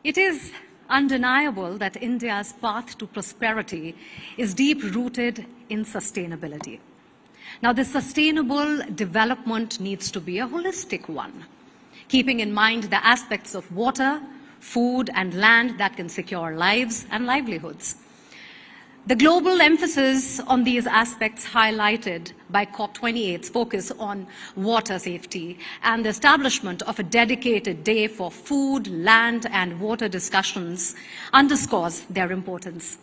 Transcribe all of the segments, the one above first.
It is undeniable that India's path to prosperity is deep-rooted in sustainability. Now, this sustainable development needs to be a holistic one, keeping in mind the aspects of water, food, and land that can secure lives and livelihoods. The global emphasis on these aspects highlighted by COP28's focus on water safety and the establishment of a dedicated day for food, land, and water discussions underscores their importance.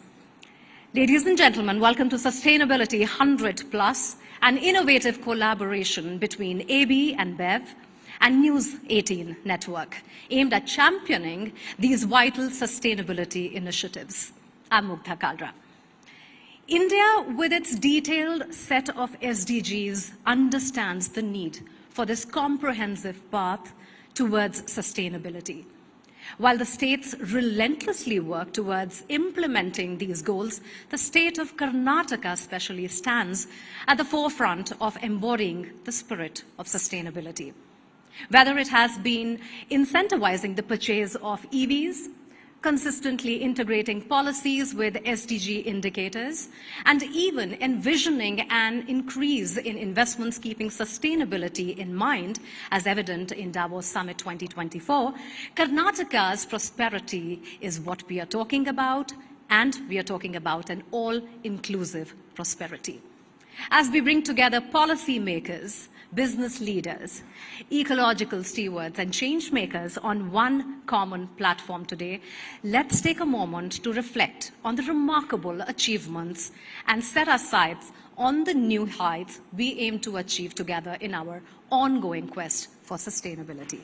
Ladies and gentlemen, welcome to Sustainability 100 Plus, an innovative collaboration between AB and Bev and News 18 Network, aimed at championing these vital sustainability initiatives. I'm Mugdha Kalra. India, with its detailed set of SDGs, understands the need for this comprehensive path towards sustainability. While the states relentlessly work towards implementing these goals, the state of Karnataka especially stands at the forefront of embodying the spirit of sustainability. Whether it has been incentivizing the purchase of EVs, consistently integrating policies with SDG indicators, and even envisioning an increase in investments keeping sustainability in mind, as evident in Davos Summit 2024, Karnataka's prosperity is what we are talking about, and we are talking about an all-inclusive prosperity. As we bring together policymakers, business leaders, ecological stewards, and change makers on one common platform today, let's take a moment to reflect on the remarkable achievements and set our sights on the new heights we aim to achieve together in our ongoing quest for sustainability.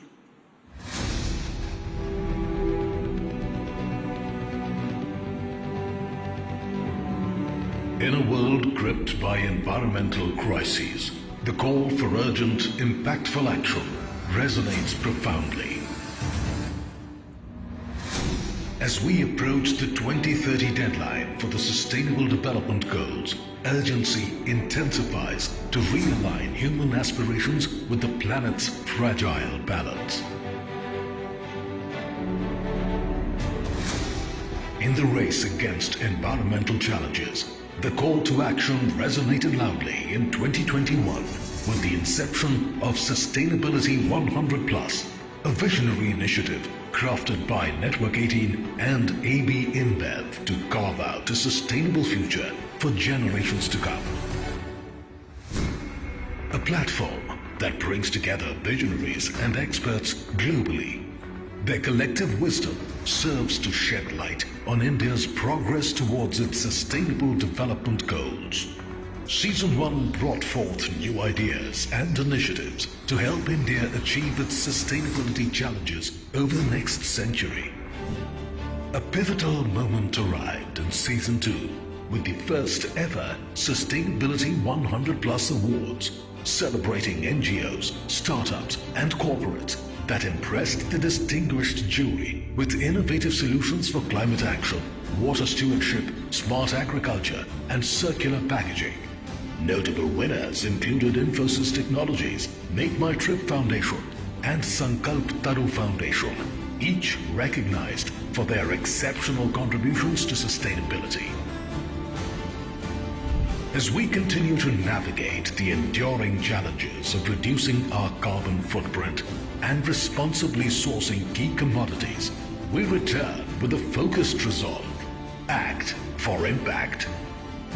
In a world gripped by environmental crises, the call for urgent, impactful action resonates profoundly. As we approach the 2030 deadline for the Sustainable Development Goals, urgency intensifies to realign human aspirations with the planet's fragile balance. In the race against environmental challenges, the call to action resonated loudly in 2021 with the inception of Sustainability 100 Plus, a visionary initiative crafted by Network 18 and AB InBev to carve out a sustainable future for generations to come. A platform that brings together visionaries and experts globally. Their collective wisdom serves to shed light on India's progress towards its sustainable development goals. Season 1 brought forth new ideas and initiatives to help India achieve its sustainability challenges over the next century. A pivotal moment arrived in Season 2 with the first ever Sustainability 100 Plus Awards, celebrating NGOs, startups, and corporates that impressed the distinguished jury with innovative solutions for climate action, water stewardship, smart agriculture, and circular packaging. Notable winners included Infosys Technologies, Make My Trip Foundation, and Sankalp Taru Foundation, each recognized for their exceptional contributions to sustainability. As we continue to navigate the enduring challenges of reducing our carbon footprint and responsibly sourcing key commodities, we return with a focused resolve. Act for impact.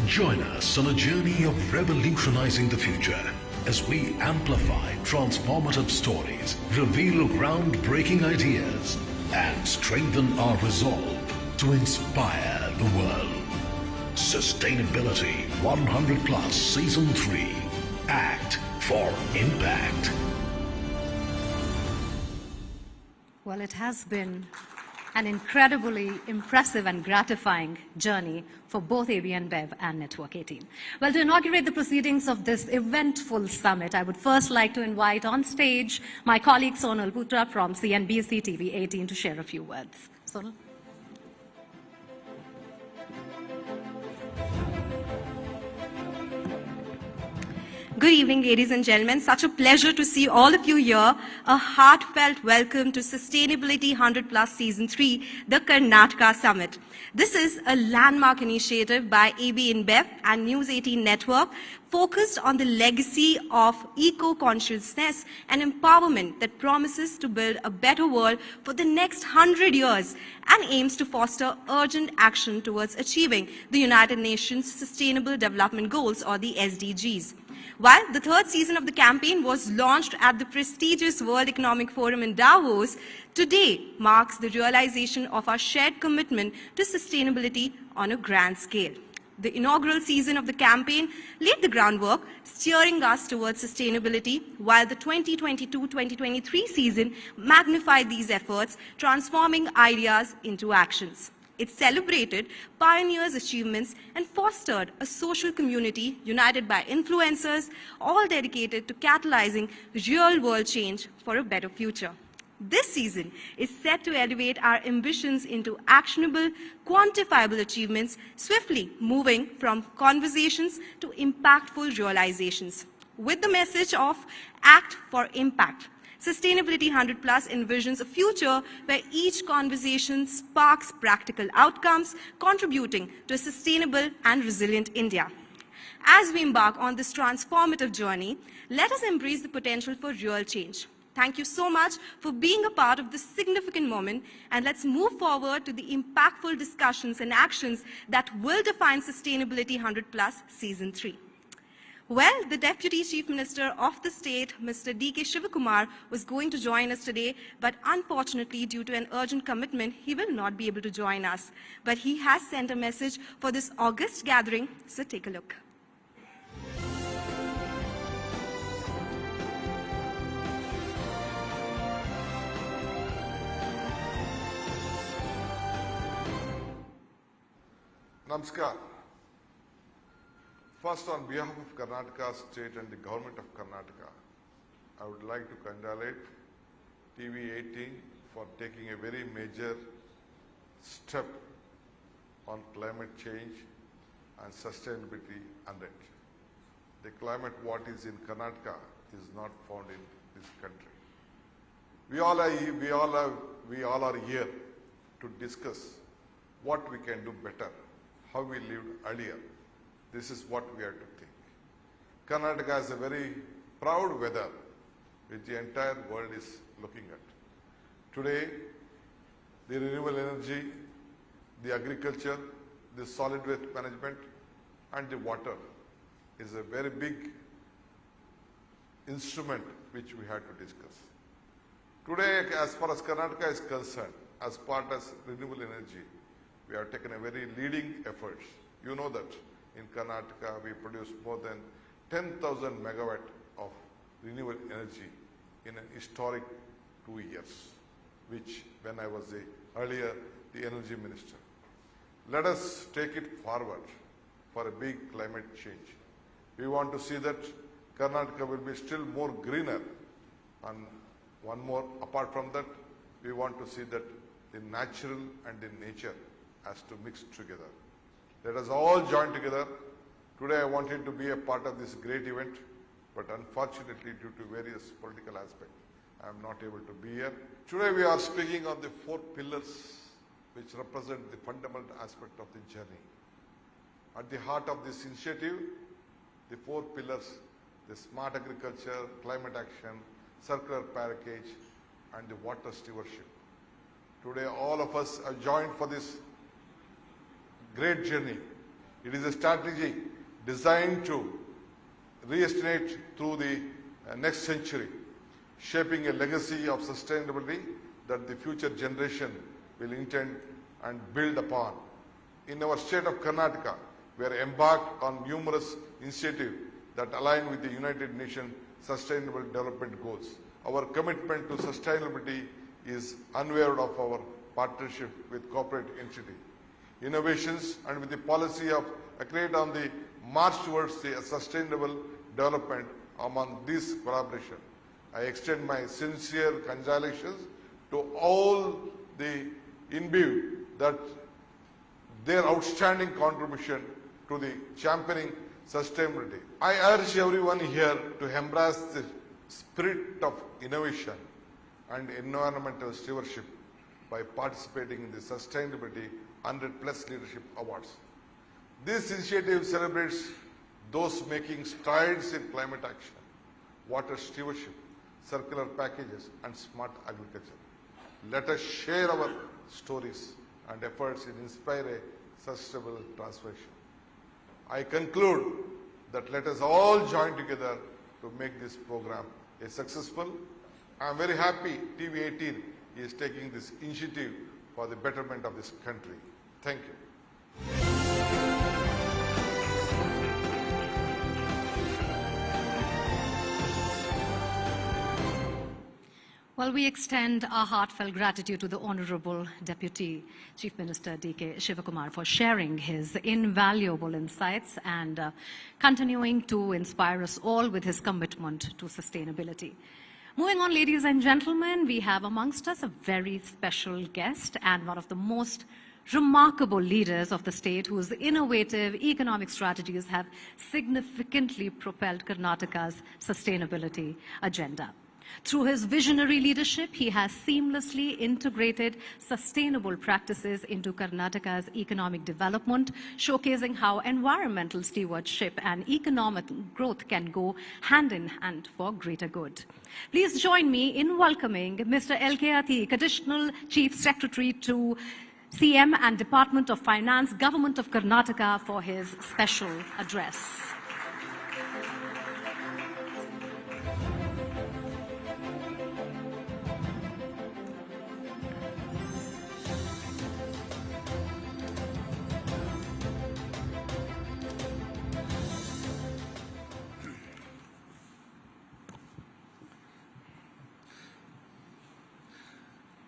Join us on a journey of revolutionizing the future as we amplify transformative stories, reveal groundbreaking ideas, and strengthen our resolve to inspire the world. Sustainability 100 Plus Season 3. Act for impact. Well, it has been an incredibly impressive and gratifying journey for both AB InBev and Network 18. Well, to inaugurate the proceedings of this eventful summit, I would first like to invite on stage my colleague Sonal Putra from CNBC TV 18 to share a few words. Sonal? Good evening, ladies and gentlemen. Such a pleasure to see all of you here. A heartfelt welcome to Sustainability 100 Plus Season 3, the Karnataka Summit. This is a landmark initiative by AB InBev and News 18 Network focused on the legacy of eco-consciousness and empowerment that promises to build a better world for the next 100 years and aims to foster urgent action towards achieving the United Nations Sustainable Development Goals, or the SDGs. While the third season of the campaign was launched at the prestigious World Economic Forum in Davos, today marks the realization of our shared commitment to sustainability on a grand scale. The inaugural season of the campaign laid the groundwork, steering us towards sustainability, while the 2022-2023 season magnified these efforts, transforming ideas into actions. It celebrated pioneers' achievements and fostered a social community united by influencers, all dedicated to catalyzing real-world change for a better future. This season is set to elevate our ambitions into actionable, quantifiable achievements, swiftly moving from conversations to impactful realizations. With the message of Act for Impact, Sustainability 100 Plus envisions a future where each conversation sparks practical outcomes, contributing to a sustainable and resilient India. As we embark on this transformative journey, let us embrace the potential for real change. Thank you so much for being a part of this significant moment, and let's move forward to the impactful discussions and actions that will define Sustainability 100 Plus Season 3. Well, the Deputy Chief Minister of the state, Mr. D.K. Shivakumar, was going to join us today, but unfortunately, due to an urgent commitment, he will not be able to join us. But he has sent a message for this August gathering, so take a look. Namaskar. First, on behalf of Karnataka State and the Government of Karnataka, I would like to congratulate TV18 for taking a very major step on climate change and sustainability under it. The climate what is in Karnataka is not found in this country. We all are here to discuss what we can do better, how we lived earlier. This is what we have to think. Karnataka has a very proud weather which the entire world is looking at. Today, the renewable energy, the agriculture, the solid waste management and the water is a very big instrument which we had to discuss. Today, as far as Karnataka is concerned, as part of renewable energy, we have taken a very leading effort. You know that in Karnataka, we produce more than 10,000 megawatt of renewable energy in an historic 2 years, which when I was earlier the energy minister. Let us take it forward for a big climate change. We want to see that Karnataka will be still more greener. And one more, apart from that, we want to see that the natural and the nature has to mix together. Let us all join together. Today I wanted to be a part of this great event, but unfortunately due to various political aspects, I am not able to be here. Today we are speaking on the 4 pillars which represent the fundamental aspect of the journey. At the heart of this initiative, the 4 pillars, the smart agriculture, climate action, circular package, and the water stewardship. Today all of us are joined for this great journey. It is a strategy designed to re-estimate through the next century, shaping a legacy of sustainability that the future generation will intend and build upon. In our state of Karnataka, we are embarked on numerous initiatives that align with the United Nations Sustainable Development Goals. Our commitment to sustainability is unwavering of our partnership with corporate entity. Innovations and with the policy of create on the march towards the sustainable development among this collaboration. I extend my sincere congratulations to all the InBev that their outstanding contribution to the championing sustainability. I urge everyone here to embrace the spirit of innovation and environmental stewardship by participating in the Sustainability 100 Plus Leadership Awards. This initiative celebrates those making strides in climate action, water stewardship, circular packages, and smart agriculture. Let us share our stories and efforts in inspire a sustainable transformation. I conclude that let us all join together to make this program a successful. I am very happy TV18 is taking this initiative for the betterment of this country. Thank you. Well, we extend our heartfelt gratitude to the Honorable Deputy Chief Minister D.K. Shivakumar for sharing his invaluable insights and continuing to inspire us all with his commitment to sustainability. Moving on, ladies and gentlemen, we have amongst us a very special guest and one of the most remarkable leaders of the state whose innovative economic strategies have significantly propelled Karnataka's sustainability agenda. Through his visionary leadership, he has seamlessly integrated sustainable practices into Karnataka's economic development, showcasing how environmental stewardship and economic growth can go hand in hand for greater good. Please join me in welcoming Mr. L.K. Atik, Additional Chief Secretary to CM and Department of Finance, Government of Karnataka, for his special address.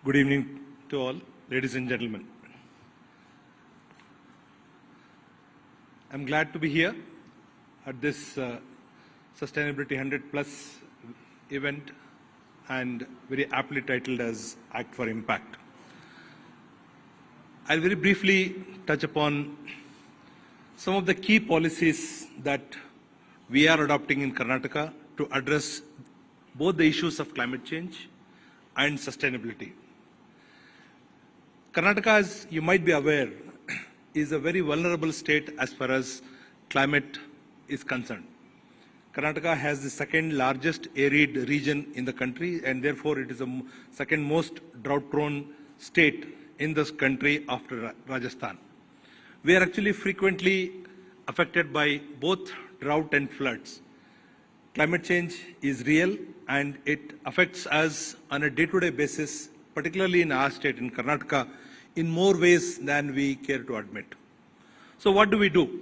Good evening to all, ladies and gentlemen. I'm glad to be here at this Sustainability 100 Plus event and very aptly titled as Act for Impact. I'll very briefly touch upon some of the key policies that we are adopting in Karnataka to address both the issues of climate change and sustainability. Karnataka, as you might be aware, is a very vulnerable state as far as climate is concerned. Karnataka has the second largest arid region in the country, and therefore it is the second most drought-prone state in this country after Rajasthan. We are actually frequently affected by both drought and floods. Climate change is real and it affects us on a day-to-day basis, particularly in our state, in Karnataka, in more ways than we care to admit. So what do?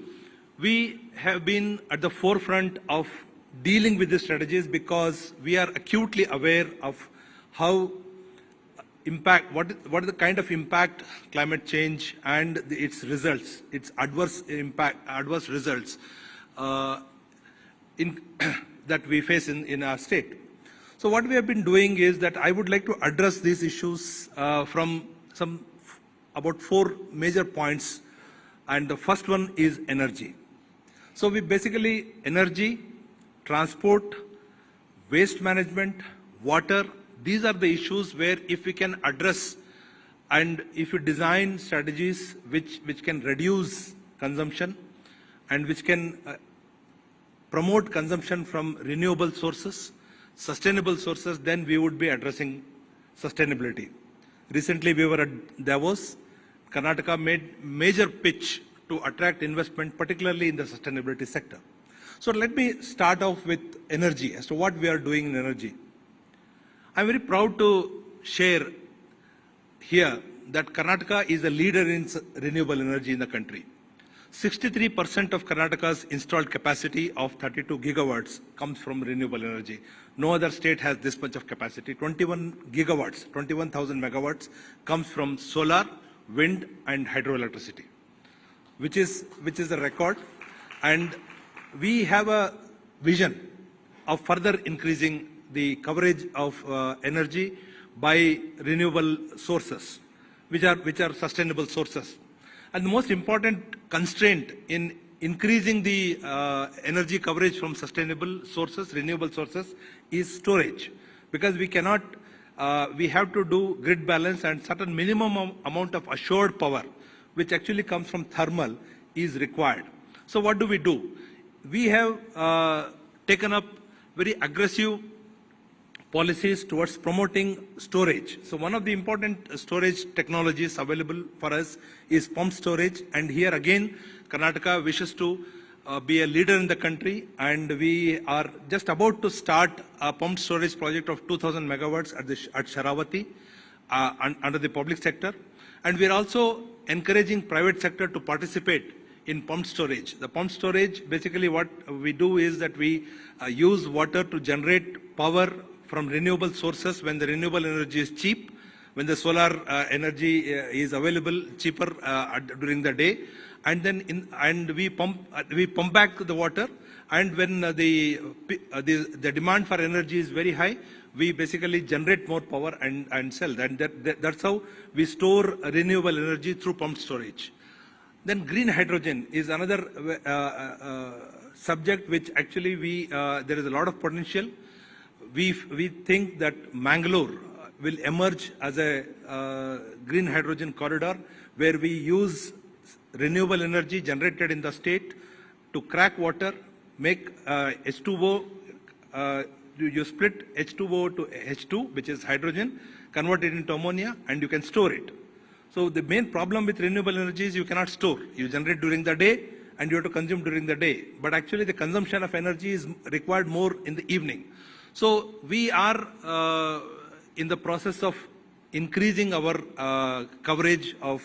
We have been at the forefront of dealing with these strategies because we are acutely aware of how what is the kind of impact climate change and its results, its adverse results that we face in our state. So what we have been doing is that I would like to address these issues from about 4 major points, and the first one is energy. So we basically energy, transport, waste management, water, these are the issues where if we can address and if you design strategies which can reduce consumption and which can promote consumption from renewable sources, sustainable sources, then we would be addressing sustainability. Recently we were at Davos. Karnataka made major pitch to attract investment, particularly in the sustainability sector. So let me start off with energy, as to what we are doing in energy. I'm very proud to share here that Karnataka is a leader in renewable energy in the country. 63% of Karnataka's installed capacity of 32 gigawatts comes from renewable energy. No other state has this much of capacity. 21 gigawatts, 21,000 megawatts comes from solar, wind and hydroelectricity, which is a record. And we have a vision of further increasing the coverage of energy by renewable sources, which are sustainable sources. And the most important constraint in increasing the energy coverage from sustainable sources, renewable sources, is storage. Because we cannot, we have to do grid balance, and certain minimum amount of assured power, which actually comes from thermal, is required. So what do? We have taken up very aggressive policies towards promoting storage. So one of the important storage technologies available for us is pump storage, and here again Karnataka wishes to be a leader in the country, and we are just about to start a pump storage project of 2,000 megawatts at Sharavati under the public sector, and we are also encouraging private sector to participate in pump storage. The pump storage, basically what we do is that we use water to generate power from renewable sources when the renewable energy is cheap, when the solar energy is available cheaper during the day, and then we pump back the water, and when the demand for energy is very high, we basically generate more power and sell. That's how we store renewable energy through pump storage. Then green hydrogen is another subject which actually there is a lot of potential. We think that Mangalore will emerge as a green hydrogen corridor where we use renewable energy generated in the state to crack water, make H2O, you split H2O to H2, which is hydrogen, convert it into ammonia, and you can store it. So the main problem with renewable energy is you cannot store. You generate during the day and you have to consume during the day. But actually the consumption of energy is required more in the evening. So we are in the process of increasing our coverage of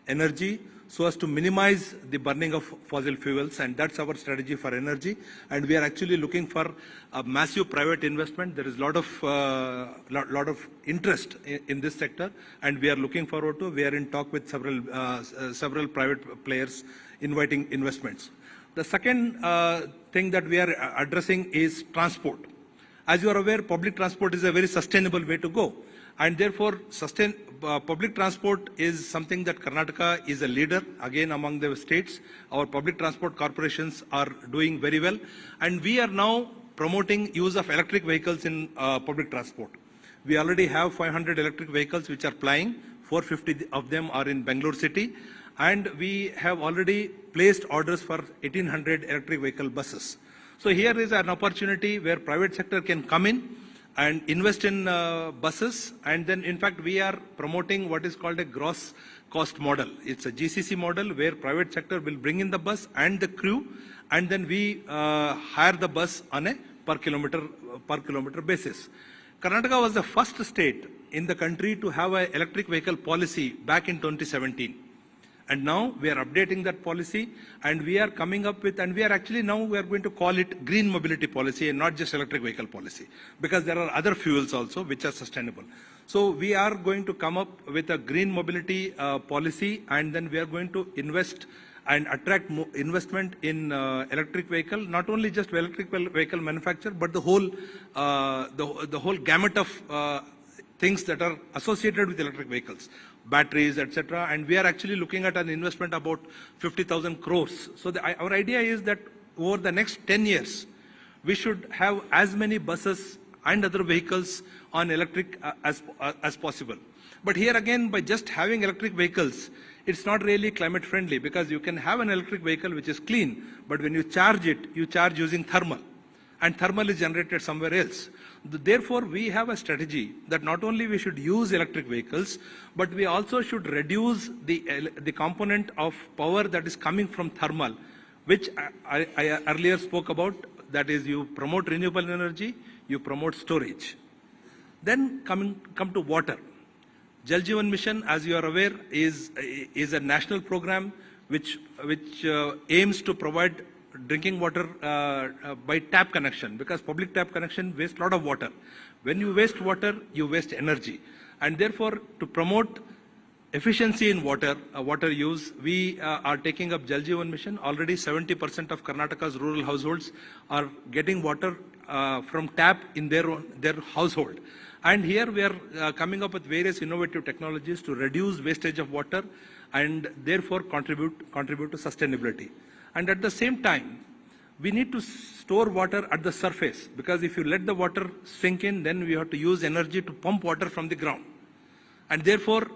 energy so as to minimize the burning of fossil fuels, and that's our strategy for energy. And we are actually looking for a massive private investment. There is a lot of interest in this sector, and we are looking forward to. We are in talk with several private players inviting investments. The second thing that we are addressing is transport. As you are aware, public transport is a very sustainable way to go, and therefore public transport is something that Karnataka is a leader again among the states. Our public transport corporations are doing very well, and we are now promoting use of electric vehicles in public transport. We already have 500 electric vehicles which are plying. 450 of them are in Bangalore city, and we have already placed orders for 1,800 electric vehicle buses. So here is an opportunity where private sector can come in and invest in buses, and then in fact we are promoting what is called a gross cost model. It's a GCC model where private sector will bring in the bus and the crew, and then we hire the bus on a per kilometer basis. Karnataka was the first state in the country to have an electric vehicle policy back in 2017. And now we are updating that policy, and we are coming up with, and we are actually now we are going to call it green mobility policy and not just electric vehicle policy, because there are other fuels also which are sustainable. So we are going to come up with a green mobility policy, and then we are going to invest and attract investment in electric vehicle, not only just electric vehicle manufacture, but the whole gamut of things that are associated with electric vehicles, batteries, etc. And we are actually looking at an investment about 50,000 crores. So our idea is that over the next 10 years, we should have as many buses and other vehicles on electric as possible. But here again, by just having electric vehicles, it's not really climate friendly, because you can have an electric vehicle which is clean, but when you charge it, you charge using thermal, and thermal is generated somewhere else. Therefore, we have a strategy that not only we should use electric vehicles, but we also should reduce the component of power that is coming from thermal, which I earlier spoke about. That is, you promote renewable energy, you promote storage. Then come to water. Jal Jeevan Mission, as you are aware, is a national program which aims to provide drinking water by tap connection, because public tap connection wastes a lot of water. When you waste water, you waste energy. And therefore, to promote efficiency in water use, we are taking up Jal Jeevan Mission. Already 70% of Karnataka's rural households are getting water from tap in their household. And here we are coming up with various innovative technologies to reduce wastage of water and therefore contribute to sustainability. And at the same time, we need to store water at the surface, because if you let the water sink in, then we have to use energy to pump water from the ground. And therefore,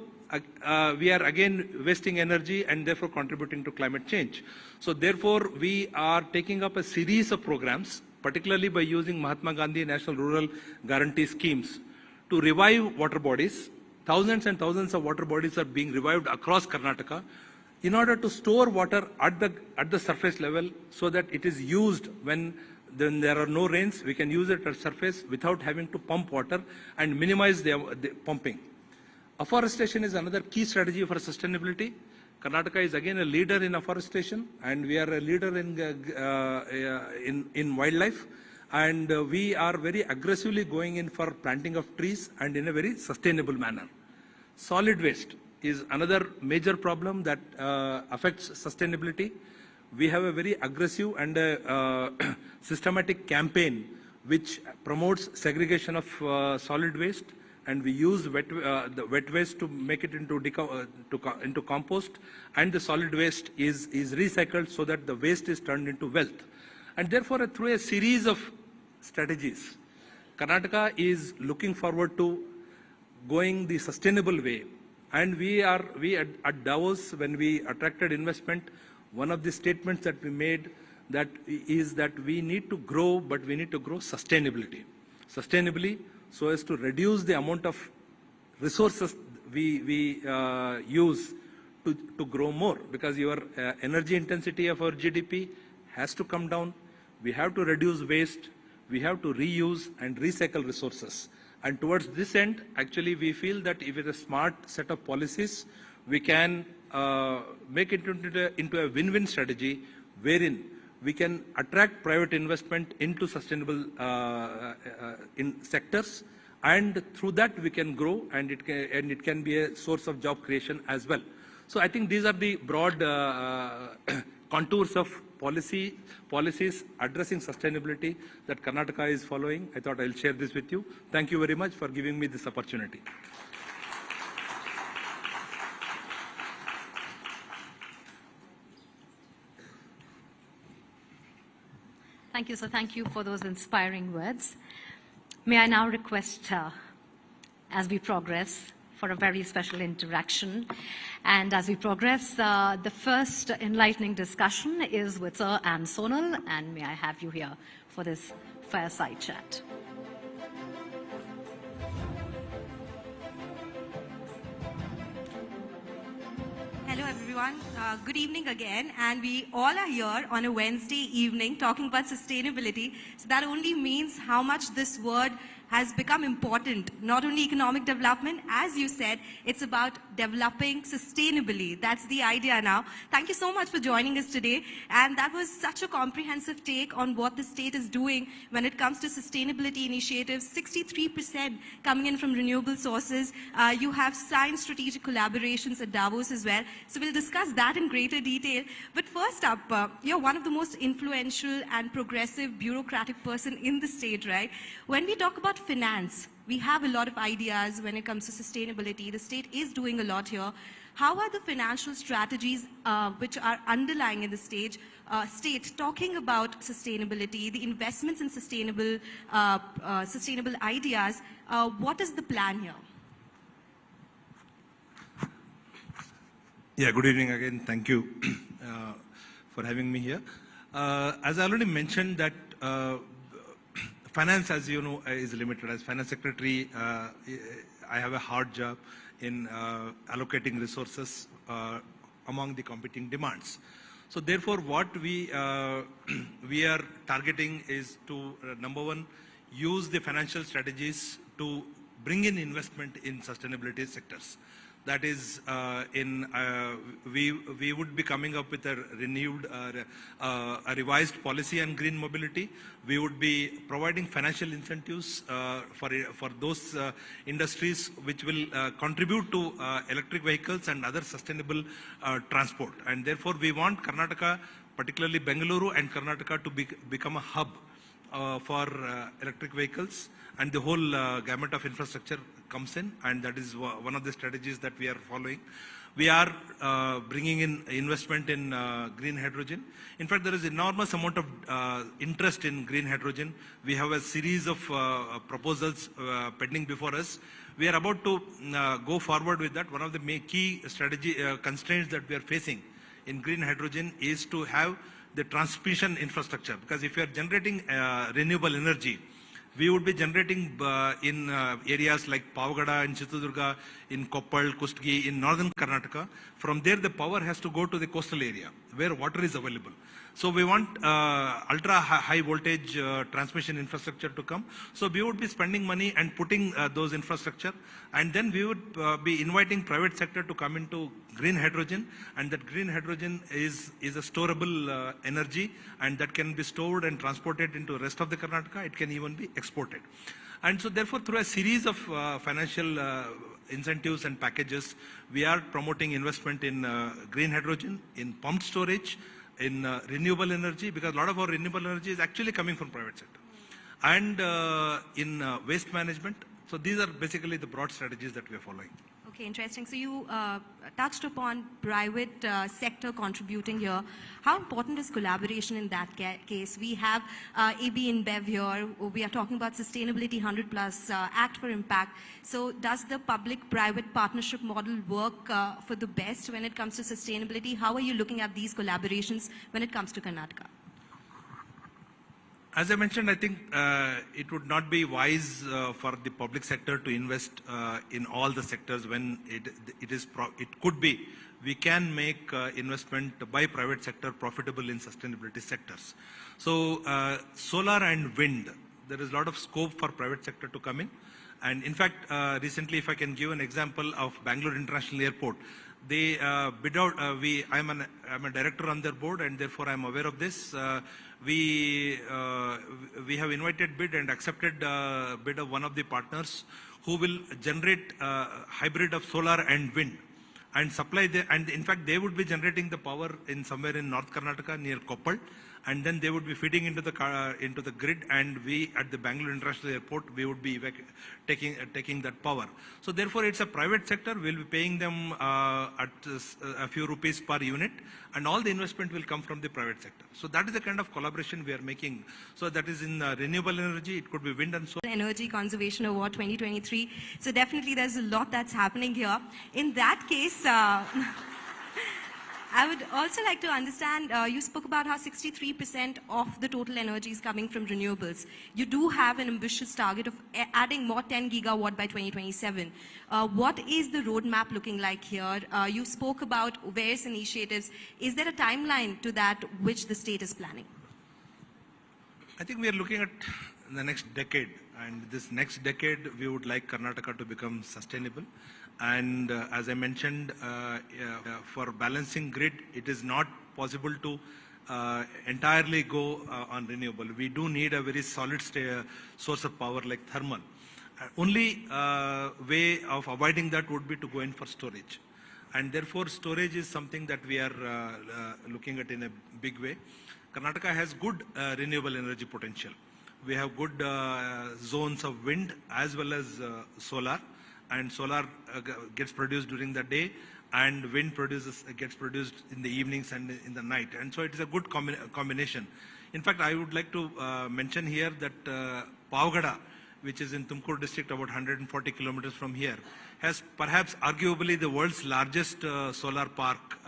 we are again wasting energy and therefore contributing to climate change. So therefore, we are taking up a series of programs, particularly by using Mahatma Gandhi National Rural Guarantee Schemes, to revive water bodies. Thousands and thousands of water bodies are being revived across Karnataka in order to store water at the surface level, so that it is used when there are no rains. We can use it at surface without having to pump water and minimize the pumping. Afforestation is another key strategy for sustainability. Karnataka is again a leader in afforestation, and we are a leader in wildlife. And we are very aggressively going in for planting of trees, and in a very sustainable manner. Solid waste is another major problem that affects sustainability. We have a very aggressive and systematic campaign which promotes segregation of solid waste, and we use the wet waste to make it into compost, and the solid waste is recycled so that the waste is turned into wealth. And therefore, through a series of strategies, Karnataka is looking forward to going the sustainable way. And we at Davos, when we attracted investment, one of the statements that we made is that we need to grow, but we need to grow sustainably, so as to reduce the amount of resources we use to grow more, because your energy intensity of our GDP has to come down. We have to reduce waste, we have to reuse and recycle resources. And towards this end, actually, we feel that if with a smart set of policies, we can make it into a win-win strategy, wherein we can attract private investment into sustainable in sectors, and through that we can grow, and it can be a source of job creation as well. So I think these are the broad contours of policies addressing sustainability that Karnataka is following. I thought I'll share this with you. Thank you very much for giving me this opportunity. Thank you, sir. Thank you for those inspiring words. May I now request, as we progress, for a very special interaction. And as we progress, the first enlightening discussion is with Sir Ann Sonal, and may I have you here for this fireside chat. Hello everyone, good evening again, and we all are here on a Wednesday evening talking about sustainability. So that only means how much this word has become important, not only economic development, as you said, it's about developing sustainably. That's the idea now. Thank you so much for joining us today. And that was such a comprehensive take on what the state is doing when it comes to sustainability initiatives. 63% coming in from renewable sources. You have signed strategic collaborations at Davos as well. So we'll discuss that in greater detail. But first up, you're one of the most influential and progressive bureaucratic person in the state, right? When we talk about finance, we have a lot of ideas when it comes to sustainability. The state is doing a lot here. How are the financial strategies which are underlying in the state talking about sustainability, the investments in sustainable ideas? What is the plan here? Yeah, good evening again. Thank you for having me here. As I already mentioned that finance, as you know, is limited. As Finance Secretary, I have a hard job in allocating resources among the competing demands. So therefore, what we are targeting is to, number one, use the financial strategies to bring in investment in sustainability sectors. That is, we would be coming up with a renewed, a revised policy on green mobility. We would be providing financial incentives for those industries which will contribute to electric vehicles and other sustainable transport. And therefore, we want Karnataka, particularly Bengaluru and Karnataka, to become a hub for electric vehicles, and the whole gamut of infrastructure comes in, and that is one of the strategies that we are following. We are bringing in investment in green hydrogen. In fact, there is enormous amount of interest in green hydrogen. We have a series of proposals pending before us. We are about to go forward with that. One of the key strategy constraints that we are facing in green hydrogen is to have the transmission infrastructure, because if you are generating renewable energy, we would be generating in areas like Pavagada in Chitradurga, in Koppal, Kustgi, in northern Karnataka. From there, the power has to go to the coastal area where water is available. So we want ultra high voltage transmission infrastructure to come. So we would be spending money and putting those infrastructure, and then we would be inviting private sector to come into green hydrogen, and that green hydrogen is a storable energy, and that can be stored and transported into the rest of the Karnataka. It can even be exported. And so therefore, through a series of financial incentives and packages, we are promoting investment in green hydrogen, in pumped storage, in renewable energy, because a lot of our renewable energy is actually coming from private sector, and in waste management. So these are basically the broad strategies that we are following. Okay, interesting. So you touched upon private sector contributing here. How important is collaboration in that case? We have AB InBev here. We are talking about Sustainability 100 Plus, Act for Impact. So does the public-private partnership model work for the best when it comes to sustainability? How are you looking at these collaborations when it comes to Karnataka? As I mentioned, I think it would not be wise for the public sector to invest in all the sectors when it could be. We can make investment by private sector profitable in sustainability sectors. So solar and wind, there is a lot of scope for private sector to come in. And in fact, recently, if I can give an example of Bangalore International Airport, they bid out, I'm a director on their board, and therefore I'm aware of this. We have invited bid and accepted bid of one of the partners who will generate hybrid of solar and wind and supply and in fact they would be generating the power in somewhere in North Karnataka near Koppal, and then they would be feeding into the grid, and we at the Bangalore International Airport we would be taking that power. So therefore it's a private sector. We'll be paying them at a few rupees per unit, and all the investment will come from the private sector. So that is the kind of collaboration we are making. So that is in renewable energy. It could be wind and solar. Energy Conservation Award 2023. So definitely there's a lot that's happening here. In that case, I would also like to understand, you spoke about how 63% of the total energy is coming from renewables. You do have an ambitious target of adding more 10 gigawatt by 2027. What is the roadmap looking like here? You spoke about various initiatives. Is there a timeline to that which the state is planning? I think we are looking at the next decade, and this next decade we would like Karnataka to become sustainable. And as I mentioned, for balancing grid, it is not possible to entirely go on renewable. We do need a very solid source of power like thermal. Only way of avoiding that would be to go in for storage. And therefore, storage is something that we are looking at in a big way. Karnataka has good renewable energy potential. We have good zones of wind as well as solar. And solar gets produced during the day, and wind gets produced in the evenings and in the night. And so it is a good combination. In fact, I would like to mention here that Pavagada, which is in Tumkur district, about 140 kilometers from here, has perhaps arguably the world's largest solar park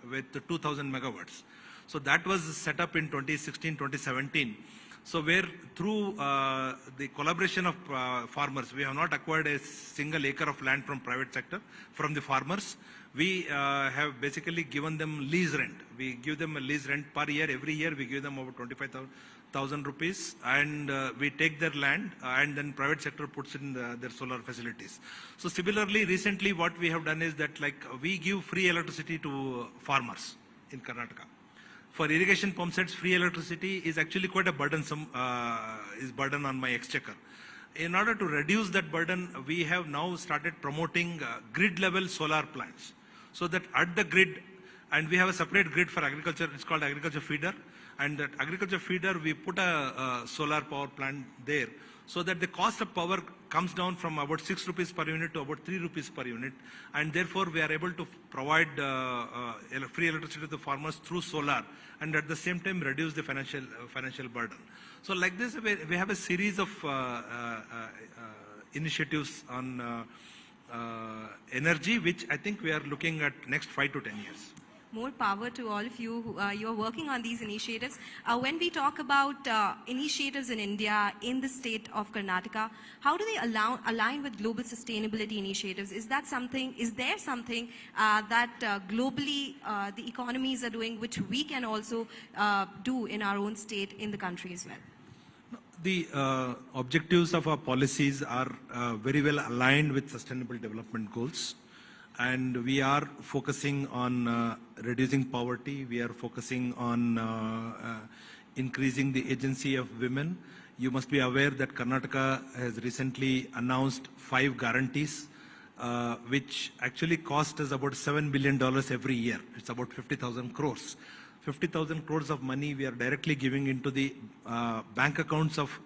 with 2,000 megawatts. So that was set up in 2016-2017. So where through the collaboration of farmers, we have not acquired a single acre of land from private sector, from the farmers. We have basically given them lease rent. We give them a lease rent per year. Every year we give them about 25,000 rupees, and we take their land, and then private sector puts in their solar facilities. So similarly, recently what we have done is that we give free electricity to farmers in Karnataka. For irrigation pump sets, free electricity is actually quite a burdensome, burden on my exchequer. In order to reduce that burden, we have now started promoting grid-level solar plants. So that at the grid, and we have a separate grid for agriculture, it's called agriculture feeder. And that agriculture feeder, we put a solar power plant there. so that the cost of power comes down from about 6 rupees per unit to about 3 rupees per unit, and therefore we are able to provide free electricity to the farmers through solar, and at the same time reduce the financial burden. So like this, we have a series of initiatives on energy, which I think we are looking at next 5 to 10 years. More power to all of you who you're working on these initiatives. When we talk about initiatives in India, in the state of Karnataka, how do they align with global sustainability initiatives? Is there something that globally the economies are doing, which we can also do in our own state, in the country as well? The objectives of our policies are very well aligned with sustainable development goals. And we are focusing on reducing poverty. We are focusing on increasing the agency of women. You must be aware that Karnataka has recently announced 5 guarantees, which actually cost us about $7 billion every year. It's about 50,000 crores. 50,000 crores of money we are directly giving into the bank accounts of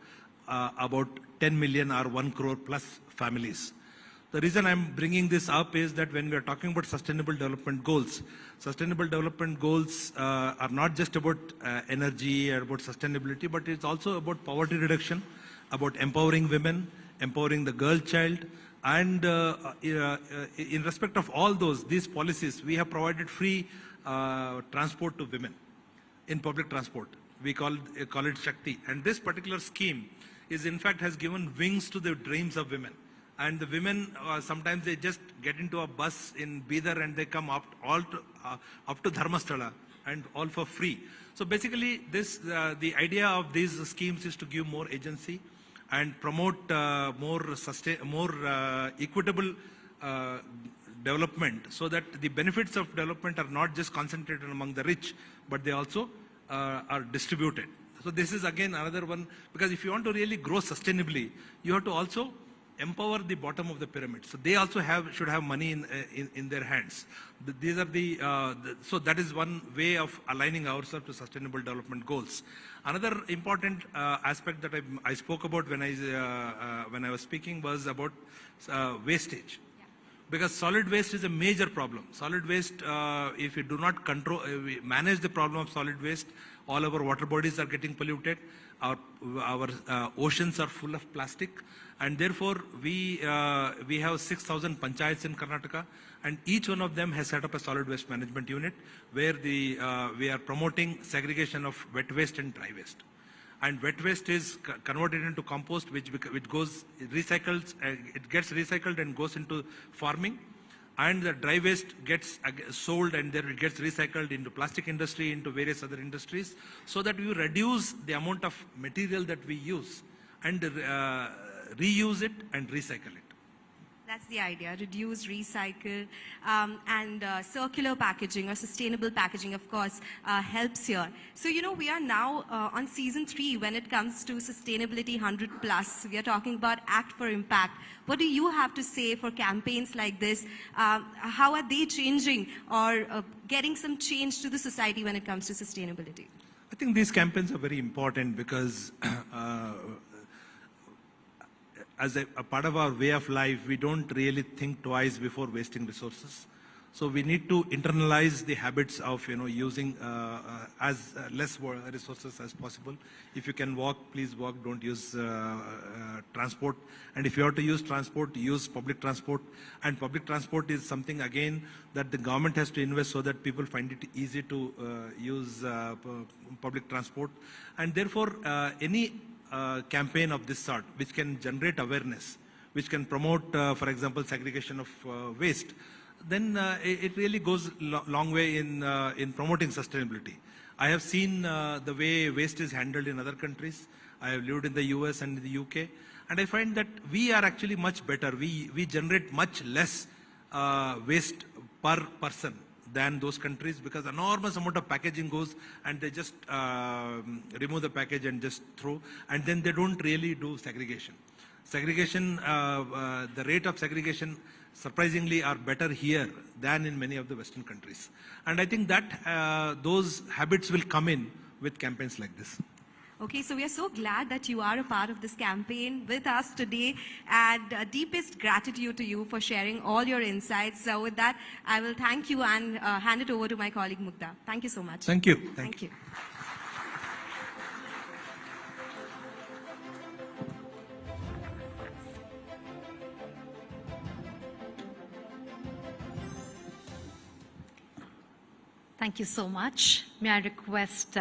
about 10 million or 1 crore plus families. The reason I'm bringing this up is that when we are talking about sustainable development goals are not just about energy or about sustainability, but it's also about poverty reduction, about empowering women, empowering the girl child, and in respect of all these policies, we have provided free transport to women in public transport. We call it Shakti, and this particular scheme is in fact has given wings to the dreams of women. And the women, sometimes they just get into a bus in Bidar and they come up to Dharmasthala, and all for free. So basically, the idea of these schemes is to give more agency and promote more equitable development, so that the benefits of development are not just concentrated among the rich, but they also are distributed. So this is again another one, because if you want to really grow sustainably, you have to also empower the bottom of the pyramid. So they also should have money in their hands. These are so that is one way of aligning ourselves to sustainable development goals. Another important aspect that I spoke about when I was speaking was about wastage. Because solid waste is a major problem. Solid waste, if we do not we manage the problem of solid waste, all our water bodies are getting polluted. Our oceans are full of plastic, and therefore we have 6,000 panchayats in Karnataka, and each one of them has set up a solid waste management unit where we are promoting segregation of wet waste and dry waste. And wet waste is converted into compost, which gets recycled and goes into farming. And the dry waste gets sold, and then it gets recycled into plastic industry, into various other industries, so that we reduce the amount of material that we use and reuse it and recycle it. That's the idea: reduce, recycle, and circular packaging or sustainable packaging, of course, helps here. So, we are now on season 3 when it comes to Sustainability 100+. We are talking about Act for Impact. What do you have to say for campaigns like this? How are they changing or getting some change to the society when it comes to sustainability? I think these campaigns are very important because as a part of our way of life, we don't really think twice before wasting resources. So we need to internalize the habits of using as less resources as possible. If you can walk, please walk. Don't use transport. And if you have to use transport, use public transport. And public transport is something again that the government has to invest so that people find it easy to use public transport. And therefore, any campaign of this sort, which can generate awareness, which can promote, for example, segregation of waste, then it really goes long way in promoting sustainability. I have seen the way waste is handled in other countries. I have lived in the US and in the UK, and I find that we are actually much better. We generate much less waste per person than those countries, because enormous amount of packaging goes and they just remove the package and just throw, and then they don't really do segregation. The rate of segregation surprisingly are better here than in many of the Western countries. And I think that those habits will come in with campaigns like this. Okay, so we are so glad that you are a part of this campaign with us today, and deepest gratitude to you for sharing all your insights. So with that, I will thank you and hand it over to my colleague Mugdha. Thank you so much. Thank you. Thank you. Thank you so much. May I request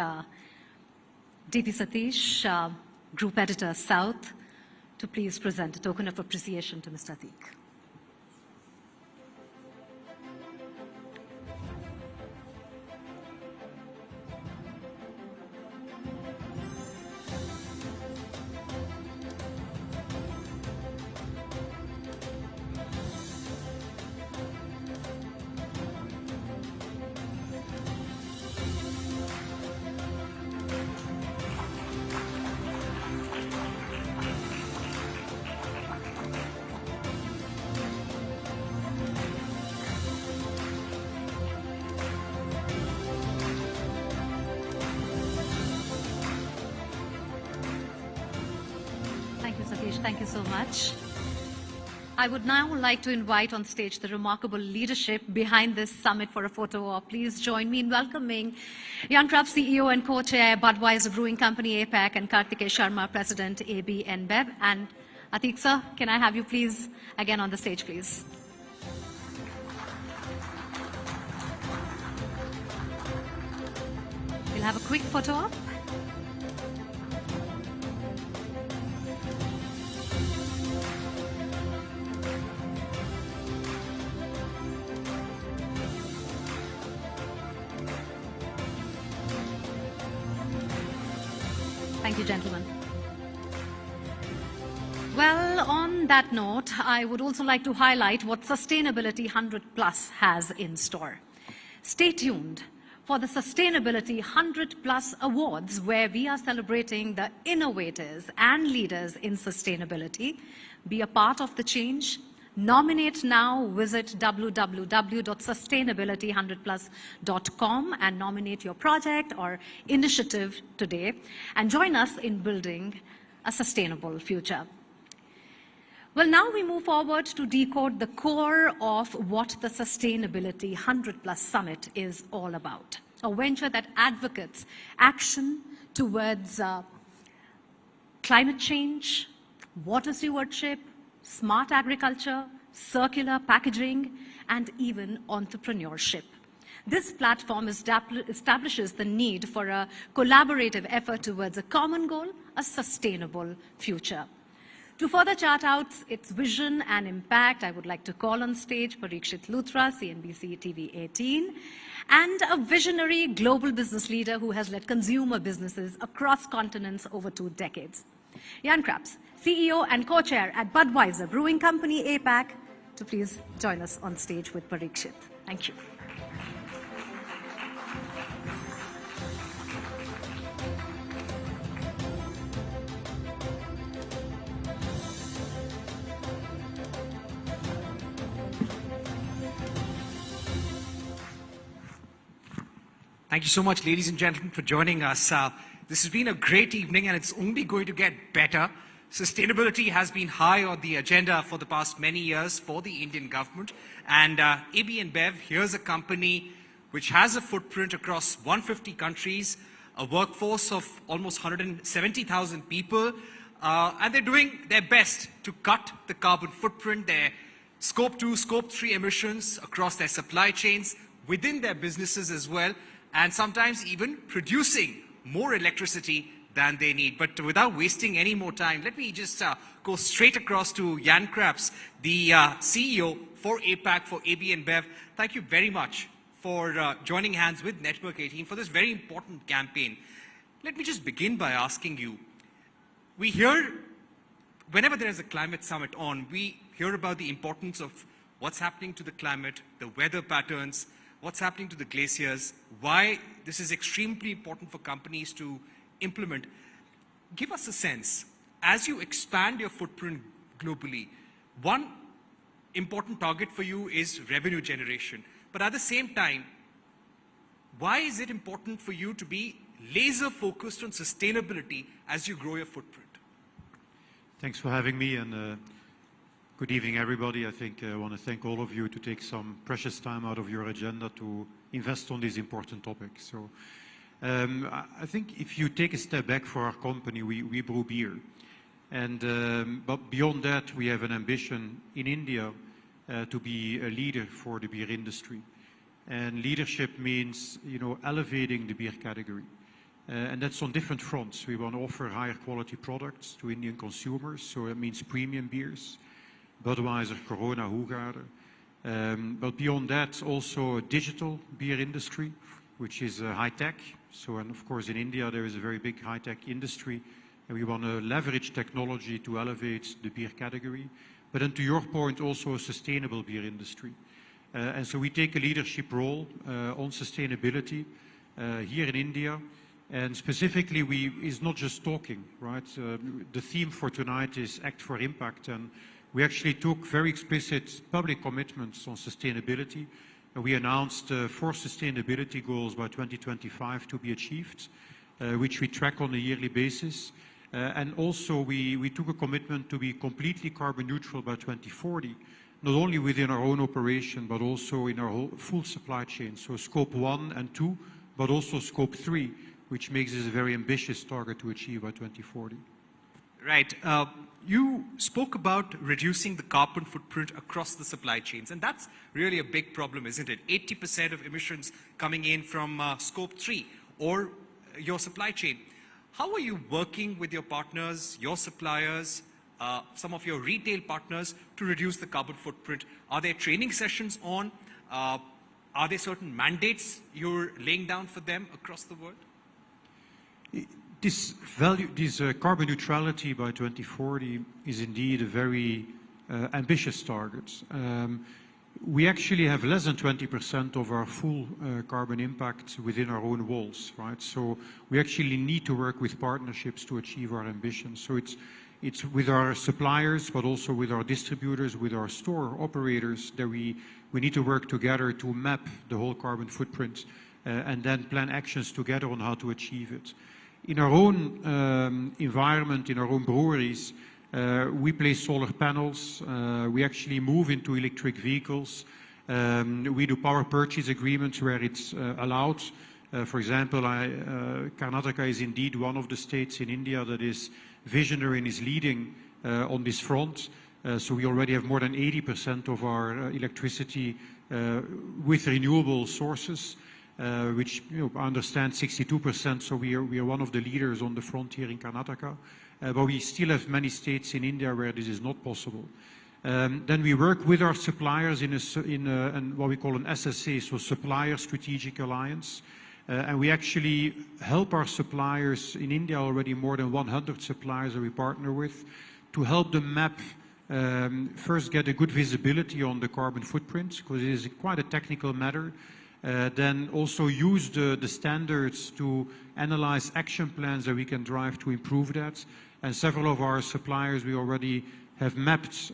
DP Satish, Group Editor South, to please present a token of appreciation to Mr. Ateek. Thank you so much. I would now like to invite on stage the remarkable leadership behind this summit for a photo op. Please join me in welcoming Jan Krupp, CEO and co-chair, Budweiser Brewing Company, APAC, and Kartikeya Sharma, President, AB InBev. And Ateek sir, can I have you please again on the stage, please? We'll have a quick photo op. Thank you, gentlemen. Well, on that note, I would also like to highlight what Sustainability 100 Plus has in store. Stay tuned for the Sustainability 100 Plus Awards, where we are celebrating the innovators and leaders in sustainability. Be a part of the change. Nominate now. Visit www.sustainability100plus.com and nominate your project or initiative today, and join us in building a sustainable future. Well, now we move forward to decode the core of what the Sustainability 100 Plus Summit is all about. A venture that advocates action towards climate change, water stewardship, smart agriculture, circular packaging, and even entrepreneurship. This platform establishes the need for a collaborative effort towards a common goal, a sustainable future. To further chart out its vision and impact, I would like to call on stage Parikshit Luthra, CNBC TV 18, and a visionary global business leader who has led consumer businesses across continents over 2 decades. Jan Krupp, CEO and co-chair at Budweiser Brewing Company, APAC, to please join us on stage with Parikshit. Thank you. Thank you so much, ladies and gentlemen, for joining us. This has been a great evening, and it's only going to get better. Sustainability has been high on the agenda for the past many years for the Indian government. And AB InBev, here's a company which has a footprint across 150 countries, a workforce of almost 170,000 people, and they're doing their best to cut the carbon footprint, their Scope 2, Scope 3 emissions across their supply chains, within their businesses as well, and sometimes even producing more electricity than they need. But without wasting any more time, let me just go straight across to Jan Krupp, the CEO for APAC, for AB InBev. Thank you very much for joining hands with Network 18 for this very important campaign. Let me just begin by asking you, we hear, whenever there is a climate summit on, we hear about the importance of what's happening to the climate, the weather patterns, what's happening to the glaciers, why this is extremely important for companies to implement. Give us a sense, as you expand your footprint globally, one important target for you is revenue generation. But at the same time, why is it important for you to be laser focused on sustainability as you grow your footprint? Thanks for having me, and good evening, everybody. I think I want to thank all of you to take some precious time out of your agenda to invest on this important topic. So I think if you take a step back for our company, we brew beer. And, but beyond that, we have an ambition in India to be a leader for the beer industry. And leadership means, you know, elevating the beer category. And that's on different fronts. We want to offer higher quality products to Indian consumers, so it means premium beers, Budweiser, Corona, Hoegaarden. But beyond that, also a digital beer industry, which is high-tech. So, and of course in India there is a very big high-tech industry, and we want to leverage technology to elevate the beer category. But then to your point, also a sustainable beer industry. And so we take a leadership role on sustainability here in India. And specifically, it's not just talking, right? The theme for tonight is Act for Impact, and we actually took very explicit public commitments on sustainability. And we announced 4 sustainability goals by 2025 to be achieved, which we track on a yearly basis. And also, we took a commitment to be completely carbon neutral by 2040, not only within our own operation, but also in our whole full supply chain. So scope 1 and 2, but also scope 3, which makes this a very ambitious target to achieve by 2040. Right. You spoke about reducing the carbon footprint across the supply chains, and that's really a big problem, isn't it? 80% of emissions coming in from scope 3 or your supply chain. How are you working with your partners, your suppliers, some of your retail partners to reduce the carbon footprint? Are there training sessions on? Are there certain mandates you're laying down for them across the world? This carbon neutrality by 2040 is indeed a very ambitious target. We actually have less than 20% of our full carbon impact within our own walls, right? So we actually need to work with partnerships to achieve our ambitions. So it's with our suppliers, but also with our distributors, with our store operators, that we need to work together to map the whole carbon footprint and then plan actions together on how to achieve it. In our own environment, in our own breweries, we place solar panels. We actually move into electric vehicles. We do power purchase agreements where it's allowed. For example, Karnataka is indeed one of the states in India that is visionary and is leading on this front. So we already have more than 80% of our electricity with renewable sources. Which I understand 62%, so we are one of the leaders on the front here in Karnataka. But we still have many states in India where this is not possible. Then we work with our suppliers in what we call an SSA, so Supplier Strategic Alliance. And we actually help our suppliers in India, already more than 100 suppliers that we partner with, to help them map, first get a good visibility on the carbon footprint, because it is quite a technical matter. Then also use the standards to analyze action plans that we can drive to improve that. And several of our suppliers, we already have mapped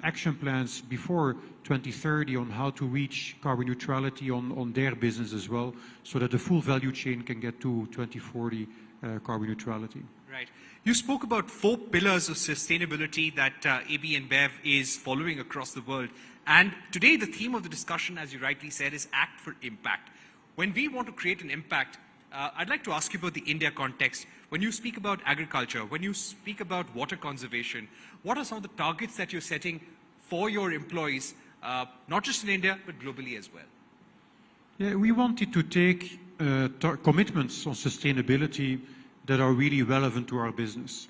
action plans before 2030 on how to reach carbon neutrality on their business as well, so that the full value chain can get to 2040 carbon neutrality. Right. You spoke about 4 pillars of sustainability that AB InBev is following across the world. And today the theme of the discussion, as you rightly said, is Act for Impact. When we want to create an impact, I'd like to ask you about the India context. When you speak about agriculture, when you speak about water conservation, what are some of the targets that you're setting for your employees, not just in India, but globally as well? Yeah, we wanted to take commitments on sustainability that are really relevant to our business.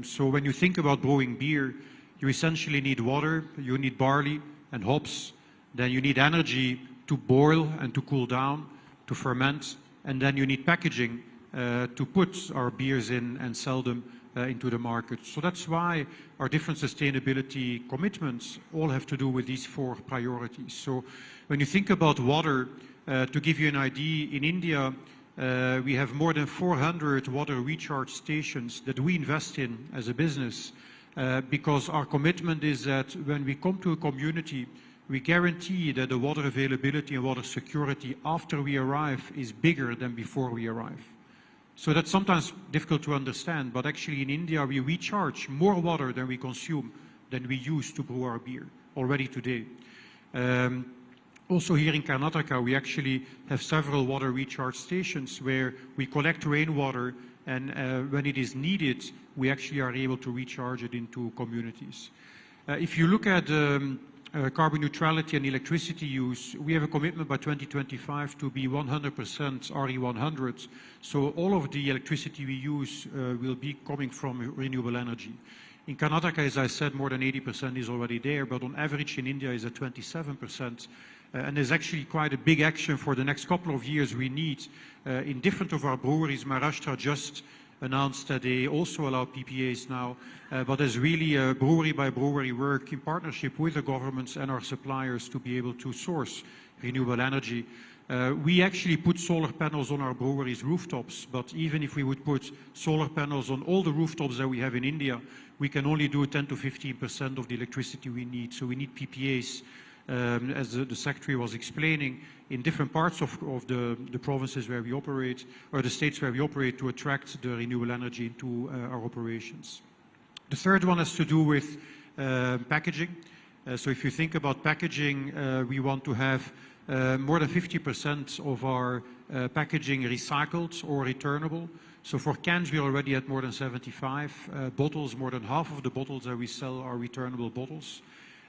So when you think about brewing beer, you essentially need water, you need barley and hops, then you need energy to boil and to cool down, to ferment, and then you need packaging to put our beers in and sell them into the market. So that's why our different sustainability commitments all have to do with these 4 priorities. So when you think about water, to give you an idea, in India, we have more than 400 water recharge stations that we invest in as a business, because our commitment is that when we come to a community, we guarantee that the water availability and water security after we arrive is bigger than before we arrive. So that's sometimes difficult to understand, but actually in India we recharge more water than we consume than we use to brew our beer already today. Also here in Karnataka, we actually have several water recharge stations where we collect rainwater, and when it is needed, we actually are able to recharge it into communities. If you look at carbon neutrality and electricity use, we have a commitment by 2025 to be 100% RE100. So all of the electricity we use will be coming from renewable energy. In Karnataka, as I said, more than 80% is already there, but on average in India is at 27%. And there's actually quite a big action for the next couple of years we need. In different of our breweries, Maharashtra just announced that they also allow PPAs now, but there's really a brewery by brewery work in partnership with the governments and our suppliers to be able to source renewable energy. We actually put solar panels on our breweries' rooftops, but even if we would put solar panels on all the rooftops that we have in India, we can only do 10 to 15% of the electricity we need. So we need PPAs, as the Secretary was explaining, in different parts of the provinces where we operate, or the states where we operate, to attract the renewable energy into our operations. The third one has to do with packaging. So if you think about packaging, we want to have more than 50% of our packaging recycled or returnable. So for cans, we're already at more than 75. Bottles, more than half of the bottles that we sell are returnable bottles.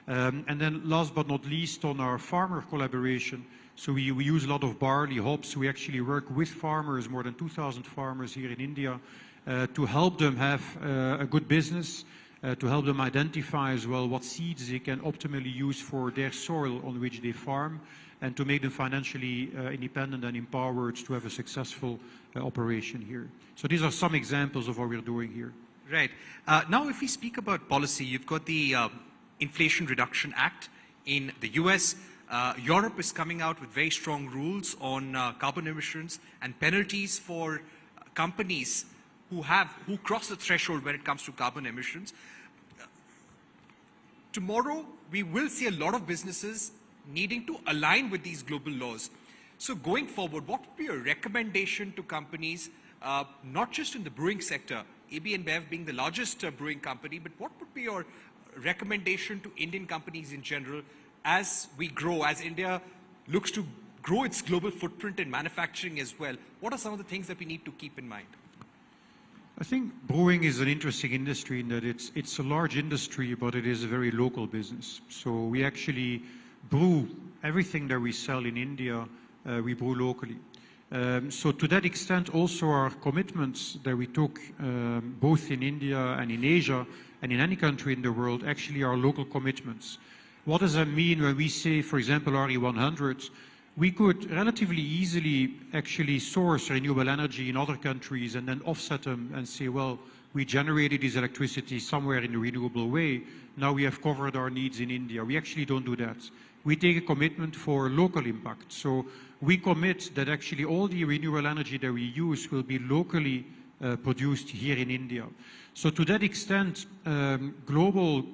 And then last but not least, on our farmer collaboration, so we use a lot of barley, hops. We actually work with farmers, more than 2,000 farmers here in India, to help them have a good business, to help them identify as well what seeds they can optimally use for their soil on which they farm, and to make them financially independent and empowered to have a successful operation here. So these are some examples of what we're doing here. Right. Now if we speak about policy, you've got the Inflation Reduction Act in the US. Europe is coming out with very strong rules on carbon emissions and penalties for companies who cross the threshold when it comes to carbon emissions. Tomorrow, we will see a lot of businesses needing to align with these global laws. So going forward, what would be your recommendation to companies, not just in the brewing sector, AB InBev being the largest brewing company, but what would be your recommendation to Indian companies in general as we grow, as India looks to grow its global footprint in manufacturing as well? What are some of the things that we need to keep in mind? I think brewing is an interesting industry in that it's a large industry, but it is a very local business. So we actually brew everything that we sell in India, we brew locally. So to that extent, also our commitments that we took both in India and in Asia and in any country in the world actually are local commitments. What does that mean when we say, for example, RE100? We could relatively easily actually source renewable energy in other countries and then offset them and say, well, we generated this electricity somewhere in a renewable way. Now we have covered our needs in India. We actually don't do that. We take a commitment for local impact. So we commit that actually all the renewable energy that we use will be locally produced here in India. So to that extent, global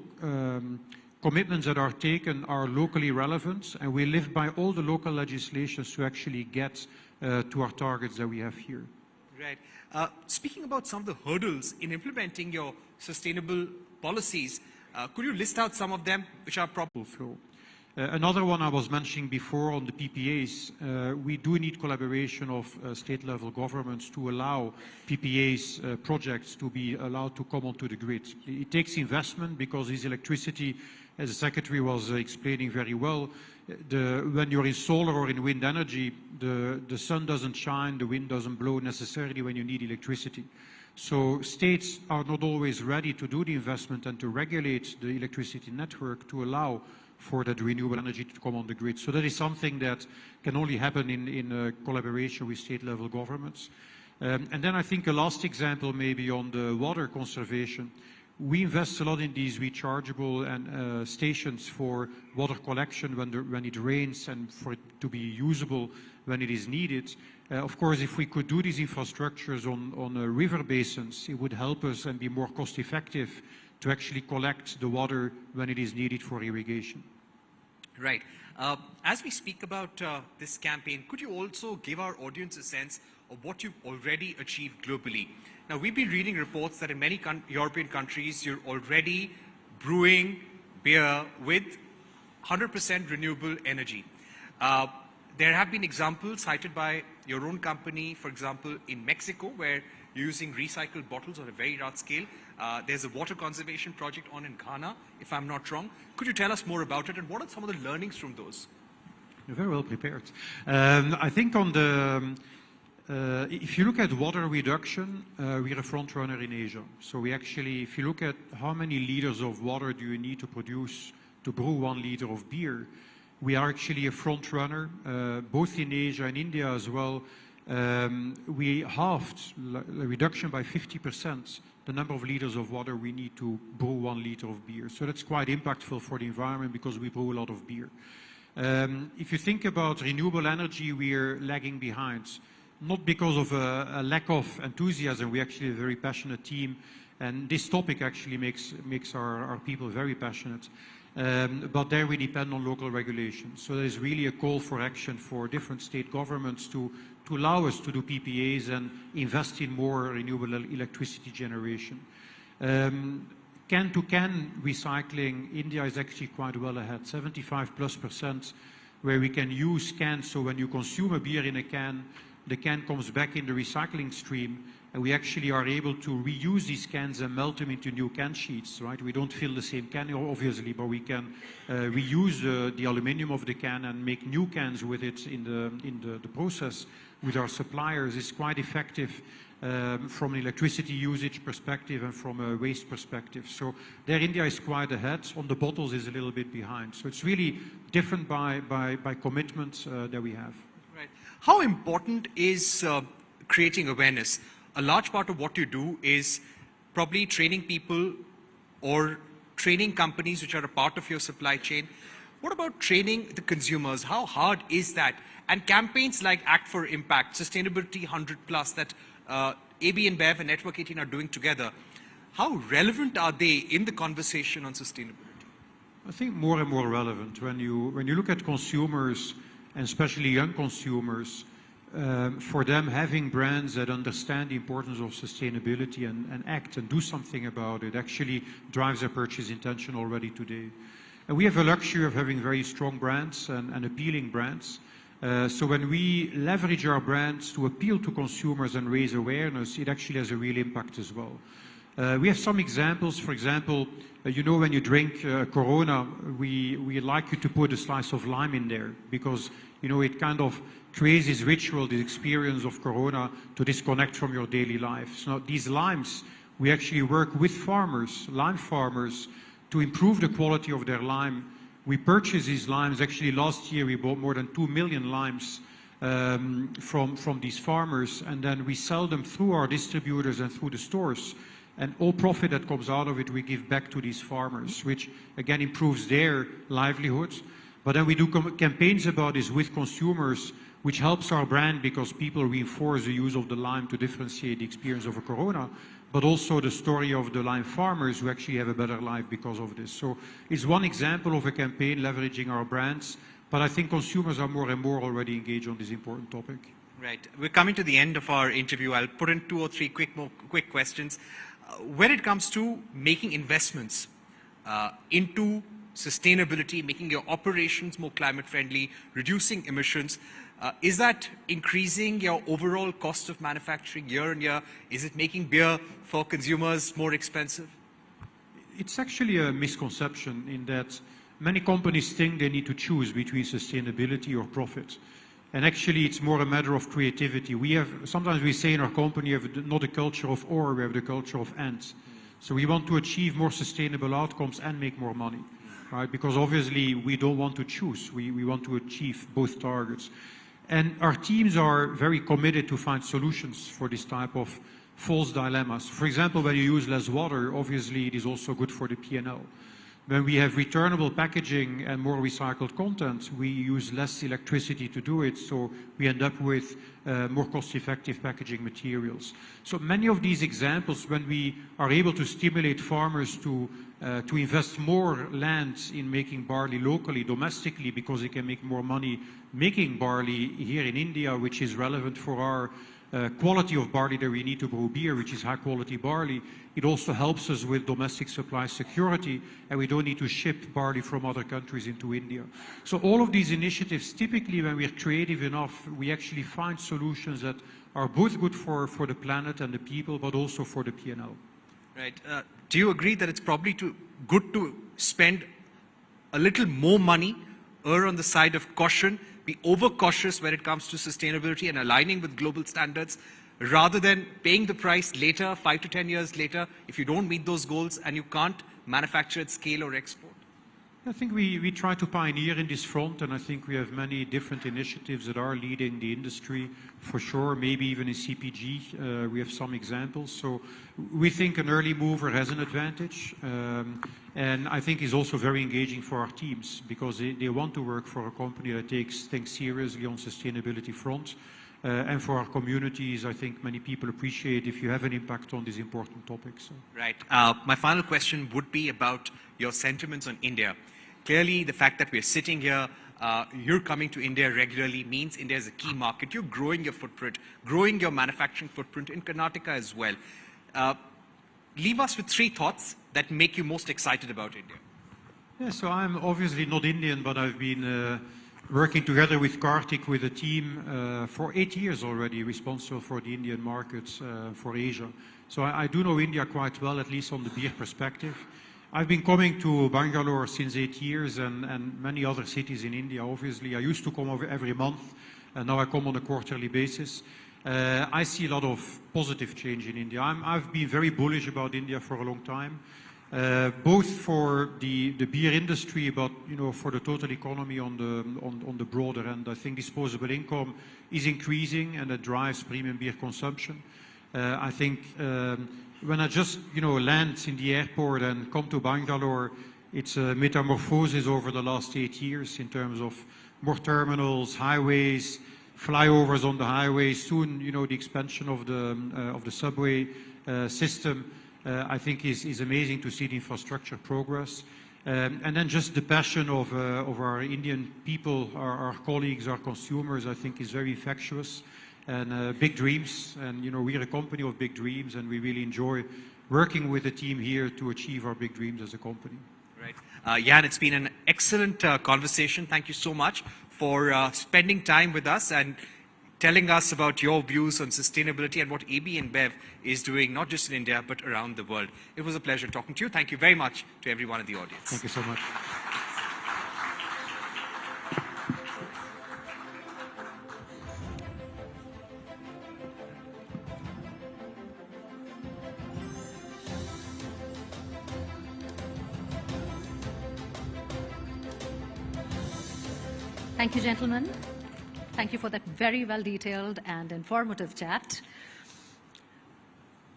commitments that are taken are locally relevant, and we live by all the local legislations to actually get to our targets that we have here. Right. Speaking about some of the hurdles in implementing your sustainable policies, could you list out some of them which are probable? Flow. Another one I was mentioning before on the PPAs, we do need collaboration of state-level governments to allow PPAs projects to be allowed to come onto the grid. It takes investment because this electricity, as the Secretary was explaining very well, when you're in solar or in wind energy, the sun doesn't shine, the wind doesn't blow necessarily when you need electricity. So states are not always ready to do the investment and to regulate the electricity network to allow for that renewable energy to come on the grid. So that is something that can only happen in collaboration with state-level governments. And then I think a last example maybe on the water conservation. We invest a lot in these rechargeable and stations for water collection when it rains and for it to be usable when it is needed. Of course, if we could do these infrastructures on river basins, it would help us and be more cost-effective to actually collect the water when it is needed for irrigation. Right. As we speak about this campaign, could you also give our audience a sense of what you've already achieved globally. Now, we've been reading reports that in many European countries, you're already brewing beer with 100% renewable energy. There have been examples cited by your own company, for example, in Mexico, where you're using recycled bottles on a very large scale. There's a water conservation project on in Ghana, if I'm not wrong. Could you tell us more about it, and what are some of the learnings from those? You're very well prepared. I think on the, if you look at water reduction, we're a front runner in Asia. So we actually, if you look at how many liters of water do you need to produce to brew 1 liter of beer, we are actually a front runner, both in Asia and India as well. We halved the reduction by 50%, the number of liters of water we need to brew 1 liter of beer. So that's quite impactful for the environment because we brew a lot of beer. If you think about renewable energy, we're lagging behind. Not because of a lack of enthusiasm, we're actually a very passionate team, and this topic actually makes our people very passionate. But there we depend on local regulations. So there's really a call for action for different state governments to allow us to do PPAs and invest in more renewable electricity generation. Can-to-can recycling, India is actually quite well ahead, 75+%, where we can use cans. So when you consume a beer in a can, the can comes back in the recycling stream, and we actually are able to reuse these cans and melt them into new can sheets, right? We don't fill the same can, obviously, but we can reuse the aluminum of the can and make new cans with it in the process with our suppliers. It's quite effective from an electricity usage perspective and from a waste perspective. So there India is quite ahead. On the bottles is a little bit behind. So it's really different by commitments that we have. Right. How important is creating awareness? A large part of what you do is probably training people or training companies which are a part of your supply chain. What about training the consumers? How hard is that? And campaigns like Act for Impact, Sustainability 100+, that AB InBev and Network 18 are doing together, how relevant are they in the conversation on sustainability? I think more and more relevant. When you look at consumers, and especially young consumers, for them having brands that understand the importance of sustainability and act and do something about it actually drives their purchase intention already today. And we have a luxury of having very strong brands and appealing brands. So when we leverage our brands to appeal to consumers and raise awareness, it actually has a real impact as well. We have some examples. For example, you know, when you drink Corona, we like you to put a slice of lime in there because, you know, it kind of creates this ritual, this experience of Corona to disconnect from your daily life. So these limes, we actually work with farmers, lime farmers, to improve the quality of their lime. We purchase these limes. Actually, last year we bought more than 2 million limes from these farmers, and then we sell them through our distributors and through the stores. And all profit that comes out of it, we give back to these farmers, which again improves their livelihoods. But then we do campaigns about this with consumers, which helps our brand because people reinforce the use of the lime to differentiate the experience of a Corona, but also the story of the lime farmers who actually have a better life because of this. So it's one example of a campaign leveraging our brands, but I think consumers are more and more already engaged on this important topic. Right. We're coming to the end of our interview. I'll put in 2 or 3 quick questions. When it comes to making investments into sustainability, making your operations more climate friendly, reducing emissions, is that increasing your overall cost of manufacturing year on year? Is it making beer for consumers more expensive? It's actually a misconception in that many companies think they need to choose between sustainability or profit. And actually, it's more a matter of creativity. Sometimes we say in our company, we have not a culture of or, we have the culture of and. So we want to achieve more sustainable outcomes and make more money, right? Because obviously we don't want to choose. We want to achieve both targets. And our teams are very committed to find solutions for this type of false dilemmas. For example, when you use less water, obviously it is also good for the P&L. When we have returnable packaging and more recycled content, we use less electricity to do it, so we end up with more cost-effective packaging materials. So many of these examples, when we are able to stimulate farmers to invest more land in making barley locally, domestically, because they can make more money making barley here in India, which is relevant for our quality of barley that we need to brew beer, which is high quality barley. It also helps us with domestic supply security, and we don't need to ship barley from other countries into India. So all of these initiatives, typically when we're creative enough, we actually find solutions that are both good for the planet and the people, but also for the P&L. Right. Do you agree that it's probably good to spend a little more money, err on the side of caution, be overcautious when it comes to sustainability and aligning with global standards, rather than paying the price later, 5 to 10 years later, if you don't meet those goals and you can't manufacture at scale or export? I think we try to pioneer in this front, and I think we have many different initiatives that are leading the industry, for sure, maybe even in CPG. We have some examples. So we think an early mover has an advantage, and I think is also very engaging for our teams, because they want to work for a company that takes things seriously on sustainability front. And for our communities, I think many people appreciate if you have an impact on these important topics. So. Right. My final question would be about your sentiments on India. Clearly, the fact that we're sitting here, you're coming to India regularly means India is a key market. You're growing your footprint, growing your manufacturing footprint in Karnataka as well. Leave us with 3 thoughts that make you most excited about India. Yeah, so I'm obviously not Indian, but I've been working together with Kartik, with a team for 8 years already, responsible for the Indian markets for Asia. So I do know India quite well, at least on the beer perspective. I've been coming to Bangalore since 8 years, and many other cities in India, obviously. I used to come over every month, and now I come on a quarterly basis. I see a lot of positive change in India. I've been very bullish about India for a long time. Both for the beer industry, but for the total economy on the broader end. I think disposable income is increasing, and that drives premium beer consumption. I think when I just land in the airport and come to Bangalore, it's a metamorphosis over the last 8 years in terms of more terminals, highways, flyovers on the highways. Soon, the expansion of the subway system. I think is amazing to see the infrastructure progress. And then just the passion of our Indian people, our colleagues, our consumers, I think is very infectious. And big dreams, and we're a company of big dreams, and we really enjoy working with the team here to achieve our big dreams as a company. Right. Jan, it's been an excellent conversation. Thank you so much for spending time with us and telling us about your views on sustainability and what AB InBev is doing, not just in India, but around the world. It was a pleasure talking to you. Thank you very much to everyone in the audience. Thank you so much. Thank you, gentlemen. Thank you for that very well-detailed and informative chat.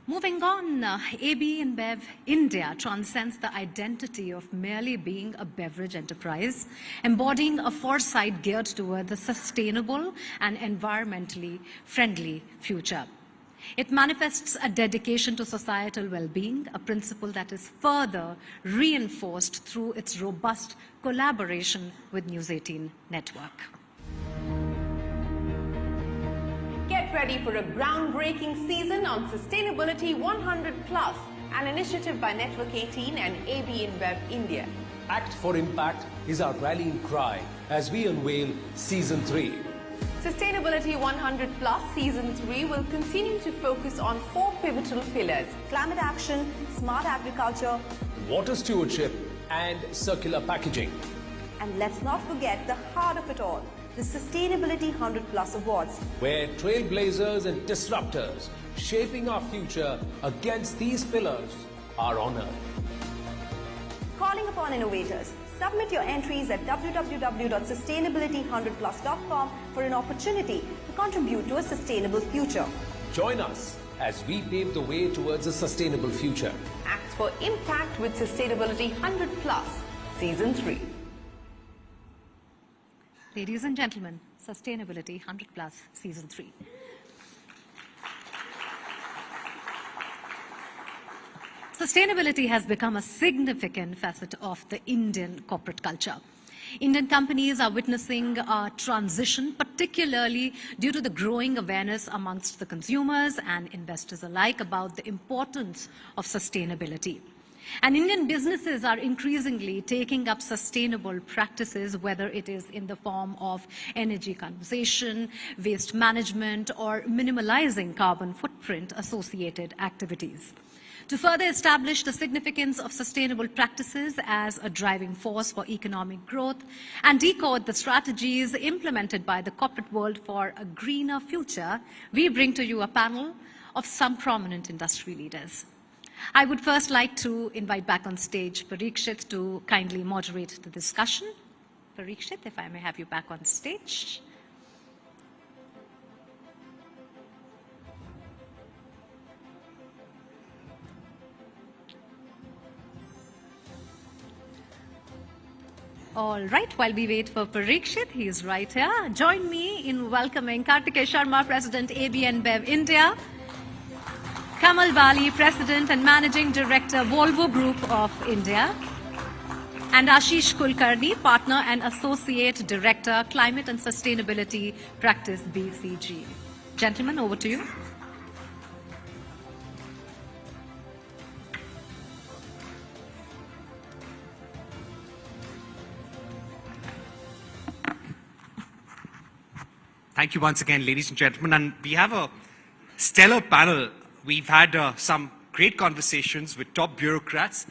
Moving on, AB InBev India transcends the identity of merely being a beverage enterprise, embodying a foresight geared toward the sustainable and environmentally friendly future. It manifests a dedication to societal well-being, a principle that is further reinforced through its robust collaboration with News 18 Network. Get ready for a groundbreaking season on Sustainability 100+, an initiative by Network 18 and AB InBev India. Act for Impact is our rallying cry as we unveil Season 3. Sustainability 100+ Season 3 will continue to focus on 4 pivotal pillars: climate action, smart agriculture, Water stewardship and circular packaging. and let's not forget the heart of it all, the Sustainability 100+ Awards. Where trailblazers and disruptors shaping our future against these pillars are honored. Calling upon innovators. Submit your entries at www.sustainability100plus.com for an opportunity to contribute to a sustainable future. Join us as we pave the way towards a sustainable future. Act for Impact with Sustainability 100+, Season 3. Ladies and gentlemen, Sustainability 100+, Season 3. Sustainability has become a significant facet of the Indian corporate culture. Indian companies are witnessing a transition, particularly due to the growing awareness amongst the consumers and investors alike about the importance of sustainability. And Indian businesses are increasingly taking up sustainable practices, whether it is in the form of energy conservation, waste management, or minimalizing carbon footprint associated activities. To further establish the significance of sustainable practices as a driving force for economic growth and decode the strategies implemented by the corporate world for a greener future, we bring to you a panel of some prominent industry leaders. I would first like to invite back on stage Parikshit to kindly moderate the discussion. Parikshit, if I may have you back on stage. All right, while we wait for Parikshit, he is right here. Join me in welcoming Kartikeya Sharma, President, AB InBev India, Kamal Bali, President and Managing Director, Volvo Group of India, and Ashish Kulkarni, Partner and Associate Director, Climate and Sustainability Practice, BCG. Gentlemen, over to you. Thank you once again, ladies and gentlemen. And we have a stellar panel. We've had some great conversations with top bureaucrats,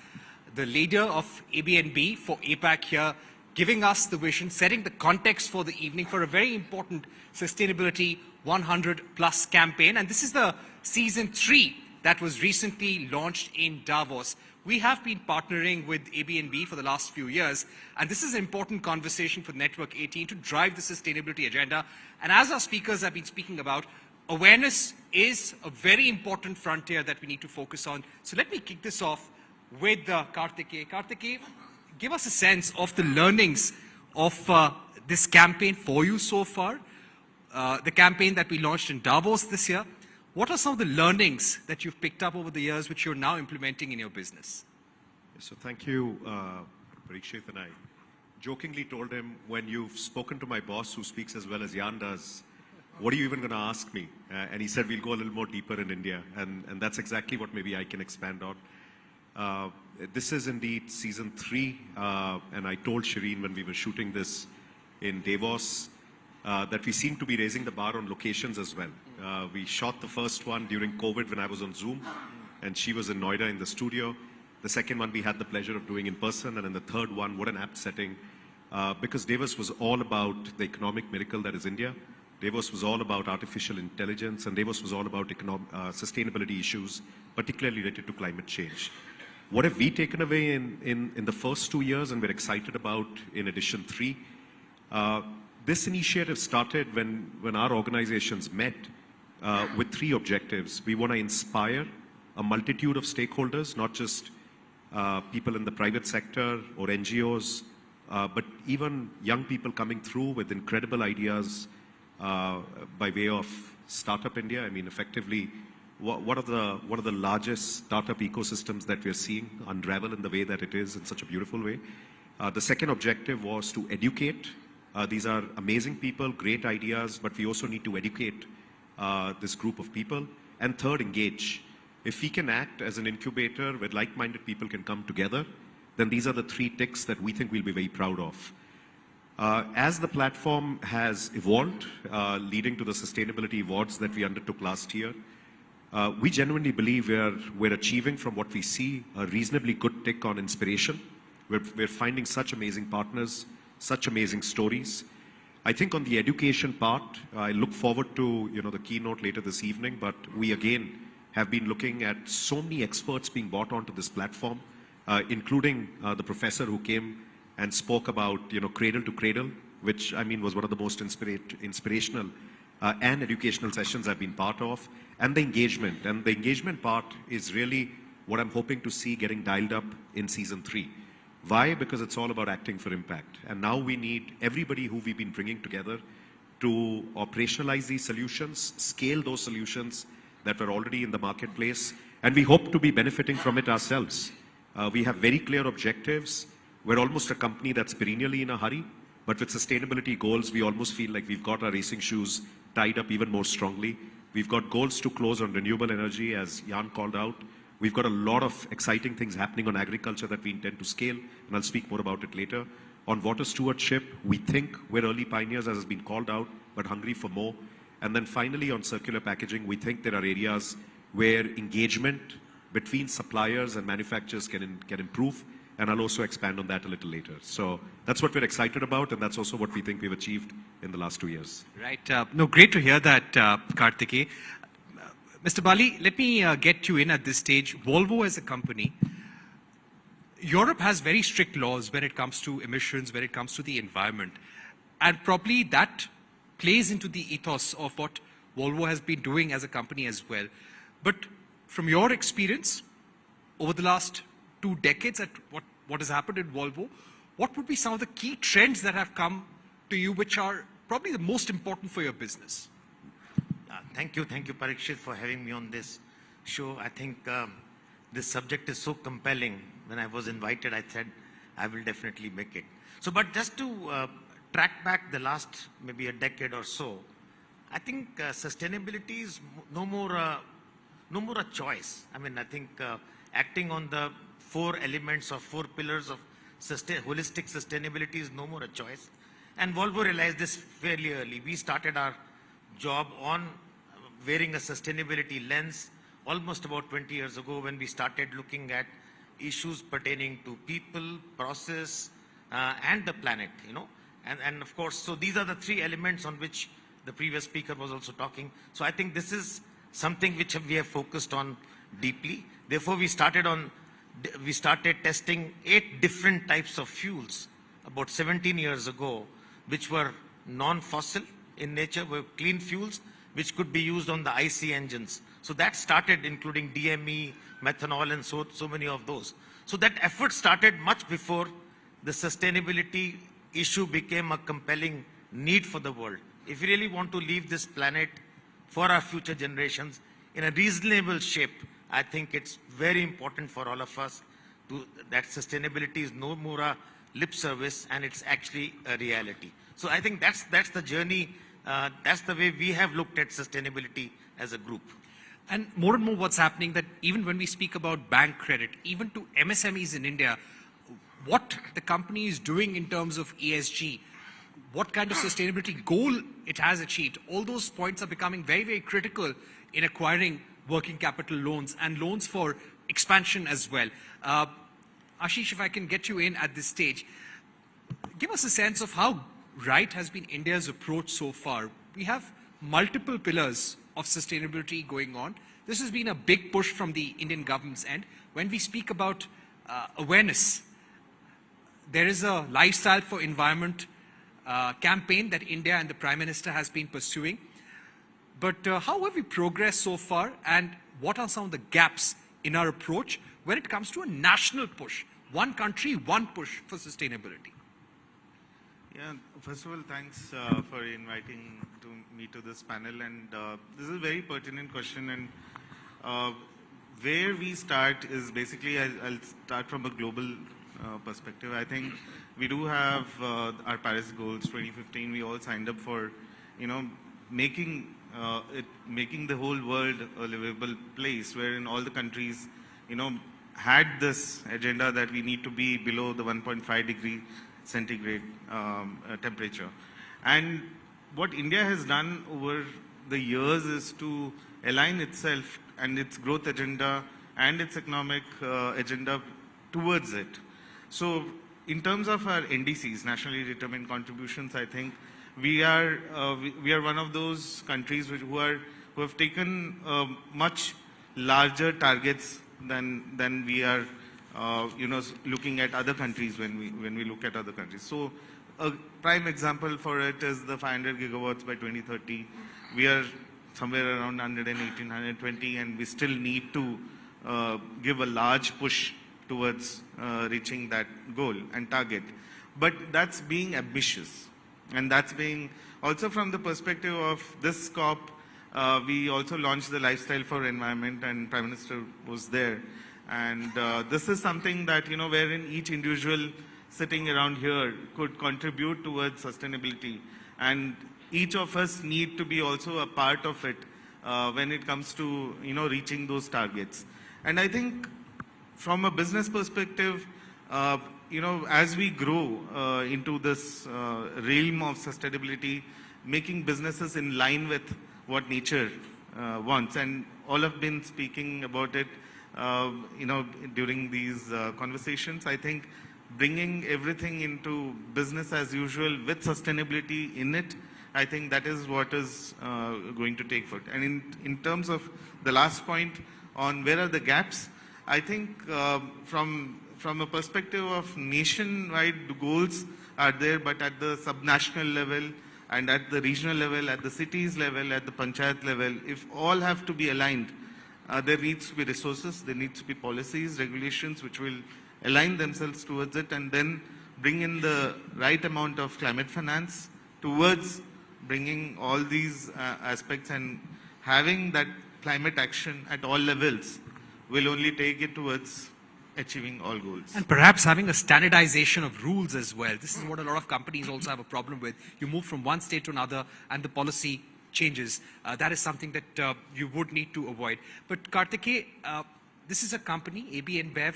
the leader of ABNB for APAC here, giving us the vision, setting the context for the evening for a very important Sustainability 100+ campaign. And this is the season 3 that was recently launched in Davos. We have been partnering with ABNB for the last few years, and this is an important conversation for Network 18 to drive the sustainability agenda. And as our speakers have been speaking about, awareness is a very important frontier that we need to focus on. So let me kick this off with Kartikeya. Kartikeya, give us a sense of the learnings of this campaign for you so far, the campaign that we launched in Davos this year. What are some of the learnings that you've picked up over the years which you're now implementing in your business? So thank you, Parikshit, and I jokingly told him, when you've spoken to my boss who speaks as well as Jan does, what are you even going to ask me? And he said, we'll go a little more deeper in India. And that's exactly what maybe I can expand on. This is indeed season 3. And I told Shireen when we were shooting this in Davos that we seem to be raising the bar on locations as well. We shot the first one during COVID when I was on Zoom, and she was in Noida in the studio. The second one we had the pleasure of doing in person, and in the third one, what an apt setting. Because Davos was all about the economic miracle that is India. Davos was all about artificial intelligence, and Davos was all about sustainability issues, particularly related to climate change. What have we taken away in the first 2 years, and we're excited about in edition 3? This initiative started when our organizations met with 3 objectives. We want to inspire a multitude of stakeholders, not just people in the private sector or NGOs, but even young people coming through with incredible ideas by way of Startup India. I mean, effectively, what are the largest startup ecosystems that we're seeing unravel in the way that it is, in such a beautiful way. The second objective was to educate. These are amazing people, great ideas, but we also need to educate this group of people. And third, engage. If we can act as an incubator where like-minded people can come together, then these are the 3 ticks that we think we'll be very proud of. As the platform has evolved, leading to the sustainability awards that we undertook last year, we genuinely believe we're achieving, from what we see, a reasonably good tick on inspiration. We're finding such amazing partners, such amazing stories. I think on the education part, I look forward to the keynote later this evening, but we again have been looking at so many experts being brought onto this platform, including the professor who came and spoke about cradle to cradle, which I mean was one of the most inspirational and educational sessions I've been part of, and the engagement. And the engagement part is really what I'm hoping to see getting dialed up in season 3. Why? Because it's all about acting for impact. And now we need everybody who we've been bringing together to operationalize these solutions, scale those solutions that were already in the marketplace, and we hope to be benefiting from it ourselves. We have very clear objectives. we're almost a company that's perennially in a hurry, but with sustainability goals, we almost feel like we've got our racing shoes tied up even more strongly. We've got goals to close on renewable energy, as Jan called out. We've got a lot of exciting things happening on agriculture that we intend to scale, and I'll speak more about it later. On water stewardship, we think we're early pioneers, as has been called out, but hungry for more. And then finally, on circular packaging, we think there are areas where engagement between suppliers and manufacturers can improve, and I'll also expand on that a little later. So that's what we're excited about, and that's also what we think we've achieved in the last 2 years. Right. No, great to hear that, Kartikeya. Mr. Bali, let me get you in at this stage. Volvo as a company, Europe has very strict laws when it comes to emissions, when it comes to the environment. And probably that plays into the ethos of what Volvo has been doing as a company as well. But from your experience, over the last 2 decades at what has happened in Volvo, what would be some of the key trends that have come to you which are probably the most important for your business? Thank you, Parikshit, for having me on this show. I think this subject is so compelling. When I was invited, I said, I will definitely make it. So, but just to track back the last maybe a decade or so, I think sustainability is no more a choice. I mean, I think acting on the 4 elements or 4 pillars of holistic sustainability is no more a choice. And Volvo realized this fairly early. We started our job on wearing a sustainability lens almost about 20 years ago when we started looking at issues pertaining to people, process, and the planet, you know. And of course, so these are the 3 elements on which the previous speaker was also talking. So I think this is something which we have focused on deeply. Therefore, we started testing 8 different types of fuels about 17 years ago, which were non-fossil in nature, were clean fuels, which could be used on the IC engines. So that started including DME, methanol, and so many of those. So that effort started much before the sustainability issue became a compelling need for the world. If we really want to leave this planet for our future generations in a reasonable shape, I think it's very important for all of us that sustainability is no more a lip service and it's actually a reality. So I think that's the journey. That's the way we have looked at sustainability as a group. And more what's happening that even when we speak about bank credit, even to MSMEs in India, what the company is doing in terms of ESG, what kind of sustainability goal it has achieved, all those points are becoming very, very critical in acquiring working capital loans and loans for expansion as well. Ashish, if I can get you in at this stage, give us a sense of how right has been India's approach so far. We have multiple pillars of sustainability going on. This has been a big push from the Indian government's end. When we speak about awareness, there is a lifestyle for environment campaign that India and the Prime Minister has been pursuing. But how have we progressed so far, and what are some of the gaps in our approach when it comes to a national push? One country, one push for sustainability. Yeah, first of all, thanks for inviting me to this panel. And this is a very pertinent question. And where we start is basically, I'll start from a global perspective. I think we do have our Paris goals 2015. We all signed up for, making the whole world a livable place, wherein all the countries, had this agenda that we need to be below the 1.5 degree centigrade temperature. And what India has done over the years is to align itself and its growth agenda and its economic agenda towards it. So in terms of our NDCs, nationally determined contributions, I think we are one of those countries who have taken much larger targets than we are looking at other countries when we look at other countries. So a prime example for it is the 500 gigawatts by 2030. We are somewhere around 118, 120, and we still need to give a large push towards reaching that goal and target. But that's being ambitious. And that's being also from the perspective of this COP, we also launched the Lifestyle for Environment, and Prime Minister was there. And this is something that, wherein each individual sitting around here could contribute towards sustainability. And each of us need to be also a part of it when it comes to, reaching those targets. And I think from a business perspective, as we grow into this realm of sustainability, making businesses in line with what nature wants, and all have been speaking about it, during these conversations. I think bringing everything into business as usual with sustainability in it, I think that is what is going to take foot. And in terms of the last point on where are the gaps, I think from a perspective of nationwide goals are there, but at the subnational level and at the regional level, at the cities level, at the panchayat level, if all have to be aligned, there needs to be resources, there needs to be policies, regulations which will align themselves towards it, and then bring in the right amount of climate finance towards bringing all these aspects, and having that climate action at all levels will only take it towards achieving all goals. And perhaps having a standardization of rules as well. This is what a lot of companies also have a problem with. You move from one state to another and the policy changes. That is something that you would need to avoid. But Kartikeya, this is a company, InBev,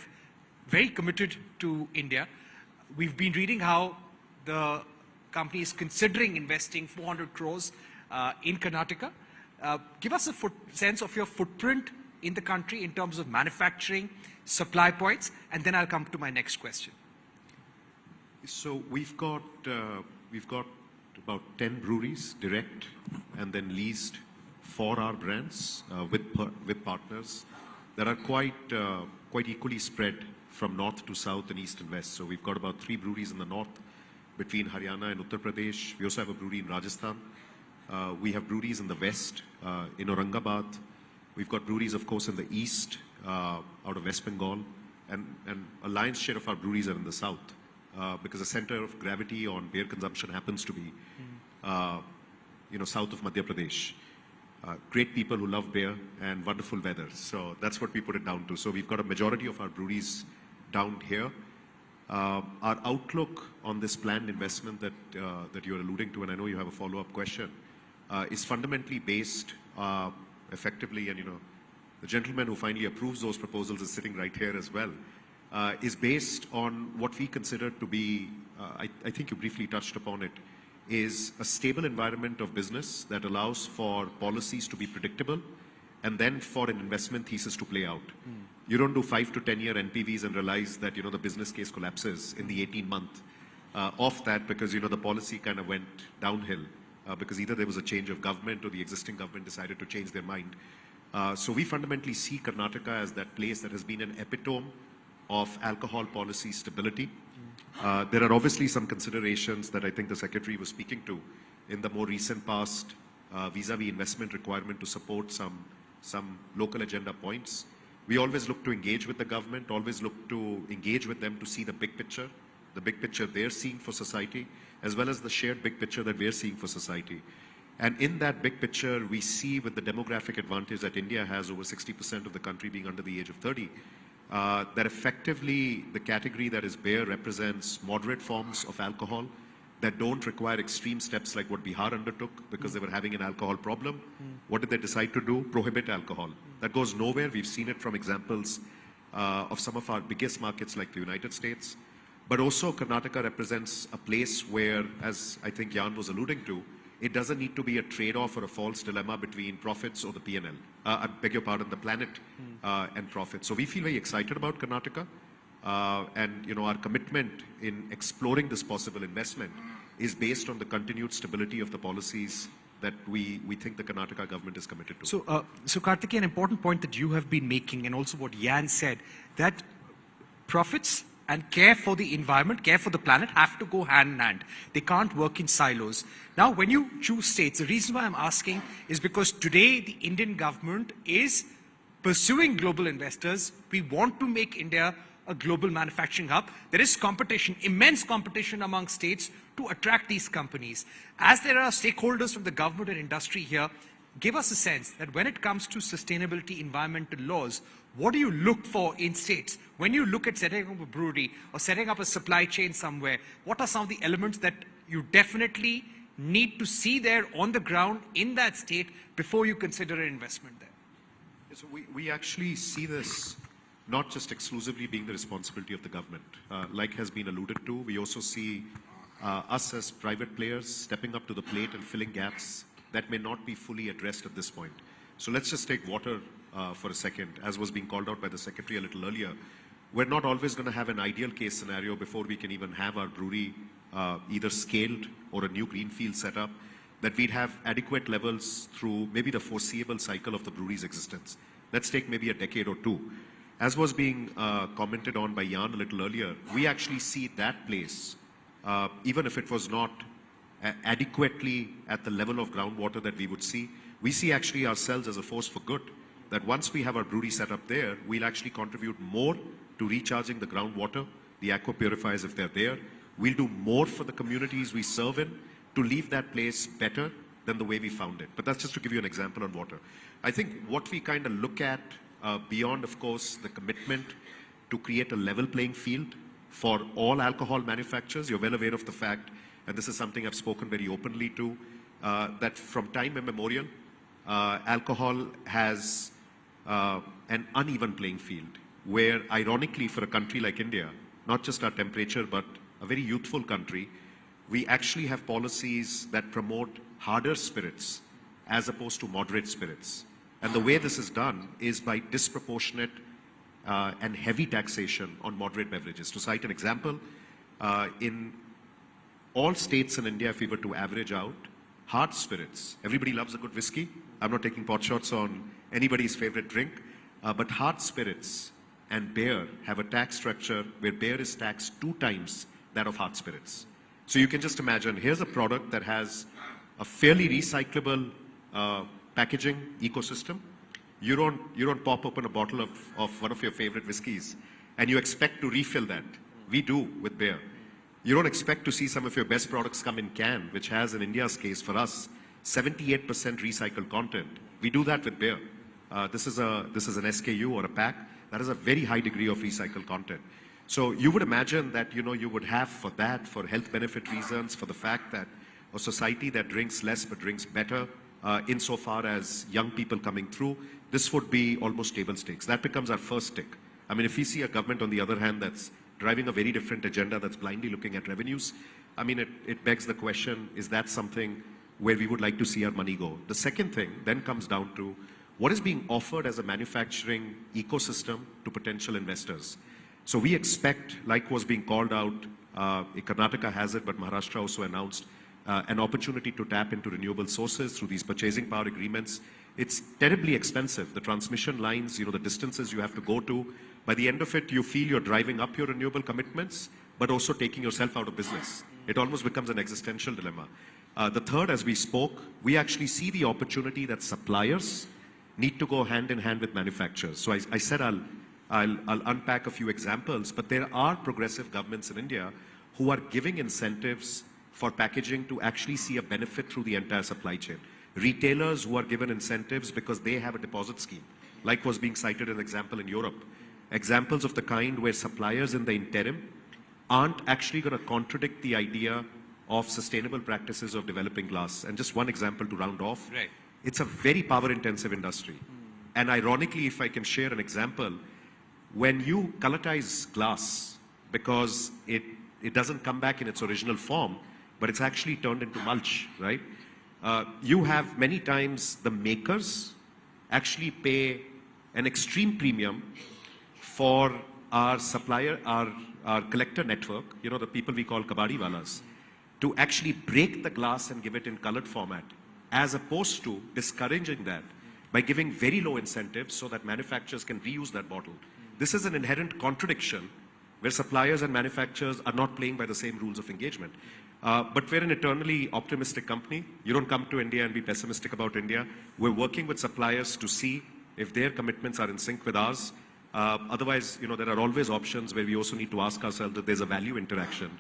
very committed to India. We've been reading how the company is considering investing 400 crores in Karnataka. Give us a sense of your footprint in the country in terms of manufacturing, supply points, and then I'll come to my next question. So we've got about 10 breweries direct and then leased for our brands with partners that are quite equally spread from north to south and east and west. So we've got about 3 breweries in the north between Haryana and Uttar Pradesh. We also have a brewery in Rajasthan. We have breweries in the west, in Aurangabad. We've got breweries, of course, in the east, out of West Bengal. And a lion's share of our breweries are in the south, because the center of gravity on beer consumption happens to be, south of Madhya Pradesh. Great people who love beer and wonderful weather. So that's what we put it down to. So we've got a majority of our breweries down here. Our outlook on this planned investment that you're alluding to, and I know you have a follow-up question, is fundamentally based effectively, and the gentleman who finally approves those proposals is sitting right here as well, is based on what we consider to be, I think you briefly touched upon it, is a stable environment of business that allows for policies to be predictable and then for an investment thesis to play out. You don't do 5 to 10 year NPVs and realize that, the business case collapses in the 18-month of that, because, the policy kind of went downhill because either there was a change of government or the existing government decided to change their mind. So we fundamentally see Karnataka as that place that has been an epitome of alcohol policy stability. There are obviously some considerations that I think the Secretary was speaking to in the more recent past vis-a-vis investment requirement to support some local agenda points. We always look to engage with the government, always look to engage with them to see the big picture they're seeing for society, as well as the shared big picture that we're seeing for society. And in that big picture, we see with the demographic advantage that India has, over 60% of the country being under the age of 30, that effectively the category that is beer represents moderate forms of alcohol that don't require extreme steps like what Bihar undertook because they were having an alcohol problem. What did they decide to do? Prohibit alcohol. That goes nowhere. We've seen it from examples of some of our biggest markets like the United States. But also Karnataka represents a place where, as I think Jan was alluding to, it doesn't need to be a trade-off or a false dilemma between profits or the P&L. I beg your pardon, the planet and profit. So we feel very excited about Karnataka. And our commitment in exploring this possible investment is based on the continued stability of the policies that we think the Karnataka government is committed to. So Kartikeya, an important point that you have been making, and also what Jan said, that profits and care for the environment, care for the planet have to go hand in hand. They can't work in silos. Now, when you choose states, the reason why I'm asking is because today the Indian government is pursuing global investors. We want to make India a global manufacturing hub. There is competition, immense competition among states to attract these companies. As there are stakeholders from the government and industry here, give us a sense that when it comes to sustainability environmental laws, what do you look for in states? When you look at setting up a brewery or setting up a supply chain somewhere, what are some of the elements that you definitely need to see there on the ground in that state before you consider an investment there? So we actually see this not just exclusively being the responsibility of the government. Like has been alluded to, we also see us as private players stepping up to the plate and filling gaps that may not be fully addressed at this point. So let's just take water for a second. As was being called out by the Secretary a little earlier, we're not always going to have an ideal case scenario before we can even have our brewery either scaled or a new greenfield set up, that we'd have adequate levels through maybe the foreseeable cycle of the brewery's existence. Let's take maybe a decade or two. As was being commented on by Jan a little earlier, we actually see that place, even if it was not adequately at the level of groundwater that we would see, we see actually ourselves as a force for good. That once we have our brewery set up there, we'll actually contribute more to recharging the groundwater, the aqua purifiers if they're there. We'll do more for the communities we serve in to leave that place better than the way we found it. But that's just to give you an example on water. I think what we kind of look at beyond, of course, the commitment to create a level playing field for all alcohol manufacturers, you're well aware of the fact, and this is something I've spoken very openly to, that from time immemorial, alcohol has an uneven playing field, where ironically for a country like India, not just our temperature, but a very youthful country, we actually have policies that promote harder spirits as opposed to moderate spirits. And the way this is done is by disproportionate and heavy taxation on moderate beverages. To cite an example, in all states in India, if we were to average out, hard spirits, everybody loves a good whiskey. I'm not taking pot shots on anybody's favorite drink, but hard spirits and beer have a tax structure where beer is taxed 2 times that of hard spirits. So you can just imagine, here's a product that has a fairly recyclable packaging ecosystem. You don't pop open a bottle of one of your favorite whiskeys and you expect to refill that. We do with beer. You don't expect to see some of your best products come in can, which has, in India's case, for us, 78% recycled content. We do that with beer. This is an SKU or a pack that has a very high degree of recycled content. So you would imagine that, you would have for that, for health benefit reasons, for the fact that a society that drinks less but drinks better, insofar as young people coming through, this would be almost table stakes. That becomes our first tick. I mean, if we see a government, on the other hand, that's driving a very different agenda, that's blindly looking at revenues, I mean, it begs the question, is that something where we would like to see our money go? The second thing then comes down to what is being offered as a manufacturing ecosystem to potential investors. So we expect, like was being called out, Karnataka has it, but Maharashtra also announced an opportunity to tap into renewable sources through these purchasing power agreements. It's terribly expensive. The transmission lines, the distances you have to go to. By the end of it, you feel you're driving up your renewable commitments, but also taking yourself out of business. It almost becomes an existential dilemma. The third, as we spoke, we actually see the opportunity that suppliers need to go hand in hand with manufacturers. So I said I'll unpack a few examples, but there are progressive governments in India who are giving incentives for packaging to actually see a benefit through the entire supply chain. Retailers who are given incentives because they have a deposit scheme, like was being cited as an example in Europe. Examples of the kind where suppliers in the interim aren't actually going to contradict the idea of sustainable practices of developing glass. And just one example to round off. Right. It's a very power-intensive industry. And ironically, if I can share an example, when you colletize glass, because it doesn't come back in its original form, but it's actually turned into mulch, right? You have many times the makers actually pay an extreme premium for our supplier, our collector network, the people we call kabadiwalas, to actually break the glass and give it in colored format, as opposed to discouraging that by giving very low incentives so that manufacturers can reuse that bottle. This is an inherent contradiction where suppliers and manufacturers are not playing by the same rules of engagement. But we're an eternally optimistic company. You don't come to India and be pessimistic about India. We're working with suppliers to see if their commitments are in sync with ours. Otherwise, there are always options where we also need to ask ourselves that there's a value interaction.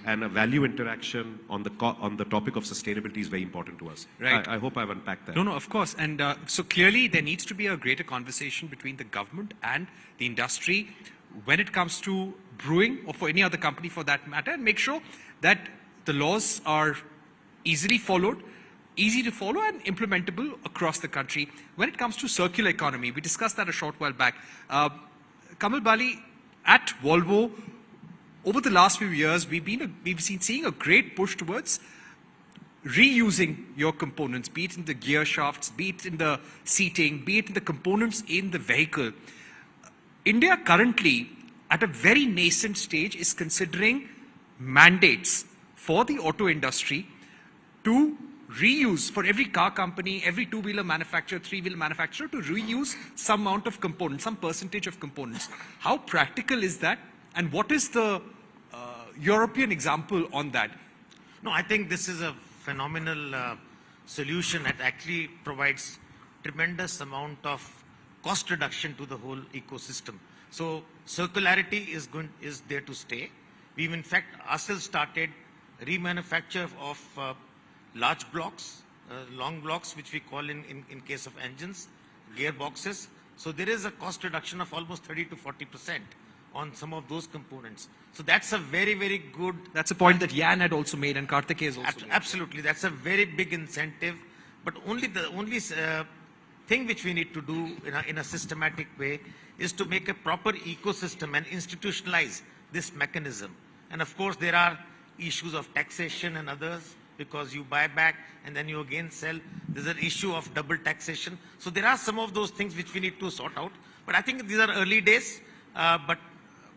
and a value interaction on the topic of sustainability is very important to us. Right. I hope I've unpacked that. No, of course. And so clearly there needs to be a greater conversation between the government and the industry when it comes to brewing, or for any other company for that matter, and make sure that the laws are easily followed, easy to follow and implementable across the country. When it comes to circular economy, we discussed that a short while back. Kamal Bali, at Volvo, over the last few years, we've seen seeing a great push towards reusing your components, be it in the gear shafts, be it in the seating, be it in the components in the vehicle. India currently, at a very nascent stage, is considering mandates for the auto industry to reuse, for every car company, every two-wheeler manufacturer, three-wheeler manufacturer, to reuse some amount of components, some percentage of components. How practical is that? And what is the European example on that? No, I think this is a phenomenal solution that actually provides tremendous amount of cost reduction to the whole ecosystem. So circularity is there to stay. We've in fact ourselves started remanufacture of large blocks, long blocks, which we call in case of engines, gearboxes. So there is a cost reduction of almost 30 to 40% on some of those components. So that's a very, very good... That's a point that Jan had also made and Karthikeya has also made. Absolutely. That's a very big incentive. But only thing which we need to do in a systematic way is to make a proper ecosystem and institutionalize this mechanism. And of course, there are issues of taxation and others, because you buy back and then you again sell. There's an issue of double taxation. So there are some of those things which we need to sort out. But I think these are early days.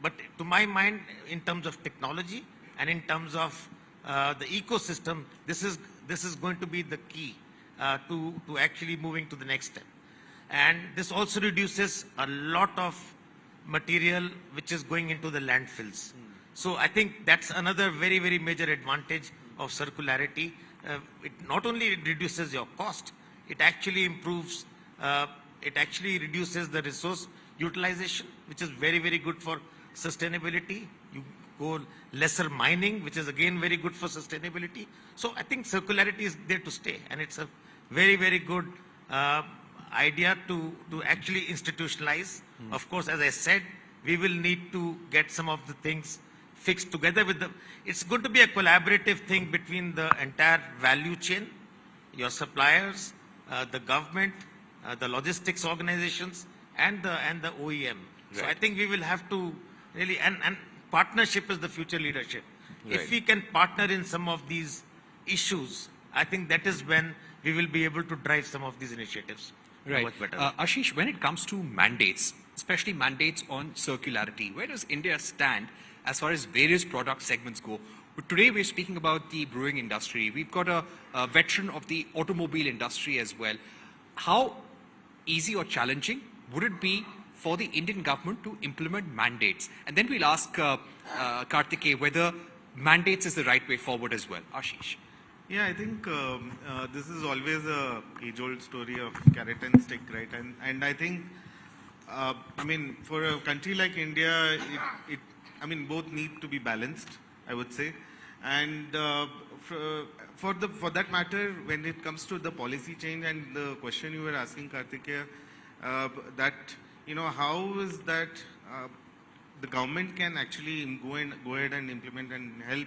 But to my mind, in terms of technology and in terms of the ecosystem, this is going to be the key to actually moving to the next step. And this also reduces a lot of material which is going into the landfills. So I think that's another very, very major advantage of circularity. It not only reduces your cost, it actually improves, it actually reduces the resource utilization, which is very, very good for sustainability. You go lesser mining, which is again very good for sustainability. So I think circularity is there to stay, and it's a very, very good idea to actually institutionalize. Of course, as I said, we will need to get some of the things fixed together with the... It's going to be a collaborative thing between the entire value chain, your suppliers, the government, the logistics organizations, and the OEM. Right. So I think we will have to really... And partnership is the future leadership. Right. If we can partner in some of these issues, I think that is when we will be able to drive some of these initiatives. Right. Ashish, when it comes to mandates, especially mandates on circularity, where does India stand as far as various product segments go? But today we're speaking about the brewing industry. We've got a veteran of the automobile industry as well. How easy or challenging would it be for the Indian government to implement mandates? And then we'll ask Karthikeya whether mandates is the right way forward as well. Ashish. Yeah, I think this is always a age-old story of carrot and stick, right? And I think, I mean, for a country like India, I mean, both need to be balanced, I would say. And for that matter, when it comes to the policy change and the question you were asking, Karthikeya, that, you know, how is that the government can actually go ahead and implement and help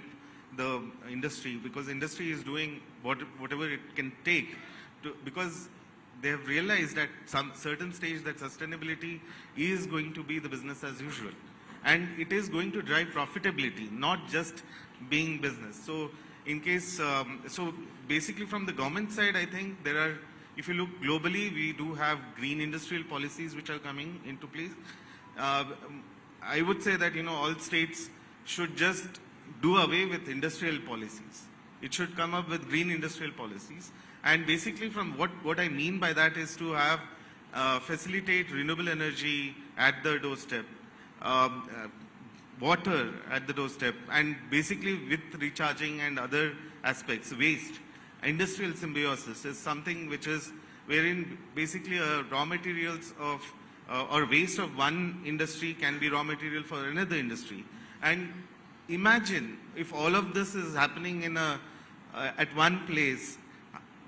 the industry, because industry is doing whatever it can take because they have realized at some certain stage that sustainability is going to be the business as usual, and it is going to drive profitability, not just being business. So in case, so basically from the government side, I think there are, if you look globally, we do have green industrial policies which are coming into place. I would say that, you know, all states should just do away with industrial policies. It should come up with green industrial policies. And basically from what I mean by that is to have facilitate renewable energy at the doorstep, water at the doorstep, and basically with recharging and other aspects, waste. Industrial symbiosis is something which is wherein basically raw materials of or waste of one industry can be raw material for another industry. And imagine if all of this is happening in at one place,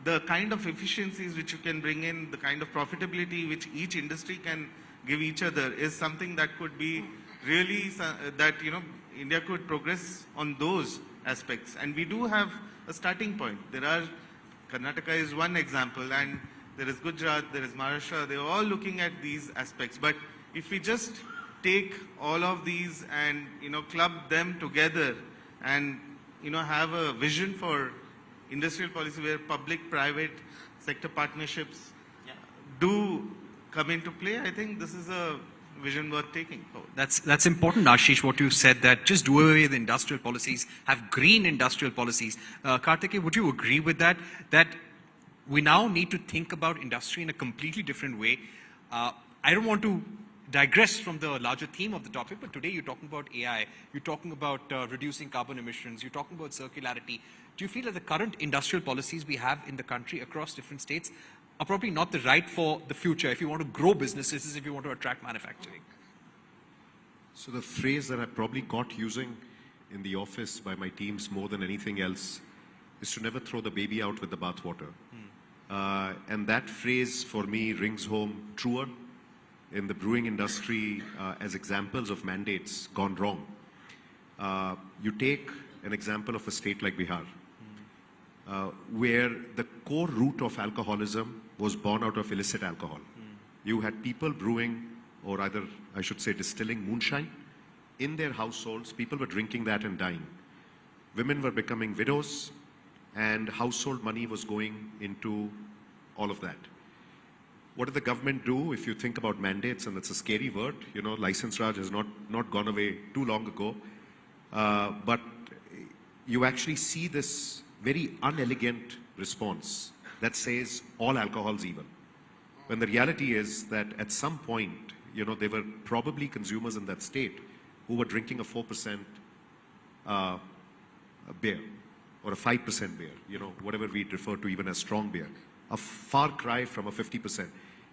the kind of efficiencies which you can bring in, the kind of profitability which each industry can give each other is something that could be really, that, India could progress on those aspects. And we do have a starting point. Karnataka is one example, and there is Gujarat, there is Maharashtra, they're all looking at these aspects. But if we just take all of these and, club them together and, have a vision for industrial policy where public-private sector partnerships do come into play, I think this is a vision worth taking forward. That's important, Ashish, what you said, that just do away with industrial policies, have green industrial policies. Kartikeya, would you agree with that? That we now need to think about industry in a completely different way. I don't want to digress from the larger theme of the topic, but today you're talking about AI, you're talking about reducing carbon emissions, you're talking about circularity. Do you feel that the current industrial policies we have in the country across different states are probably not the right for the future if you want to grow businesses, if you want to attract manufacturing? So the phrase that I probably caught using in the office by my teams more than anything else is to never throw the baby out with the bathwater. And that phrase for me rings home truer in the brewing industry as examples of mandates gone wrong. You take an example of a state like Bihar, where the core root of alcoholism was born out of illicit alcohol. You had people brewing, or either I should say distilling moonshine in their households. People were drinking that and dying. Women were becoming widows, and household money was going into all of that. What did the government do? If you think about mandates, and that's a scary word, license Raj has not gone away too long ago, but you actually see this very unelegant response that says all alcohol is evil. When the reality is that at some point, there were probably consumers in that state who were drinking a 4% beer or a 5% beer, whatever we refer to even as strong beer, a far cry from a 50%.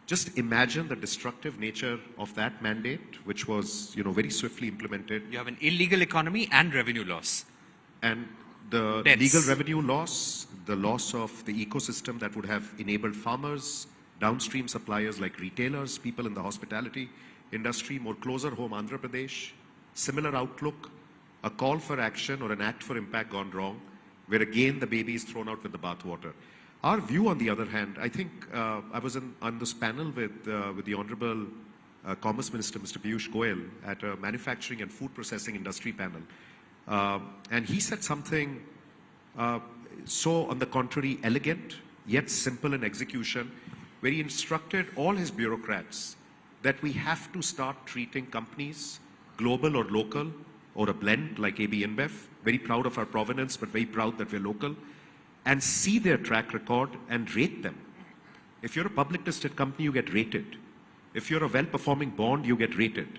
Just imagine the destructive nature of that mandate, which was, very swiftly implemented. You have an illegal economy and revenue loss. And the legal revenue loss, the loss of the ecosystem that would have enabled farmers, downstream suppliers like retailers, people in the hospitality industry, more closer home Andhra Pradesh, similar outlook, a call for action or an act for impact gone wrong, where again the baby is thrown out with the bathwater. Our view, on the other hand, I think I was on this panel with the Honorable Commerce Minister, Mr. Piyush Goyal, at a manufacturing and food processing industry panel. And he said something so, on the contrary, elegant, yet simple in execution, where he instructed all his bureaucrats that we have to start treating companies, global or local, or a blend like AB InBev, very proud of our provenance, but very proud that we're local, and see their track record and rate them. If you're a public listed company, you get rated. If you're a well-performing bond, you get rated.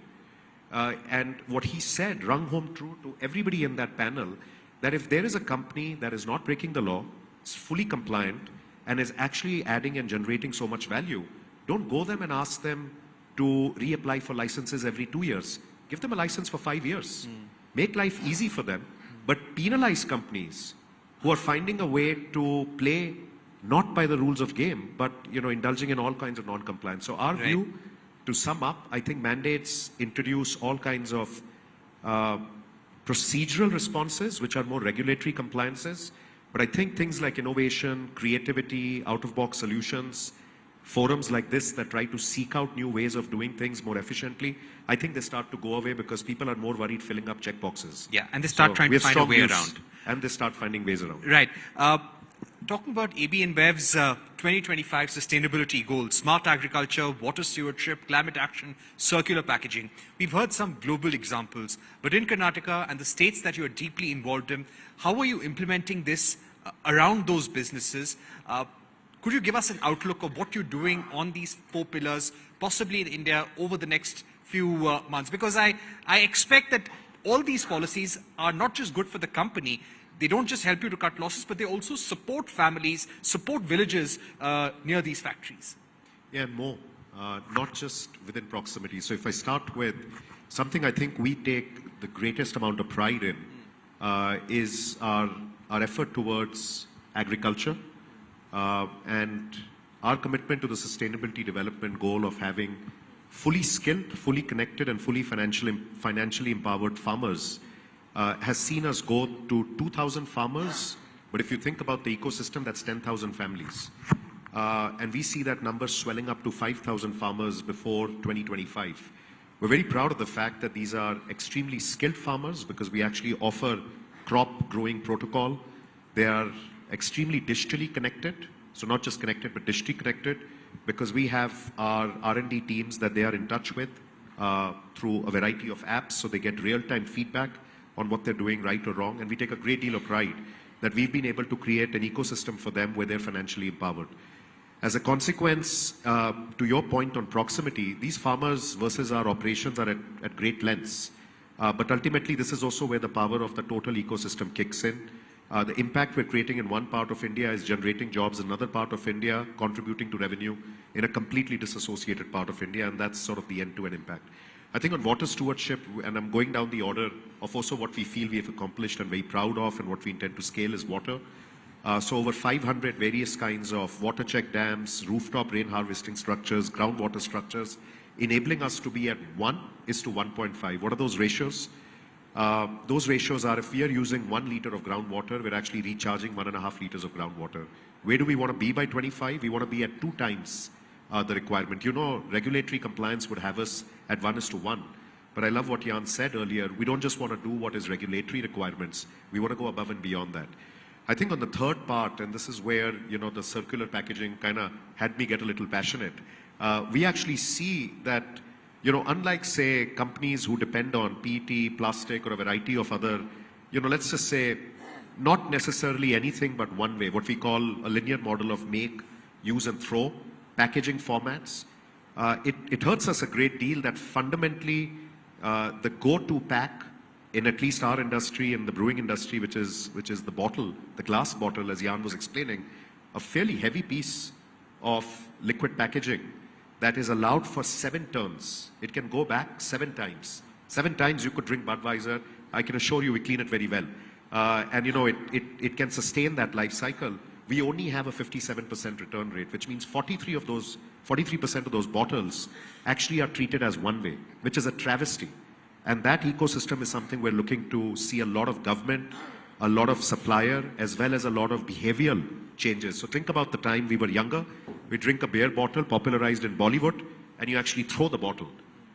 And what he said rung home true to everybody in that panel, that if there is a company that is not breaking the law, is fully compliant, and is actually adding and generating so much value, don't go them and ask them to reapply for licenses every 2 years. Give them a license for 5 years. Make life easy for them, but penalize companies who are finding a way to play not by the rules of game, but indulging in all kinds of non-compliance. So our view, to sum up, I think mandates introduce all kinds of procedural responses, which are more regulatory compliances. But I think things like innovation, creativity, out-of-box solutions, forums like this that try to seek out new ways of doing things more efficiently, I think they start to go away because people are more worried filling up checkboxes. Yeah, and they start trying to find a way around. And they start finding ways around. Right. Talking about AB InBev's 2025 sustainability goals, smart agriculture, water stewardship, climate action, circular packaging. We've heard some global examples, but in Karnataka and the states that you are deeply involved in, how are you implementing this around those businesses? Could you give us an outlook of what you're doing on these 4 pillars, possibly in India, over the next few months? Because I expect that all these policies are not just good for the company. They don't just help you to cut losses, but they also support families, support villages near these factories. Yeah, and more, not just within proximity. So if I start with something I think we take the greatest amount of pride in, is our effort towards agriculture and our commitment to the sustainability development goal of having fully skilled, fully connected, and fully financially empowered farmers has seen us go to 2,000 farmers. But if you think about the ecosystem, that's 10,000 families. And we see that number swelling up to 5,000 farmers before 2025. We're very proud of the fact that these are extremely skilled farmers because we actually offer crop growing protocol. They are extremely digitally connected. So not just connected, but digitally connected, because we have our R&D teams that they are in touch with through a variety of apps, so they get real-time feedback on what they're doing right or wrong. And we take a great deal of pride that we've been able to create an ecosystem for them where they're financially empowered. As a consequence, to your point on proximity, these farmers versus our operations are at great lengths. But ultimately, this is also where the power of the total ecosystem kicks in. The impact we're creating in one part of India is generating jobs in another part of India, contributing to revenue in a completely disassociated part of India, and that's sort of the end-to-end impact. I think on water stewardship, and I'm going down the order of also what we feel we have accomplished and very proud of and what we intend to scale is water. So over 500 various kinds of water check dams, rooftop rain harvesting structures, groundwater structures, enabling us to be at 1:1.5. What are those ratios? Those ratios are if we are using 1 liter of groundwater, we're actually recharging 1.5 liters of groundwater. Where do we want to be by 25? We want to be at 2 times the requirement. You know, regulatory compliance would have us at 1:1. But I love what Jan said earlier. We don't just want to do what is regulatory requirements. We want to go above and beyond that. I think on the third part, and this is where, you know, the circular packaging kind of had me get a little passionate. We actually see that, you know, unlike, say, companies who depend on PET, plastic, or a variety of other, you know, let's just say, not necessarily anything but one way, what we call a linear model of make, use, and throw packaging formats. It hurts us a great deal that fundamentally the go-to pack in at least our industry, in the brewing industry, which is the bottle, the glass bottle, as Jan was explaining, a fairly heavy piece of liquid packaging that is allowed for 7 turns. It can go back 7 times. 7 times you could drink Budweiser. I can assure you we clean it very well. And you know, it can sustain that life cycle. We only have a 57% return rate, which means 43% of those bottles actually are treated as one way, which is a travesty. And that ecosystem is something we're looking to see a lot of government, a lot of supplier, as well as a lot of behavioral changes. So think about the time we were younger. We drink a beer bottle popularized in Bollywood, and you actually throw the bottle.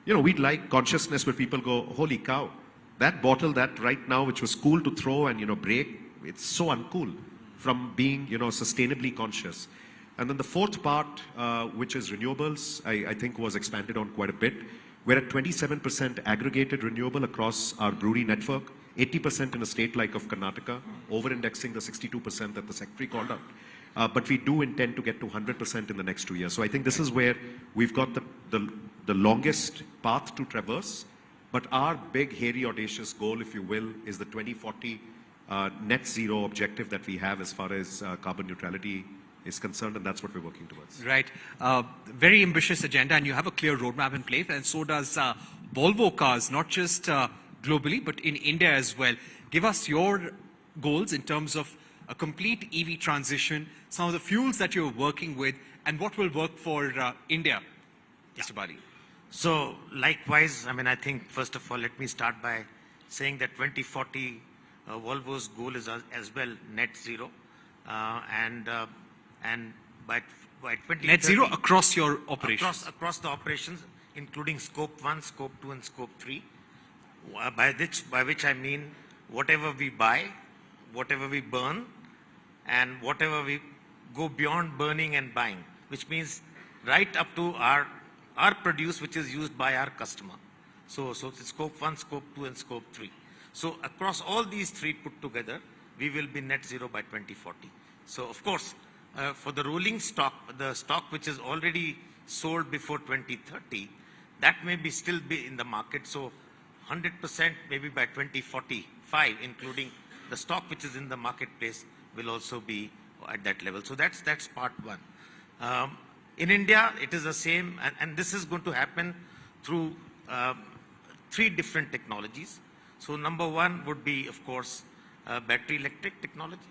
You know, we'd like consciousness where people go, holy cow, that bottle that right now, which was cool to throw and, you know, break, it's so uncool from being, you know, sustainably conscious. And then the fourth part, which is renewables, I think was expanded on quite a bit. We're at 27% aggregated renewable across our brewery network, 80% in a state like of Karnataka, over-indexing the 62% that the secretary called out. But we do intend to get to 100% in the next 2 years. So I think this is where we've got the longest path to traverse. But our big, hairy, audacious goal, if you will, is the 2040 net zero objective that we have as far as carbon neutrality is concerned, and that's what we're working towards. Right. Very ambitious agenda, and you have a clear roadmap in place, and so does Volvo Cars, not just globally, but in India as well. Give us your goals in terms of a complete EV transition, some of the fuels that you're working with, and what will work for India, Mr. Bali. So, likewise, I mean, I think, first of all, let me start by saying that 2040, Volvo's goal is as well net zero, and by 2030... Net zero across your operations? Across the operations, including Scope 1, Scope 2, and Scope 3, by which I mean whatever we buy, whatever we burn, and whatever we go beyond burning and buying, which means right up to our produce, which is used by our customer. So it's Scope 1, Scope 2, and Scope 3. So across all these 3 put together, we will be net zero by 2040. So of course, for the rolling stock, the stock which is already sold before 2030, that may still be in the market. So 100% maybe by 2045, including the stock which is in the marketplace, will also be at that level. So that's part one. In India, it is the same, and this is going to happen through 3 different technologies. So number one would be, of course, battery electric technology.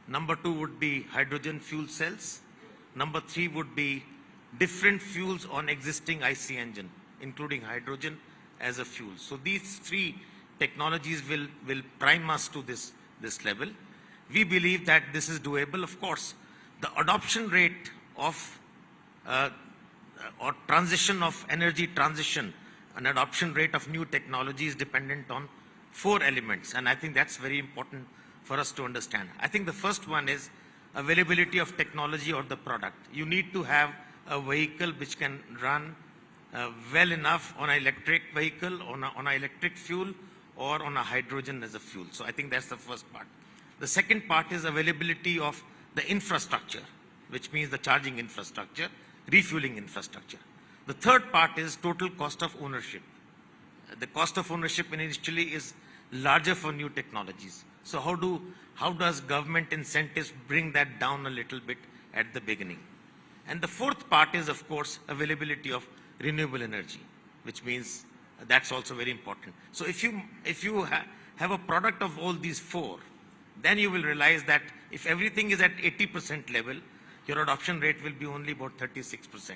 Number 2 would be hydrogen fuel cells. Number 3 would be different fuels on existing IC engine, including hydrogen as a fuel. So these 3 technologies will prime us to this level. We believe that this is doable. Of course, the adoption rate of or transition of energy transition, an adoption rate of new technology is dependent on 4 elements, and I think that's very important for us to understand. I think the first one is availability of technology or the product. You need to have a vehicle which can run well enough on an electric vehicle, on an electric fuel, or on a hydrogen as a fuel. So I think that's the first part. The second part is availability of the infrastructure, which means the charging infrastructure, refueling infrastructure. The third part is total cost of ownership. The cost of ownership initially is larger for new technologies. So how does government incentives bring that down a little bit at the beginning? And the fourth part is, of course, availability of renewable energy, which means that's also very important. So if you have a product of all these 4, then you will realize that if everything is at 80% level, your adoption rate will be only about 36%.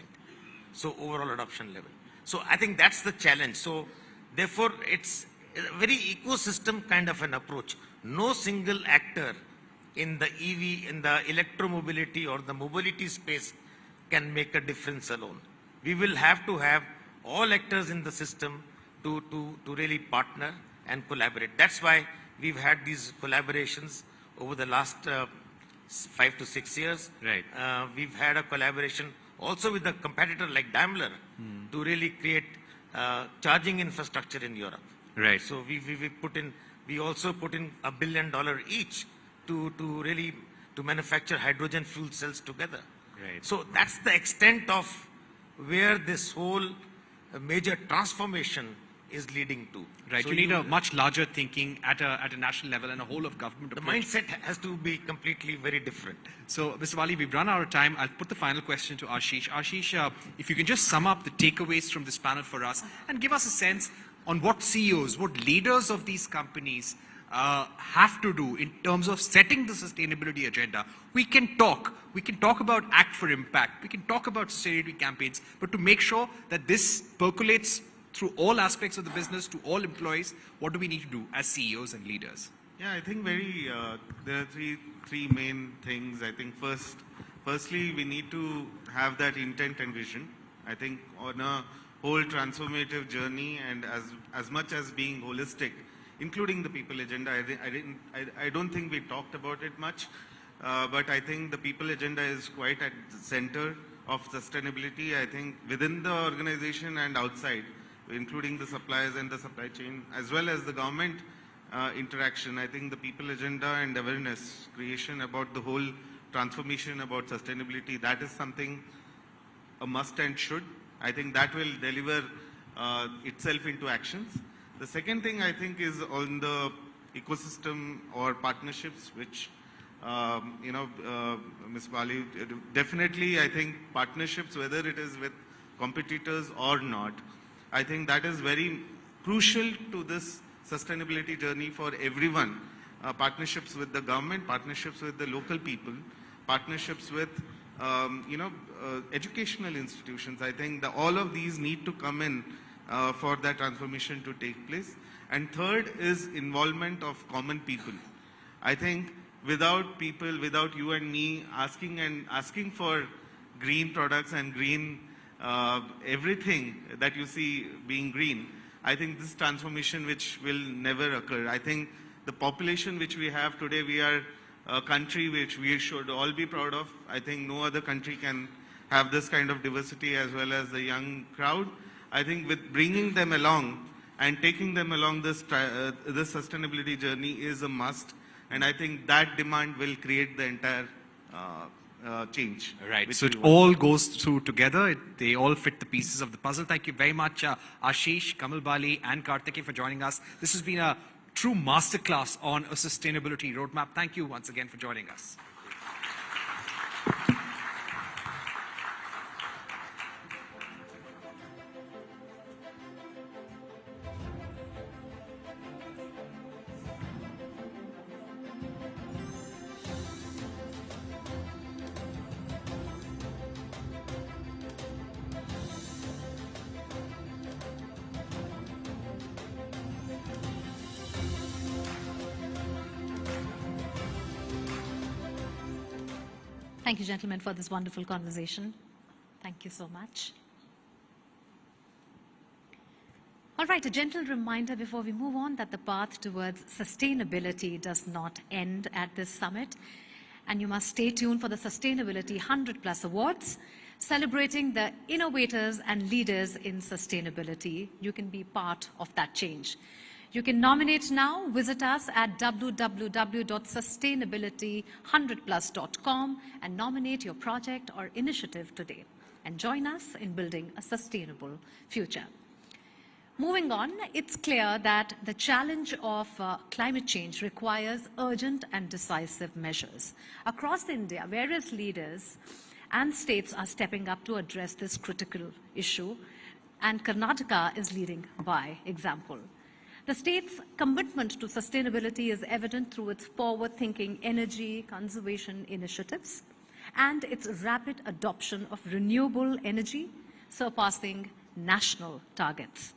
So overall adoption level. So I think that's the challenge. So therefore, it's a very ecosystem kind of an approach. No single actor in the EV, in the electromobility or the mobility space can make a difference alone. We will have to have all actors in the system to really partner and collaborate. That's why we've had these collaborations over the last 5 to 6 years. Right. We've had a collaboration also with a competitor like Daimler to really create charging infrastructure in Europe. Right. So we also put in $1 billion each to really manufacture hydrogen fuel cells together. Right. So that's the extent of where this whole major transformation is leading to. Right. So you need a much larger thinking at a national level and a whole of government approach. The mindset has to be completely very different. So, Mr. Wali, we've run out of time. I'll put the final question to Ashish. Ashish, if you can just sum up the takeaways from this panel for us and give us a sense on what CEOs, what leaders of these companies have to do in terms of setting the sustainability agenda. We can talk about Act for Impact, we can talk about sustainability campaigns, but to make sure that this percolates through all aspects of the business to all employees, what do we need to do as CEOs and leaders? Yeah, I think there are three main things. I think firstly, we need to have that intent and vision. I think on a whole transformative journey, and as much as being holistic, including the people agenda, I don't think we talked about it much, but I think the people agenda is quite at the center of sustainability. I think within the organization and outside, including the suppliers and the supply chain, as well as the government interaction. I think the people agenda and awareness creation about the whole transformation about sustainability, that is something a must and should. I think that will deliver itself into actions. The second thing I think is on the ecosystem or partnerships, which, Ms. Bali, definitely I think partnerships, whether it is with competitors or not, I think that is very crucial to this sustainability journey for everyone. Partnerships with the government, partnerships with the local people, partnerships with educational institutions. I think all of these need to come in for that transformation to take place. And third is involvement of common people. I think without people, without you and me asking for green products and green everything that you see being green, I think this transformation which will never occur. I think the population which we have today, we are a country which we should all be proud of. I think no other country can have this kind of diversity as well as the young crowd. I think with bringing them along and taking them along this sustainability journey is a must. And I think that demand will create the entire change. Right. So it all goes through together. They all fit the pieces of the puzzle. Thank you very much, Ashish, Kamal Bali, and Kartikeya for joining us. This has been a true masterclass on a sustainability roadmap. Thank you once again for joining us. Thank you, gentlemen, for this wonderful conversation. Thank you so much. All right, a gentle reminder before we move on that the path towards sustainability does not end at this summit. And you must stay tuned for the Sustainability 100 Plus Awards, celebrating the innovators and leaders in sustainability. You can be part of that change. You can nominate now. Visit us at www.sustainability100plus.com and nominate your project or initiative today. And join us in building a sustainable future. Moving on, it's clear that the challenge of climate change requires urgent and decisive measures. Across India, various leaders and states are stepping up to address this critical issue, and Karnataka is leading by example. The state's commitment to sustainability is evident through its forward-thinking energy conservation initiatives and its rapid adoption of renewable energy, surpassing national targets.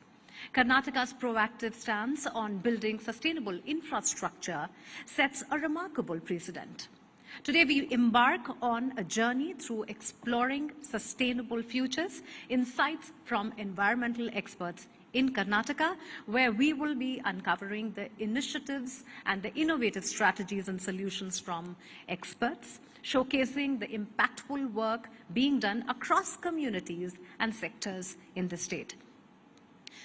Karnataka's proactive stance on building sustainable infrastructure sets a remarkable precedent. Today, we embark on a journey through exploring sustainable futures, insights from environmental experts in Karnataka, where we will be uncovering the initiatives and the innovative strategies and solutions from experts, showcasing the impactful work being done across communities and sectors in the state.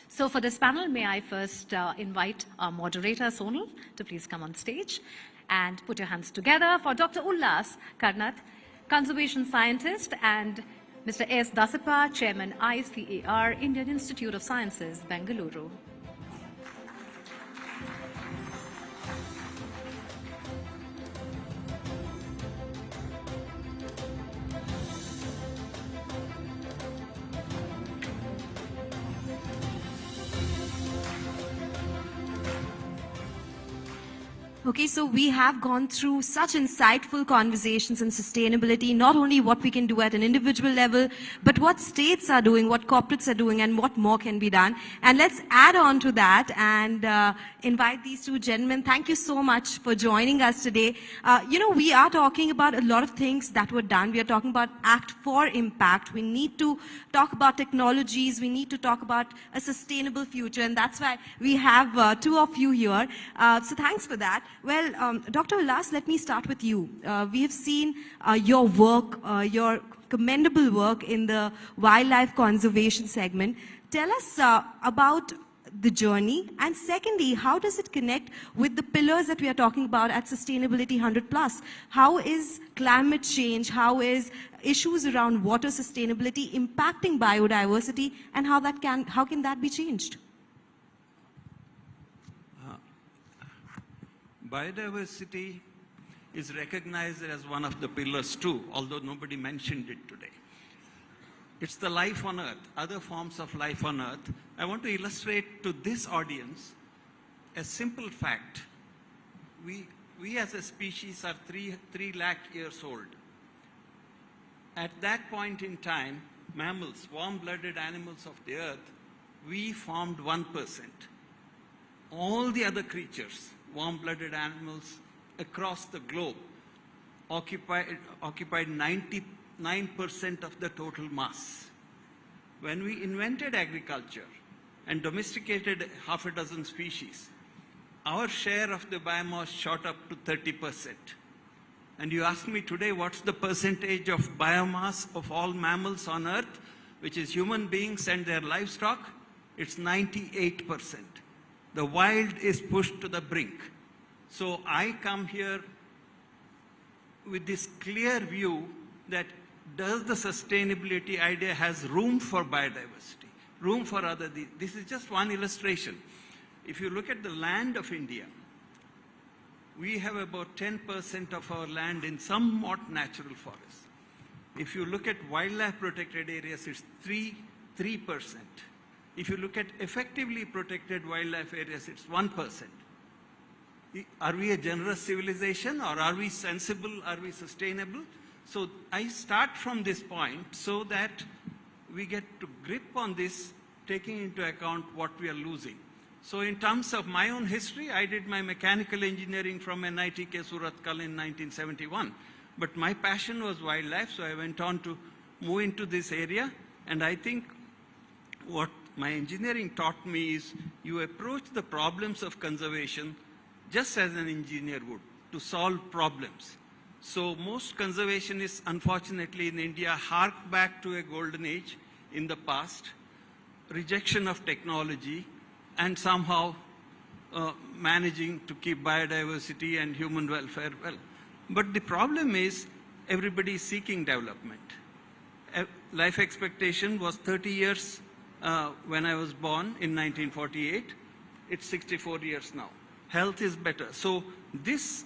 So for this panel, may I first invite our moderator, Sonal, to please come on stage and put your hands together for Dr. Ullas Karnath, conservation scientist, and Mr. S. Dasapa, Chairman, ICAR, Indian Institute of Sciences, Bengaluru. Okay, so we have gone through such insightful conversations on sustainability, not only what we can do at an individual level, but what states are doing, what corporates are doing, and what more can be done. And let's add on to that and invite these two gentlemen. Thank you so much for joining us today. We are talking about a lot of things that were done. We are talking about Act for Impact. We need to talk about technologies. We need to talk about a sustainable future. And that's why we have two of you here. So thanks for that. Well, Dr. Ullas, let me start with you. We have seen your work, your commendable work in the wildlife conservation segment. Tell us about the journey, and secondly, how does it connect with the pillars that we are talking about at Sustainability 100 Plus? How is climate change, how is issues around water sustainability impacting biodiversity, and how can that be changed? Biodiversity is recognized as one of the pillars too, although nobody mentioned it today. It's the life on Earth, other forms of life on Earth. I want to illustrate to this audience a simple fact. We as a species are 3 lakh years old. At that point in time, mammals, warm-blooded animals of the Earth, we formed 1%. All the other creatures, warm-blooded animals across the globe, occupied 99% of the total mass. When we invented agriculture and domesticated half a dozen species, our share of the biomass shot up to 30%. And you ask me today, what's the percentage of biomass of all mammals on Earth, which is human beings and their livestock? It's 98%. The wild is pushed to the brink. So I come here with this clear view that does the sustainability idea has room for biodiversity, room for other, this is just one illustration. If you look at the land of India, we have about 10% of our land in somewhat natural forests. If you look at wildlife protected areas, it's 3%. If you look at effectively protected wildlife areas, it's 1%. Are we a generous civilization, or are we sensible, are we sustainable? So I start from this point so that we get to grip on this, taking into account what we are losing. So in terms of my own history, I did my mechanical engineering from NITK Surathkal in 1971. but my passion was wildlife, so I went on to move into this area. And I think what my engineering taught me is you approach the problems of conservation just as an engineer would, to solve problems. So most conservationists, unfortunately in India, hark back to a golden age in the past, rejection of technology, and somehow managing to keep biodiversity and human welfare well. But the problem is everybody is seeking development. Life expectation was 30 years when I was born in 1948. It's 64 years now. Health is better. So this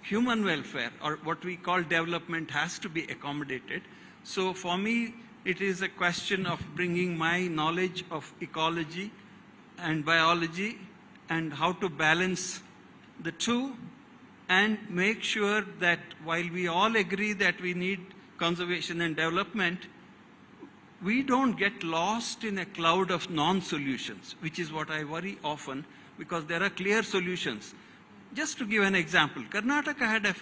human welfare, or what we call development, has to be accommodated. So for me, it is a question of bringing my knowledge of ecology and biology and how to balance the two and make sure that while we all agree that we need conservation and development, we don't get lost in a cloud of non-solutions, which is what I worry often, because there are clear solutions. Just to give an example, Karnataka had a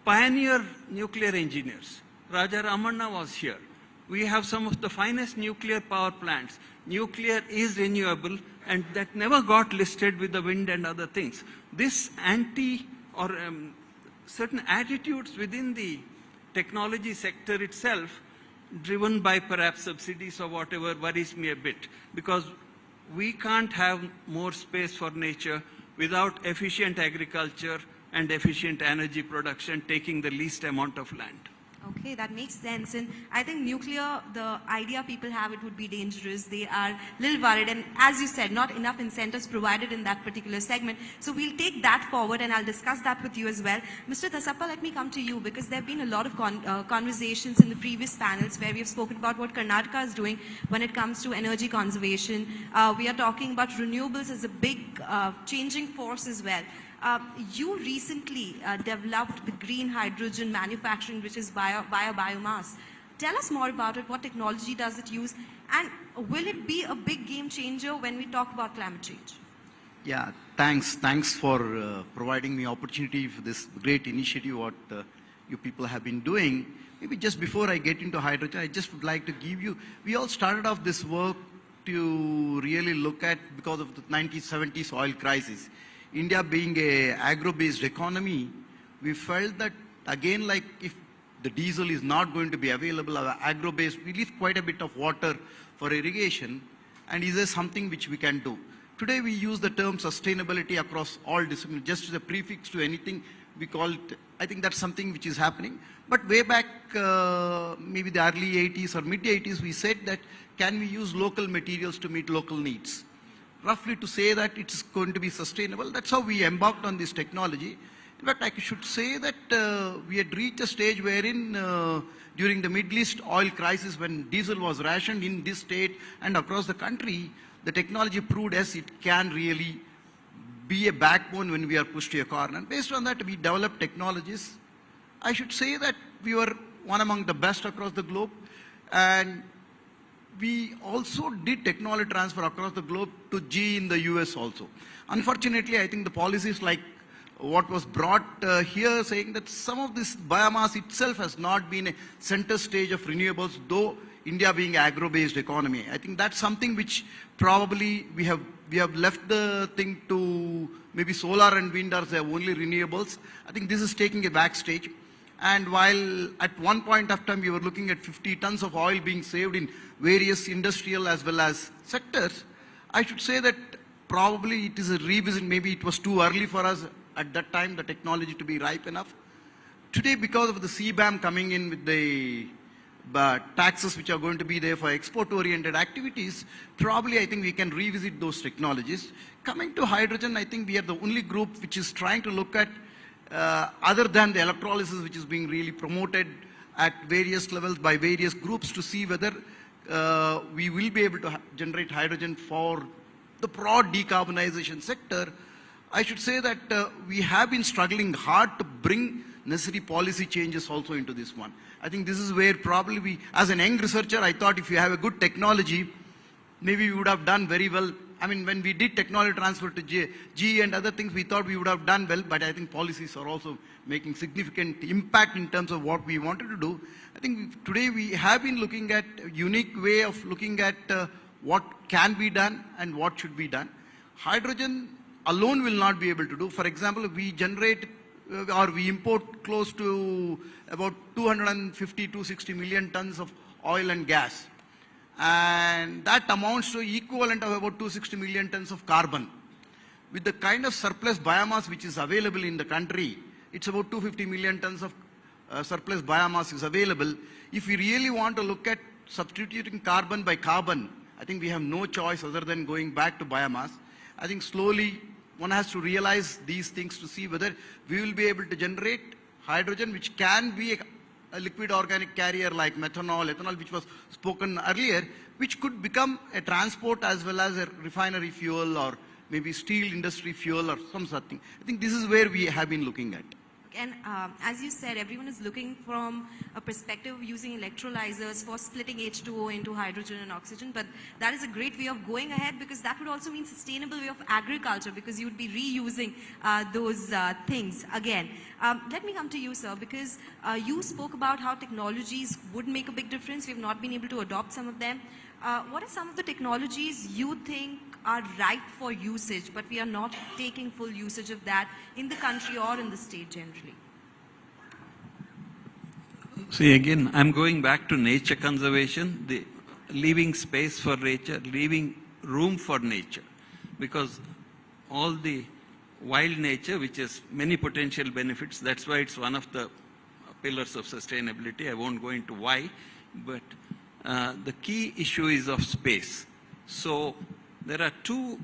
pioneer nuclear engineers. Raja Ramanna was here. We have some of the finest nuclear power plants. Nuclear is renewable, and that never got listed with the wind and other things. This certain attitudes within the technology sector itself, driven by perhaps subsidies or whatever, worries me a bit, because we can't have more space for nature without efficient agriculture and efficient energy production taking the least amount of land. Okay, that makes sense. And I think nuclear, the idea people have, it would be dangerous. They are a little worried. And as you said, not enough incentives provided in that particular segment. So we'll take that forward and I'll discuss that with you as well. Mr. Dasappa, let me come to you, because there have been a lot of conversations in the previous panels where we have spoken about what Karnataka is doing when it comes to energy conservation. We are talking about renewables as a big changing force as well. You recently developed the green hydrogen manufacturing, which is via biomass. Tell us more about it. What technology does it use? And will it be a big game changer when we talk about climate change? Yeah, thanks. Thanks for providing me opportunity for this great initiative what you people have been doing. Maybe just before I get into hydrogen, I just would like to give you, we all started off this work to really look at, because of the 1970s oil crisis. India being a agro-based economy, we felt that again, like if the diesel is not going to be available, agro-based, we leave quite a bit of water for irrigation, and is there something which we can do? Today we use the term sustainability across all disciplines, just as a prefix to anything we call it. I think that's something which is happening. But way back, maybe the early 80s or mid 80s, we said that can we use local materials to meet local needs? Roughly to say that it's going to be sustainable. That's how we embarked on this technology. In fact, I should say that we had reached a stage wherein during the Middle East oil crisis, when diesel was rationed in this state and across the country, the technology proved as it can really be a backbone when we are pushed to a corner. And based on that, we developed technologies. I should say that we were one among the best across the globe, and we also did technology transfer across the globe to GE in the US also. Unfortunately, I think the policies like what was brought here, saying that some of this biomass itself has not been a center stage of renewables, though India being agro-based economy. I think that's something which probably we have left the thing to maybe solar and wind are the only renewables. I think this is taking a backstage. And while at one point of time we were looking at 50 tons of oil being saved in various industrial as well as sectors, I should say that probably it is a revisit. Maybe it was too early for us at that time, the technology to be ripe enough. Today, because of the CBAM coming in with the taxes which are going to be there for export-oriented activities, probably I think we can revisit those technologies. Coming to hydrogen, I think we are the only group which is trying to look at other than the electrolysis, which is being really promoted at various levels by various groups, to see whether we will be able to generate hydrogen for the broad decarbonization sector. I should say that we have been struggling hard to bring necessary policy changes also into this one. I think this is where probably we, as an young researcher, I thought if you have a good technology, maybe we would have done very well I mean, when we did technology transfer to GE and other things, we thought we would have done well, but I think policies are also making significant impact in terms of what we wanted to do. I think today we have been looking at a unique way of looking at what can be done and what should be done. Hydrogen alone will not be able to do. For example, we generate or we import close to about 250-260 million tons of oil and gas. And that amounts to equivalent of about 260 million tons of carbon. With the kind of surplus biomass which is available in the country, it's about 250 million tons of surplus biomass is available. If we really want to look at substituting carbon by carbon, I think we have no choice other than going back to biomass. I think slowly one has to realize these things to see whether we will be able to generate hydrogen, which can be a liquid organic carrier like methanol, ethanol, which was spoken earlier, which could become a transport as well as a refinery fuel or maybe steel industry fuel or some such thing. I think this is where we have been looking at. And as you said, everyone is looking from a perspective of using electrolyzers for splitting H2O into hydrogen and oxygen. But that is a great way of going ahead, because that would also mean sustainable way of agriculture, because you would be reusing those things again. Let me come to you, sir, because you spoke about how technologies would make a big difference. We have not been able to adopt some of them. What are some of the technologies you think are ripe for usage, but we are not taking full usage of that in the country or in the state generally? See, again, I'm going back to nature conservation, the leaving space for nature, leaving room for nature, because all the wild nature, which has many potential benefits, that's why it's one of the pillars of sustainability. I won't go into why, but the key issue is of space. So there are two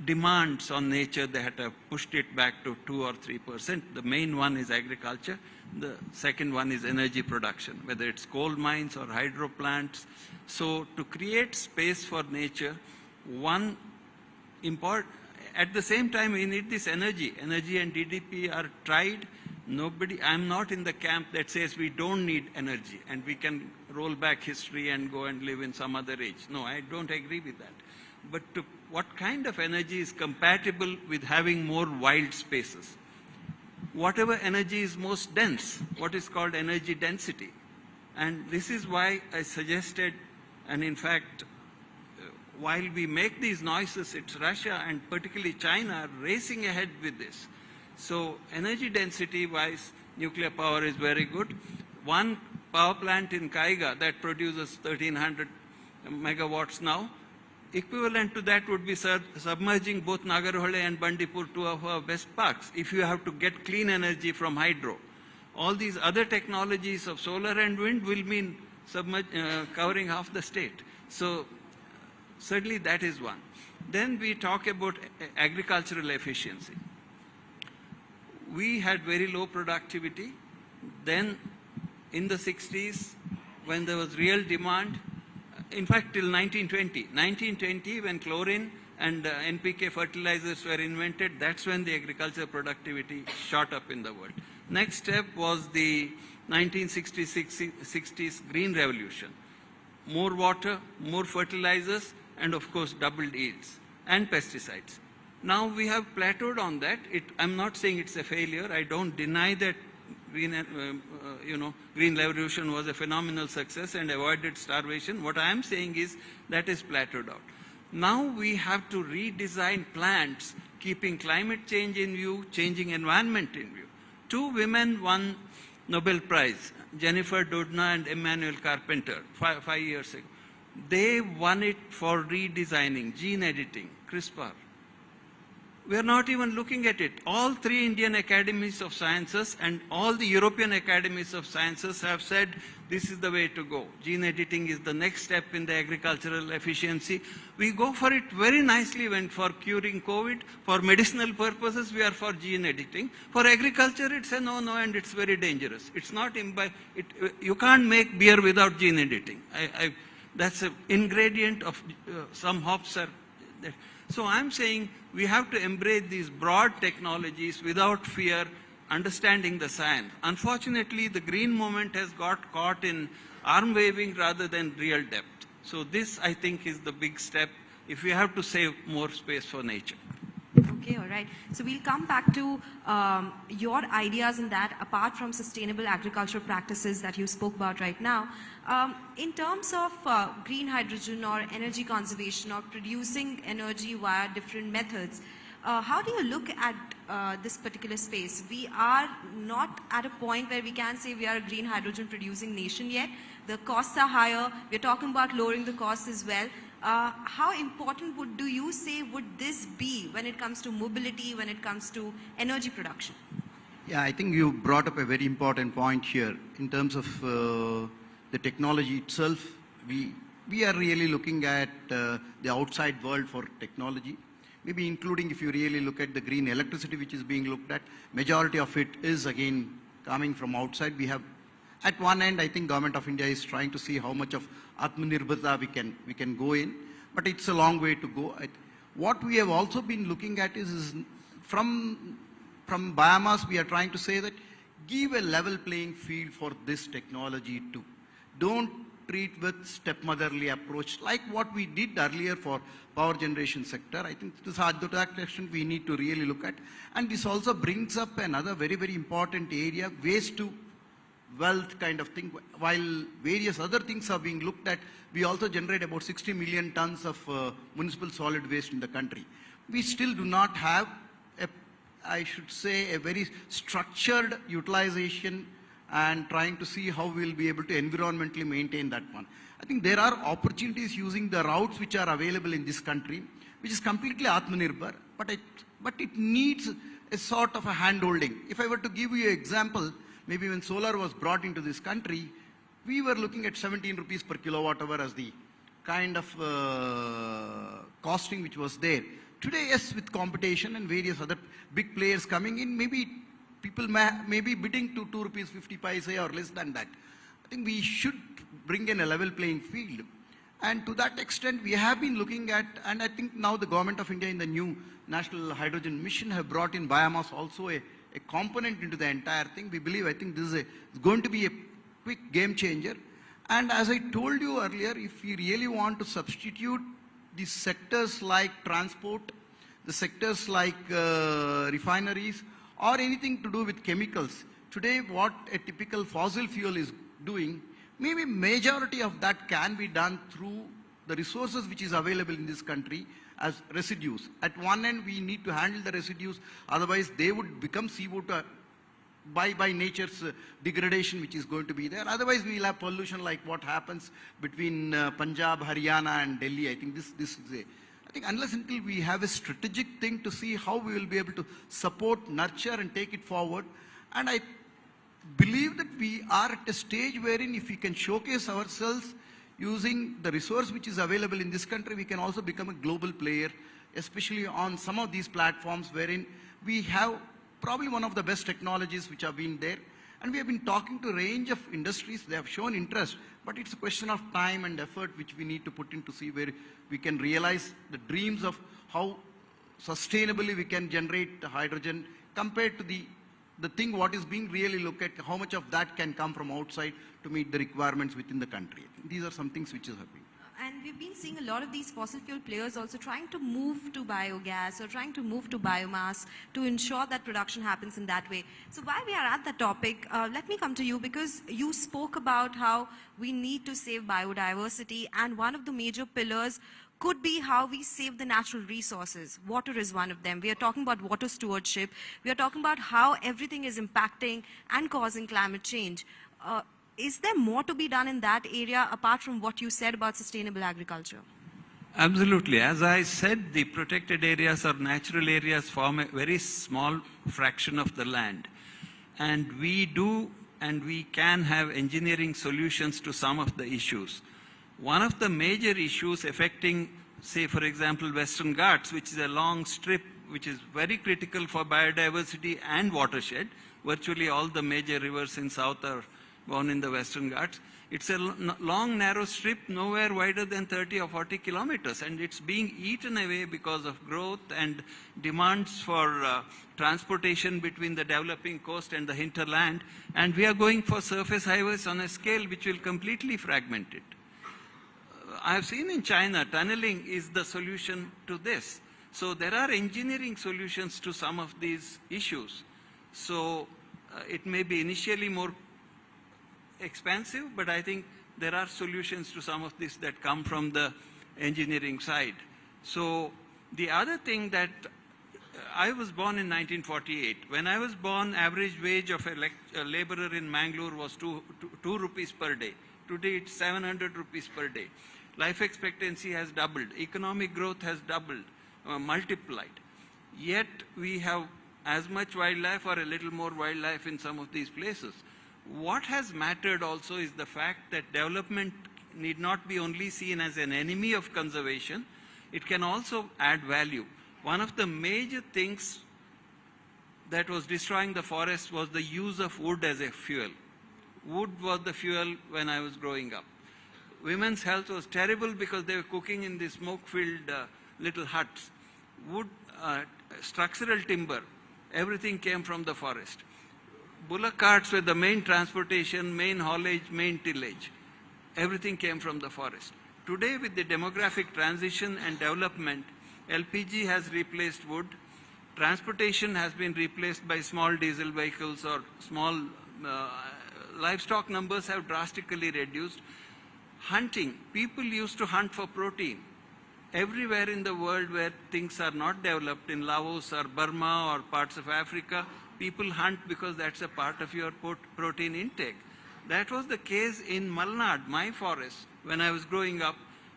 demands on nature that have pushed it back to 2 or 3%. The main one is agriculture. The second one is energy production, whether it's coal mines or hydro plants. So to create space for nature, at the same time we need this energy. Energy and DDP are tried. I'm not in the camp that says we don't need energy and we can roll back history and go and live in some other age. No, I don't agree with that. But what kind of energy is compatible with having more wild spaces? Whatever energy is most dense, what is called energy density. And this is why I suggested, and in fact, while we make these noises, it's Russia and particularly China racing ahead with this. So energy density wise, nuclear power is very good. One power plant in Kaiga that produces 1300 megawatts now, equivalent to that would be submerging both Nagarhole and Bandipur, two of our best parks, if you have to get clean energy from hydro. All these other technologies of solar and wind will mean covering half the state. So certainly that is one. Then we talk about agricultural efficiency. We had very low productivity. Then in the 60s, when there was real demand, in fact, till 1920. 1920, when chlorine and NPK fertilizers were invented, that's when the agricultural productivity shot up in the world. Next step was the 1960s Green Revolution. More water, more fertilizers, and of course doubled yields, and pesticides. Now we have plateaued on that. I'm not saying it's a failure. I don't deny that Green Revolution was a phenomenal success and avoided starvation. What I am saying is that is plateaued out. Now we have to redesign plants, keeping climate change in view, changing environment in view. Two women won Nobel Prize, Jennifer Doudna and Emmanuel Carpenter, 5 years ago. They won it for redesigning, gene editing, CRISPR. We are not even looking at it. All 3 Indian academies of sciences and all the European academies of sciences have said this is the way to go. Gene editing is the next step in the agricultural efficiency. We go for it very nicely when for curing COVID. For medicinal purposes, we are for gene editing. For agriculture, it's a no-no and it's very dangerous. It's not you can't make beer without gene editing. That's an ingredient of some hops are there. So I'm saying we have to embrace these broad technologies without fear, understanding the science. Unfortunately, the green movement has got caught in arm waving rather than real depth. So this, I think, is the big step if we have to save more space for nature. Okay, all right. So we'll come back to your ideas in that, apart from sustainable agricultural practices that you spoke about right now. In terms of green hydrogen or energy conservation or producing energy via different methods, how do you look at this particular space? We are not at a point where we can say we are a green hydrogen producing nation yet. The costs are higher. We're talking about lowering the costs as well. How important do you say would this be when it comes to mobility, when it comes to energy production? Yeah, I think you brought up a very important point here. In terms of the technology itself, we are really looking at the outside world for technology. Maybe including if you really look at the green electricity which is being looked at, majority of it is again coming from outside. We have, at one end, I think Government of India is trying to see how much of Atmanirbharta we can go in, but it's a long way to go. What we have also been looking at is from biomass, we are trying to say that give a level playing field for this technology too. Don't treat with stepmotherly approach like what we did earlier for power generation sector. I think to that extent we need to really look at. And this also brings up another very, very important area, waste to wealth kind of thing. While various other things are being looked at, we also generate about 60 million tons of municipal solid waste in the country. We still do not have, I should say, a very structured utilization and trying to see how we will be able to environmentally maintain that one. I think there are opportunities using the routes which are available in this country, which is completely Atmanirbhar, but it needs a sort of a hand-holding. If I were to give you an example, maybe when solar was brought into this country, we were looking at 17 rupees per kilowatt hour as the kind of costing which was there. Today, yes, with competition and various other big players coming in, maybe people may be bidding to 2 rupees 50 paise or less than that. I think we should bring in a level playing field. And to that extent, we have been looking at, and I think now the Government of India in the new National Hydrogen Mission have brought in biomass also a component into the entire thing. We believe, I think this is going to be a quick game changer. And as I told you earlier, if we really want to substitute the sectors like transport, the sectors like refineries, or anything to do with chemicals, today what a typical fossil fuel is doing, maybe majority of that can be done through the resources which is available in this country as residues. At one end, we need to handle the residues, otherwise they would become CO2 by nature's degradation which is going to be there. Otherwise, we will have pollution like what happens between Punjab, Haryana and Delhi. I think this is I think unless until we have a strategic thing to see how we will be able to support, nurture and take it forward. And I believe that we are at a stage wherein if we can showcase ourselves using the resource which is available in this country, we can also become a global player, especially on some of these platforms wherein we have probably one of the best technologies which have been there. And we have been talking to a range of industries. They have shown interest, but it's a question of time and effort which we need to put in to see where we can realize the dreams of how sustainably we can generate hydrogen compared to the thing what is being really looked at, how much of that can come from outside to meet the requirements within the country. I think these are some things which is happening. And we've been seeing a lot of these fossil fuel players also trying to move to biogas or trying to move to biomass to ensure that production happens in that way. So while we are at the topic, let me come to you because you spoke about how we need to save biodiversity, and one of the major pillars could be how we save the natural resources. Water is one of them. We are talking about water stewardship. We are talking about how everything is impacting and causing climate change. Is there more to be done in that area apart from what you said about sustainable agriculture? Absolutely. As I said, the protected areas or natural areas form a very small fraction of the land. And we do and we can have engineering solutions to some of the issues. One of the major issues affecting, say, for example, Western Ghats, which is a long strip which is very critical for biodiversity and watershed. Virtually all the major rivers in south are born in the Western Ghats. It's a long, narrow strip, nowhere wider than 30 or 40 kilometers, and it's being eaten away because of growth and demands for transportation between the developing coast and the hinterland, and we are going for surface highways on a scale which will completely fragment it. I have seen in China, tunneling is the solution to this. So there are engineering solutions to some of these issues. So it may be initially more expensive, but I think there are solutions to some of this that come from the engineering side. So the other thing that I was born in 1948. When I was born, average wage of a laborer in Mangalore was 2 rupees per day. Today it's 700 rupees per day. Life expectancy has doubled. Economic growth has doubled, multiplied. Yet we have as much wildlife or a little more wildlife in some of these places. What has mattered also is the fact that development need not be only seen as an enemy of conservation. It can also add value. One of the major things that was destroying the forest was the use of wood as a fuel. Wood was the fuel when I was growing up. Women's health was terrible because they were cooking in these smoke-filled little huts. Wood, structural timber, everything came from the forest. Bullock carts were the main transportation, main haulage, main tillage. Everything came from the forest. Today, with the demographic transition and development, LPG has replaced wood. Transportation has been replaced by small diesel vehicles or small livestock numbers have drastically reduced. Hunting, people used to hunt for protein. Everywhere in the world where things are not developed, in Laos or Burma or parts of Africa, people hunt because that's a part of your protein intake. That was the case in Malnad, my forest, when I was growing up.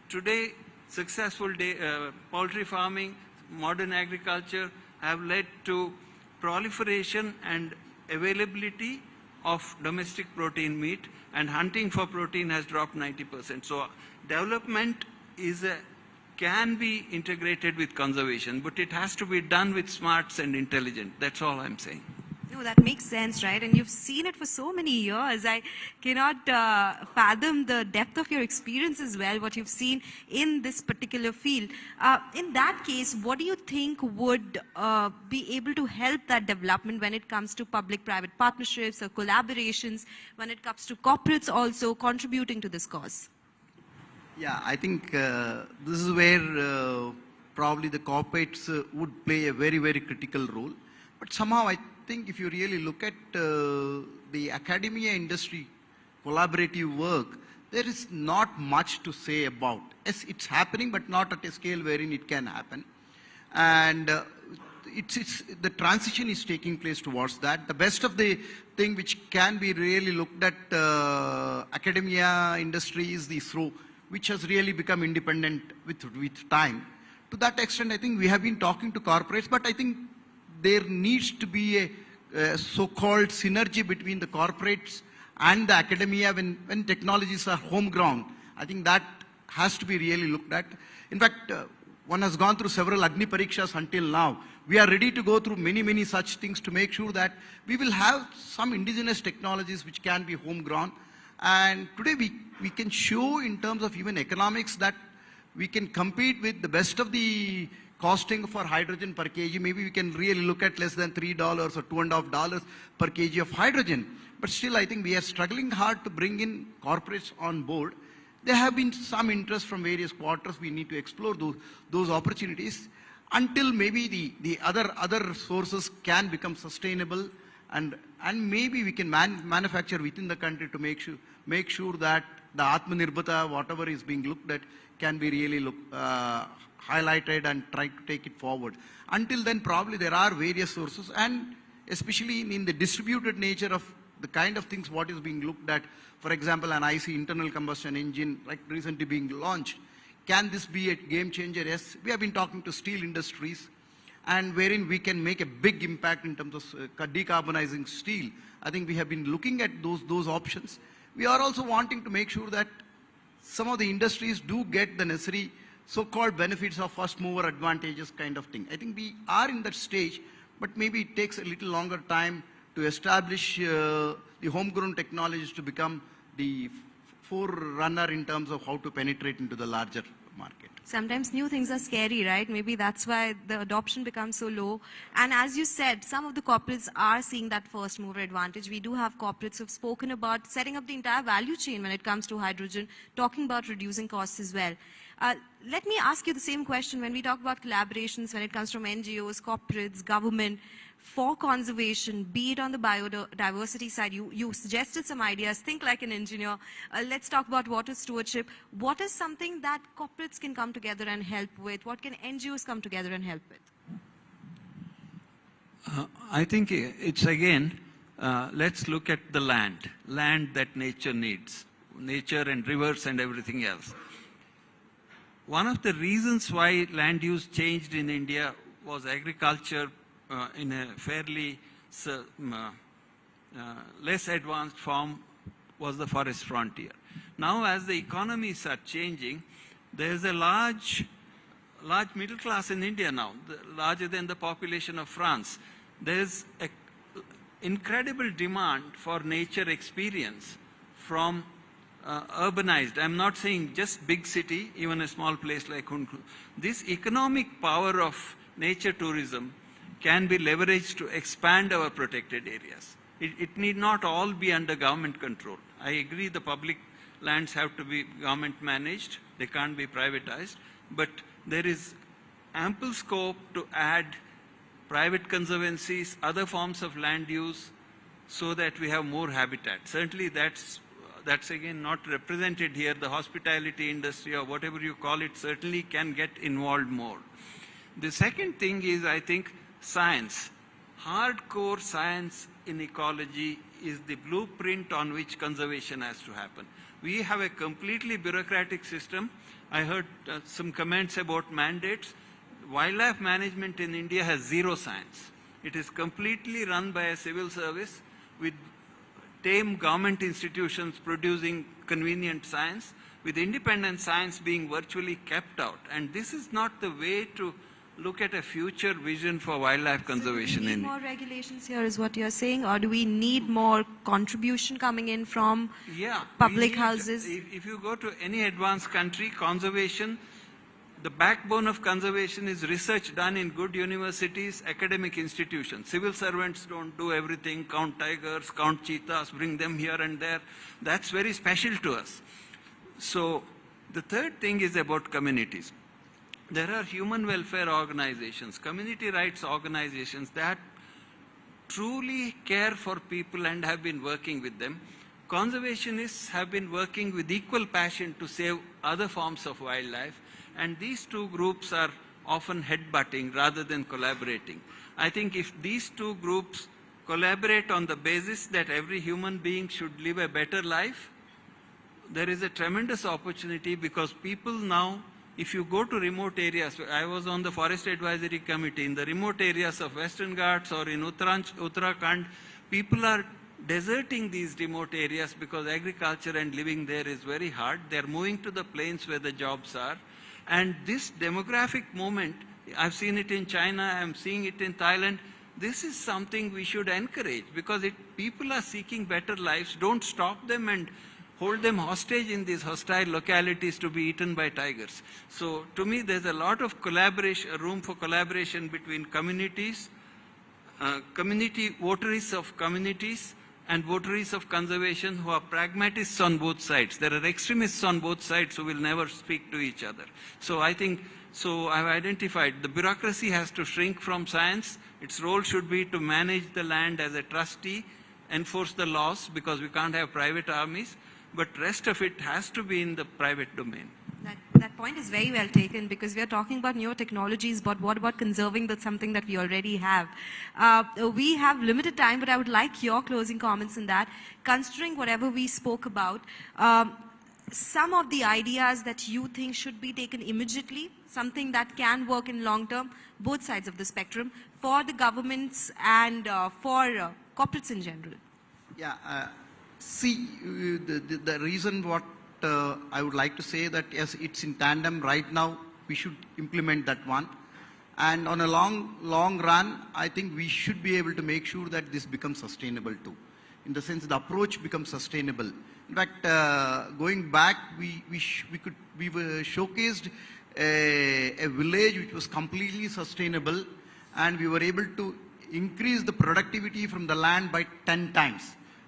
Today, successful poultry farming, modern agriculture have led to proliferation and availability of domestic protein meat, and hunting for protein has dropped 90%. So development can be integrated with conservation, but it has to be done with smarts and intelligent. That's all I'm saying. No, that makes sense, right? And you've seen it for so many years. I cannot fathom the depth of your experience as well, what you've seen in this particular field. In that case, what do you think would be able to help that development when it comes to public-private partnerships or collaborations, when it comes to corporates also contributing to this cause? Yeah, I think this is where probably the corporates would play a very, very critical role. But somehow I think if you really look at the academia industry collaborative work, there is not much to say about. Yes, it's happening, but not at a scale wherein it can happen. And the transition is taking place towards that. The best of the thing which can be really looked at academia industry is the ISRO, which has really become independent with time. To that extent, I think we have been talking to corporates, but I think there needs to be a so-called synergy between the corporates and the academia when technologies are homegrown. I think that has to be really looked at. In fact, one has gone through several Agni Parikshas until now. We are ready to go through many, many such things to make sure that we will have some indigenous technologies which can be homegrown. And today we can show in terms of even economics that we can compete with the best of the costing for hydrogen per kg. Maybe we can really look at less than $3 or $2.50 per kg of hydrogen. But still, I think we are struggling hard to bring in corporates on board. There have been some interest from various quarters. We need to explore those opportunities until maybe the other sources can become sustainable, and maybe we can manufacture within the country to make sure that the Atmanirbhata, whatever is being looked at, can be really highlighted and try to take it forward. Until then, probably there are various sources, and especially in the distributed nature of the kind of things what is being looked at. For example, an IC, internal combustion engine, like recently being launched. Can this be a game changer? Yes, we have been talking to steel industries, and wherein we can make a big impact in terms of decarbonizing steel. I think we have been looking at those options. We are also wanting to make sure that some of the industries do get the necessary so-called benefits of first mover advantages kind of thing. I think we are in that stage, but maybe it takes a little longer time to establish the homegrown technologies to become the forerunner in terms of how to penetrate into the larger market. Sometimes new things are scary, right? Maybe that's why the adoption becomes so low. And as you said, some of the corporates are seeing that first mover advantage. We do have corporates who've spoken about setting up the entire value chain when it comes to hydrogen, talking about reducing costs as well. Let me ask you the same question when we talk about collaborations, when it comes from NGOs, corporates, government, for conservation, be it on the biodiversity side. You suggested some ideas. Think like an engineer. Let's talk about water stewardship. What is something that corporates can come together and help with? What can NGOs come together and help with? I think it's again, let's look at the land that nature needs, nature and rivers and everything else. One of the reasons why land use changed in India was agriculture in a fairly less advanced form was the forest frontier. Now as the economies are changing, there is a large middle class in India now, larger than the population of France. There is an incredible demand for nature experience from urbanized. I'm not saying just big city, even a small place like Hunku. This economic power of nature tourism can be leveraged to expand our protected areas. It need not all be under government control. I agree the public lands have to be government managed, they can't be privatized, but there is ample scope to add private conservancies, other forms of land use, so that we have more habitat. Certainly that's again not represented here. The hospitality industry or whatever you call it certainly can get involved more. The second thing is, I think, science. Hardcore science in ecology is the blueprint on which conservation has to happen. We have a completely bureaucratic system. I heard some comments about mandates. Wildlife management in India has zero science. It is completely run by a civil service with tame government institutions producing convenient science, with independent science being virtually kept out. And this is not the way to look at a future vision for wildlife conservation. Do we need more regulations here is what you're saying, or do we need more contribution coming in from public houses? If you go to any advanced country, conservation, the backbone of conservation is research done in good universities, academic institutions. Civil servants don't do everything, count tigers, count cheetahs, bring them here and there. That's very special to us. So the third thing is about communities. There are human welfare organizations, community rights organizations that truly care for people and have been working with them. Conservationists have been working with equal passion to save other forms of wildlife, and these two groups are often headbutting rather than collaborating. I think if these two groups collaborate on the basis that every human being should live a better life, there is a tremendous opportunity, because people now, if you go to remote areas, I was on the Forest Advisory Committee, in the remote areas of Western Ghats or in Uttarakhand, people are deserting these remote areas because agriculture and living there is very hard. They're moving to the plains where the jobs are. And this demographic movement, I've seen it in China, I'm seeing it in Thailand. This is something we should encourage, because people are seeking better lives. Don't stop them and hold them hostage in these hostile localities to be eaten by tigers. So to me, there's a lot of collaboration, room for collaboration between communities, community votaries of communities, and votaries of conservation who are pragmatists on both sides. There are extremists on both sides who will never speak to each other. So I think, I've identified the bureaucracy has to shrink from science. Its role should be to manage the land as a trustee, enforce the laws, because we can't have private armies, but rest of it has to be in the private domain. That point is very well taken, because we are talking about newer technologies, but what about conserving something that we already have? We have limited time, but I would like your closing comments on that. Considering whatever we spoke about, some of the ideas that you think should be taken immediately, something that can work in long term, both sides of the spectrum, for the governments and for corporates in general. Yeah, see, the reason what I would like to say that yes, it's in tandem right now, we should implement that one. And on a long run, I think we should be able to make sure that this becomes sustainable too. In the sense the approach becomes sustainable. In fact, going back, we were showcased a village which was completely sustainable, and we were able to increase the productivity from the land by 10 times.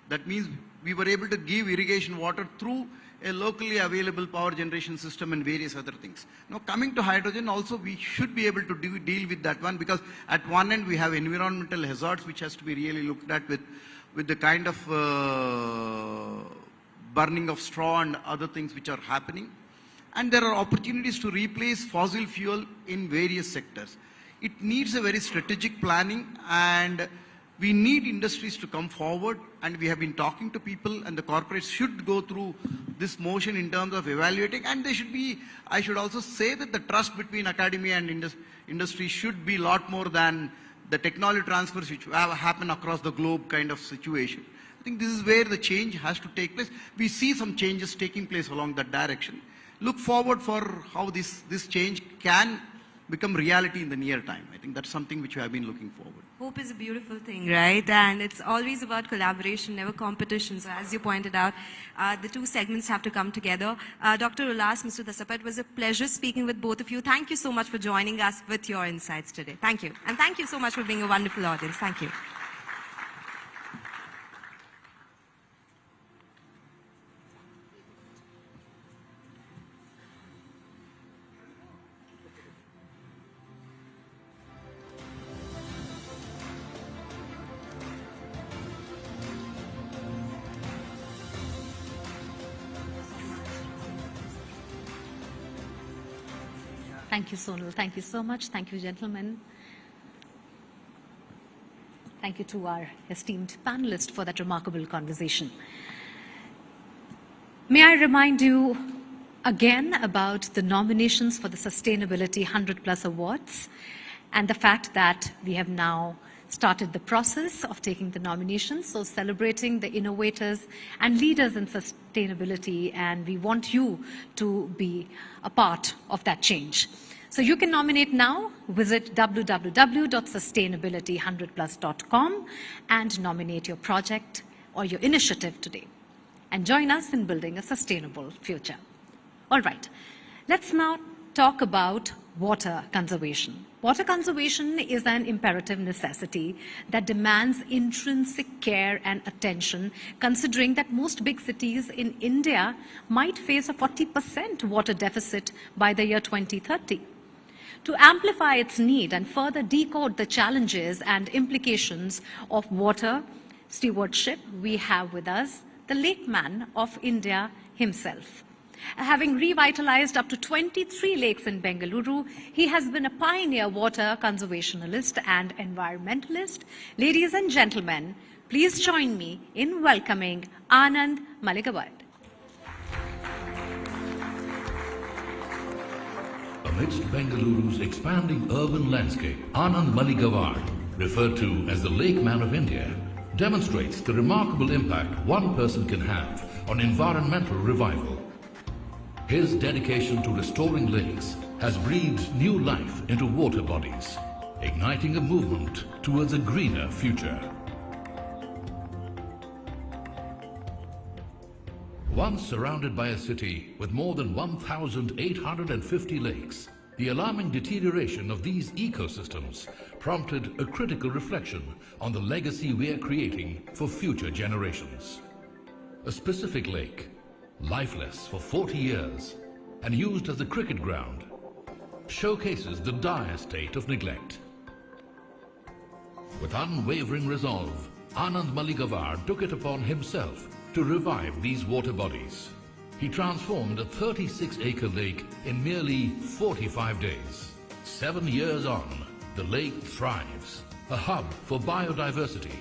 That means we were able to give irrigation water through a locally available power generation system and various other things. Now coming to hydrogen also, we should be able to deal with that one, because at one end we have environmental hazards which has to be really looked at with the kind of burning of straw and other things which are happening. And there are opportunities to replace fossil fuel in various sectors. It needs a very strategic planning, and we need industries to come forward, and we have been talking to people, and the corporates should go through this motion in terms of evaluating, and they should be, I should also say that the trust between academia and industry should be a lot more than the technology transfers which happen across the globe kind of situation. I think this is where the change has to take place. We see some changes taking place along that direction. Look forward for how this change can become reality in the near time. I think that's something which we have been looking forward. Hope is a beautiful thing, right? And it's always about collaboration, never competition. So as you pointed out, the two segments have to come together. Dr. Ullas, Mr. Dasappa, it was a pleasure speaking with both of you. Thank you so much for joining us with your insights today. Thank you. And thank you so much for being a wonderful audience. Thank you. Thank you, Sonal. Thank you so much. Thank you, gentlemen. Thank you to our esteemed panelists for that remarkable conversation. May I remind you again about the nominations for the Sustainability 100 Plus Awards and the fact that we have now started the process of taking the nominations, so celebrating the innovators and leaders in sustainability, and we want you to be a part of that change. So you can nominate now. Visit www.sustainability100plus.com and nominate your project or your initiative today. And join us in building a sustainable future. All right, let's now talk about water conservation. Water conservation is an imperative necessity that demands intrinsic care and attention, considering that most big cities in India might face a 40% water deficit by the year 2030. To amplify its need and further decode the challenges and implications of water stewardship, we have with us the lake man of India himself. Having revitalized up to 23 lakes in Bengaluru, he has been a pioneer water conservationalist and environmentalist. Ladies and gentlemen, please join me in welcoming Anand Maligawad. Amidst Bengaluru's expanding urban landscape, Anand Maligawad, referred to as the Lake Man of India, demonstrates the remarkable impact one person can have on environmental revival. His dedication to restoring lakes has breathed new life into water bodies, igniting a movement towards a greener future. Once surrounded by a city with more than 1,850 lakes, the alarming deterioration of these ecosystems prompted a critical reflection on the legacy we are creating for future generations. A specific lake, lifeless for 40 years and used as a cricket ground, showcases the dire state of neglect. With unwavering resolve, Anand Maligawad took it upon himself to revive these water bodies. He transformed a 36-acre lake in merely 45 days. 7 years on, the lake thrives, a hub for biodiversity,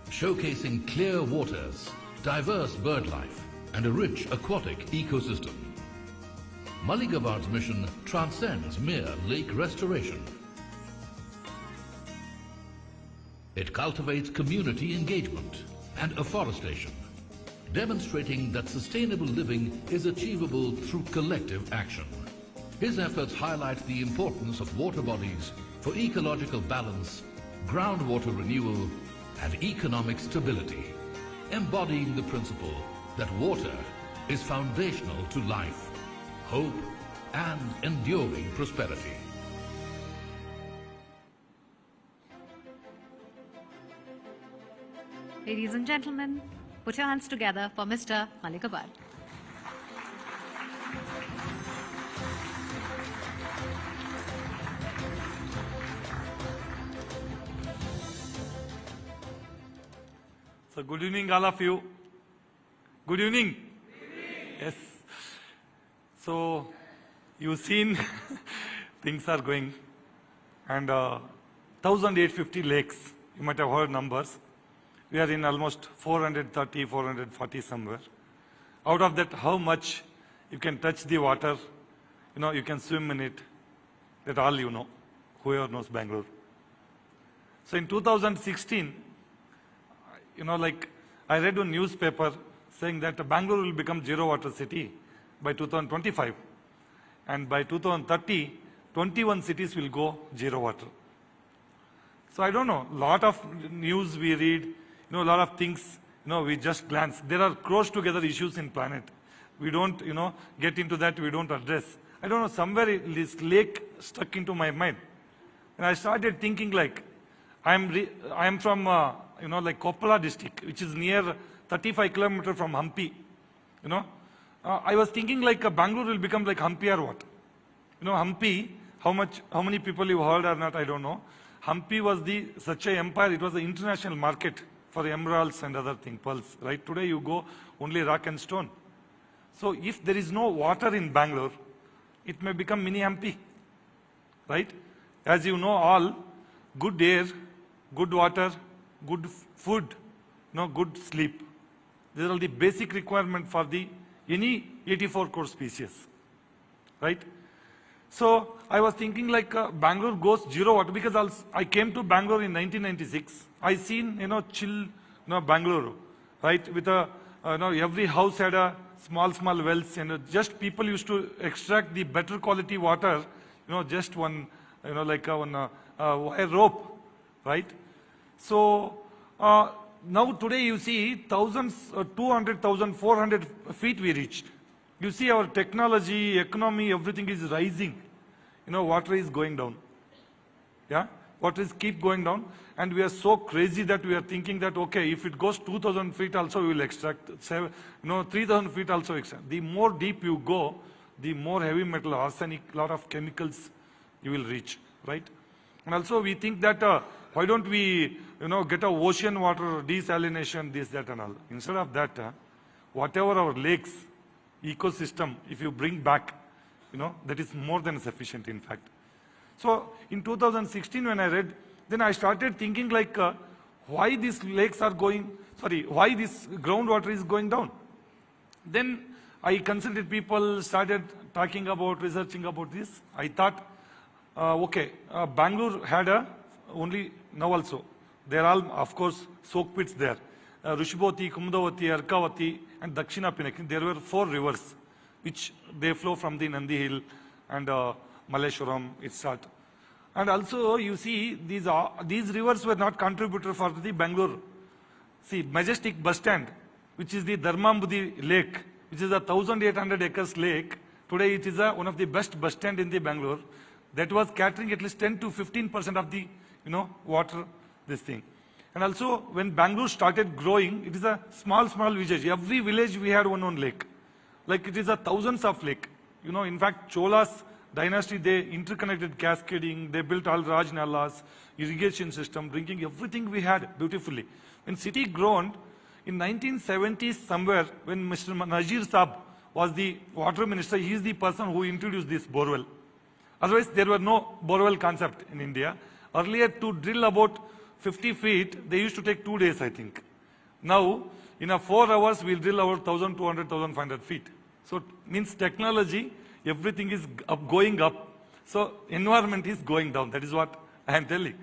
showcasing clear waters, diverse bird life, and a rich aquatic ecosystem. Maligawad's mission transcends mere lake restoration. It cultivates community engagement and afforestation, demonstrating that sustainable living is achievable through collective action. His efforts highlight the importance of water bodies for ecological balance, groundwater renewal, and economic stability, embodying the principle that water is foundational to life, hope, and enduring prosperity. Ladies and gentlemen, put your hands together for Mr. Malikabad. So good evening, all of you. Good evening. Yes. So you've seen things are going, and 1,850 lakes. You might have heard numbers. We are in almost 430, 440 somewhere. Out of that, how much you can touch the water, you can swim in it. That all you know, whoever knows Bangalore. So in 2016, I read a newspaper saying that Bangalore will become zero water city by 2025. And by 2030, 21 cities will go zero water. So I don't know, lot of news we read, a lot of things, we just glance. There are close together issues in planet. We don't, get into that, we don't address. I don't know, somewhere this lake stuck into my mind. And I started thinking I am from, Koppala district, which is near 35 kilometers from Hampi. I was thinking Bangalore will become like Hampi or what? Hampi, how many people you heard or not, I don't know. Hampi was such an empire, it was an international market for emeralds and other things, pearls, right? Today you go only rock and stone. So if there is no water in Bangalore, it may become mini Hampi, right? As you know all, good air, good water, good food, good sleep. These are the basic requirement for any 84 crore species, right? So I was thinking Bangalore goes zero water because I came to Bangalore in 1996. I seen, chill, Bangalore, right? With every house had a small wells and just people used to extract the better quality water, just one, one wire rope, right? So now today you see thousands, 200,000, 400 feet we reached. You see our technology, economy, everything is rising. Water is going down. Yeah, water is keep going down, and we are so crazy that we are thinking that okay, if it goes 2,000 feet also we will extract, 3,000 feet also extract. The more deep you go, the more heavy metal, arsenic, lot of chemicals you will reach, right? And also we think that why don't we, get a ocean water desalination, this, that, and all. Instead of that, whatever our lakes, ecosystem, if you bring back, that is more than sufficient, in fact. So in 2016, when I read, then I started thinking why these lakes are going, why this groundwater is going down. Then I consulted people, started talking about, researching about this. I thought, Bangalore had only, now also, there are all, of course, soak pits there. Rushboti, Kumudavati, Arkavati, and Dakshina Pinaki. There were 4 rivers, which they flow from the Nandi Hill and Malleshwaram, itself. And also, you see, these rivers were not contributor for the Bangalore. See, Majestic bus stand, which is the Dharmambudi lake, which is a 1,800 acres lake. Today, it is one of the best bus stand in the Bangalore. That was catering at least 10 to 15% of the, water, this thing. And also, when Bangalore started growing, it is a small village. Every village we had one own lake. It is thousands of lake. In fact, Cholas dynasty, they interconnected cascading, they built all Raj Nalas, irrigation system, drinking, everything we had beautifully. When city grown, in 1970s somewhere, when Mr. Nazir Saab was the water minister, he is the person who introduced this borewell. Otherwise, there were no borewell concept in India. Earlier, to drill about 50 feet, they used to take 2 days, I think. Now, in 4 hours, we'll drill about 1,200, 1,500 feet. So, means technology, everything is going up. So, environment is going down. That is what I am telling.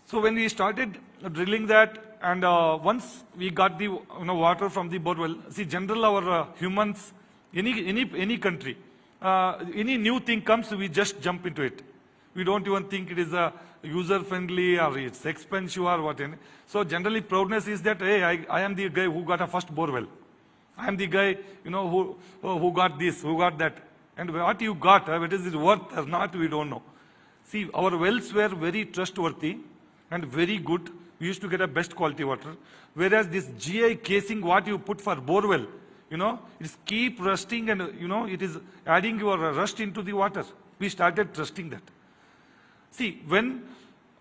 So, when we started drilling that, and once we got the water from the borewell, see, general our humans, any country, any new thing comes, we just jump into it. We don't even think it is user-friendly or it's expensive or whatever. So generally proudness is that, hey, I am the guy who got a first borewell. I am the guy, who got this, who got that. And what you got, whether it is worth or not, we don't know. See, our wells were very trustworthy and very good. We used to get a best quality water. Whereas this GI casing, what you put for borewell, it's keep rusting and, it is adding your rust into the water. We started trusting that. See, when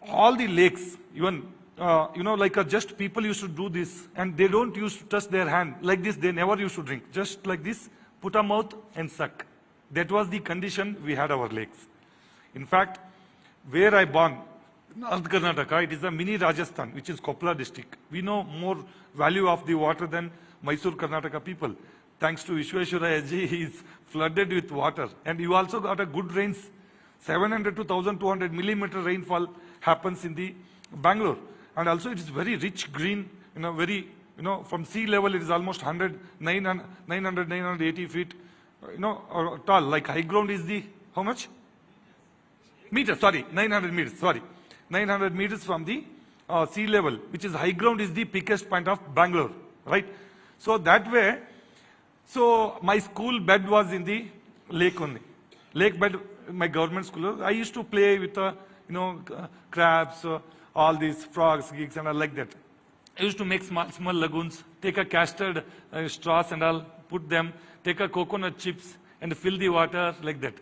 all the lakes, even, just people used to do this and they don't used to touch their hand like this, they never used to drink. Just like this, put a mouth and suck. That was the condition we had our lakes. In fact, where I born, North Karnataka, it is a mini Rajasthan, which is Koppala district. We know more value of the water than Mysore Karnataka people. Thanks to Vishweshwara ji, he is flooded with water. And you also got a good rains. 700 to 1200 millimeter rainfall happens in the Bangalore. And also it is very rich green, from sea level it is almost 980 feet, tall. Like high ground is the, how much? 900 meters, 900 meters from the sea level, which is high ground is the peakest point of Bangalore, right? So that way, my school bed was in the lake only. Lake bed, my government school. I used to play with, crabs, all these frogs, gigs and all like that. I used to make small lagoons, take a castor straws and all, put them, take a coconut chips and fill the water like that.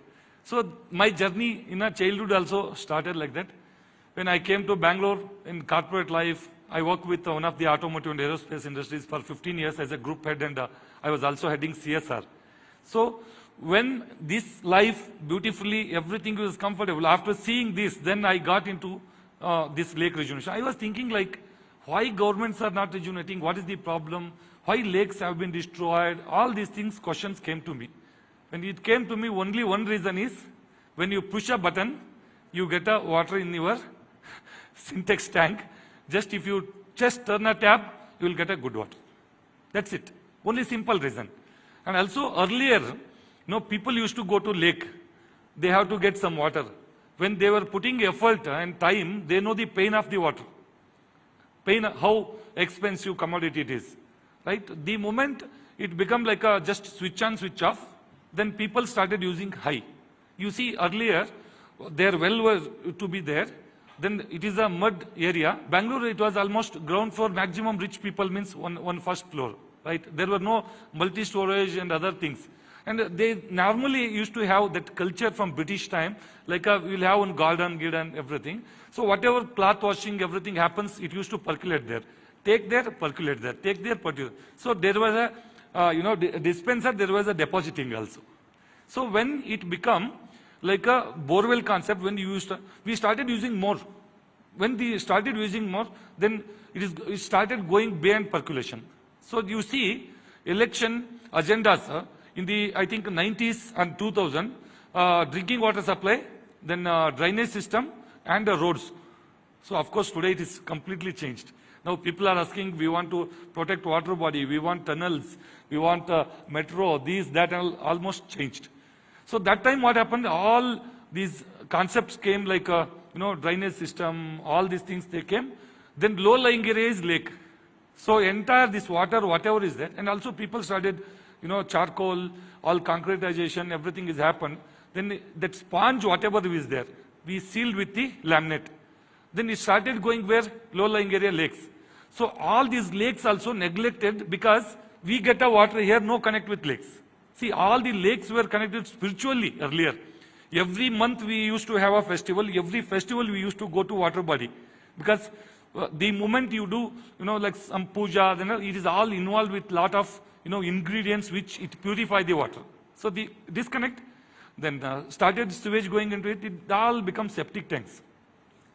So my journey in a childhood also started like that. When I came to Bangalore in corporate life, I worked with one of the automotive and aerospace industries for 15 years as a group head, and I was also heading CSR. So when this life beautifully, everything was comfortable, after seeing this, then I got into this lake rejuvenation. I was thinking like, why governments are not rejuvenating? What is the problem? Why lakes have been destroyed? All these things, questions came to me. When it came to me, only one reason is, when you push a button, you get a water in your syntax tank. Just if you just turn a tap, you will get a good water. That's it. Only simple reason. And also earlier, people used to go to lake. They have to get some water. When they were putting effort and time, they know the pain of the water. Pain, how expensive commodity it is. Right? The moment it became like a just switch on, switch off, then people started using high. You see, earlier, their well was to be there. Then it is a mud area. Bangalore, it was almost ground floor, maximum rich people means one first floor. Right? There were no multi-storage and other things. And they normally used to have that culture from British time, like we'll have one garden, everything. So whatever cloth washing, everything happens, it used to percolate there. Take there, percolate there. Take there, percolate. So there was a, dispenser, there was a depositing also. So when it become like a borewell concept, when we started using more. When we started using more, then it started going beyond percolation. So you see, election agendas in the, I think, 90s and 2000, drinking water supply, then drainage system and roads. So of course today it is completely changed. Now people are asking, we want to protect water body, we want tunnels, we want metro, these, that, almost changed. So that time what happened, all these concepts came like, drainage system, all these things they came. Then low-lying area is lake. So entire this water, whatever is there, and also people started, charcoal, all concretization, everything has happened. Then that sponge, whatever is there, we sealed with the laminate. Then it started going where? Low-lying area lakes. So all these lakes also neglected because we get a water here, no connect with lakes. See, all the lakes were connected spiritually earlier. Every month we used to have a festival. Every festival we used to go to water body. Because the moment you do, like some puja, then it is all involved with lot of, ingredients which it purify the water. So the disconnect, then started sewage going into it, it all becomes septic tanks.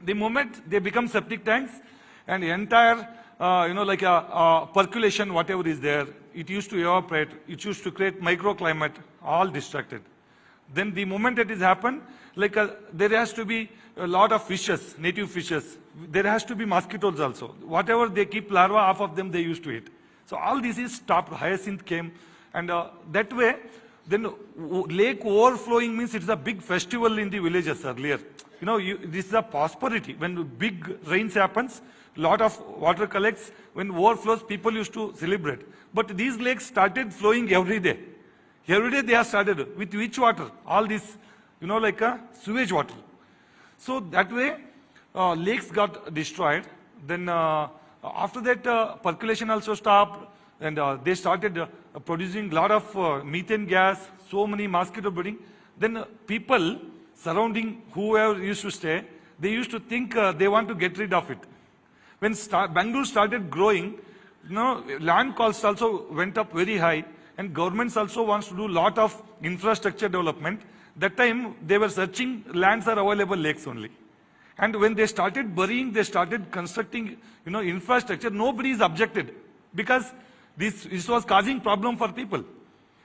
The moment they become septic tanks and the entire, like a percolation, whatever is there, it used to evaporate, it used to create microclimate, all distracted. Then the moment it has happened, like there has to be a lot of fishes, native fishes. There has to be mosquitoes also. Whatever they keep larvae, half of them they used to eat. So all this is stopped. Hyacinth came, and that way, then lake overflowing means it's a big festival in the villages earlier. This is a prosperity. When big rains happens, lot of water collects. When overflows, people used to celebrate. But these lakes started flowing every day. Every day they have started with which water? All this, like sewage water. So that way, lakes got destroyed. Then after that, percolation also stopped, and they started producing a lot of methane gas, so many mosquito breeding. Then people surrounding whoever used to stay, they used to think they want to get rid of it. When Bangalore started growing, land costs also went up very high, and governments also wants to do a lot of infrastructure development. That time they were searching lands are available lakes only. And when they started burying, they started constructing, infrastructure. Nobody is objected because this was causing problem for people.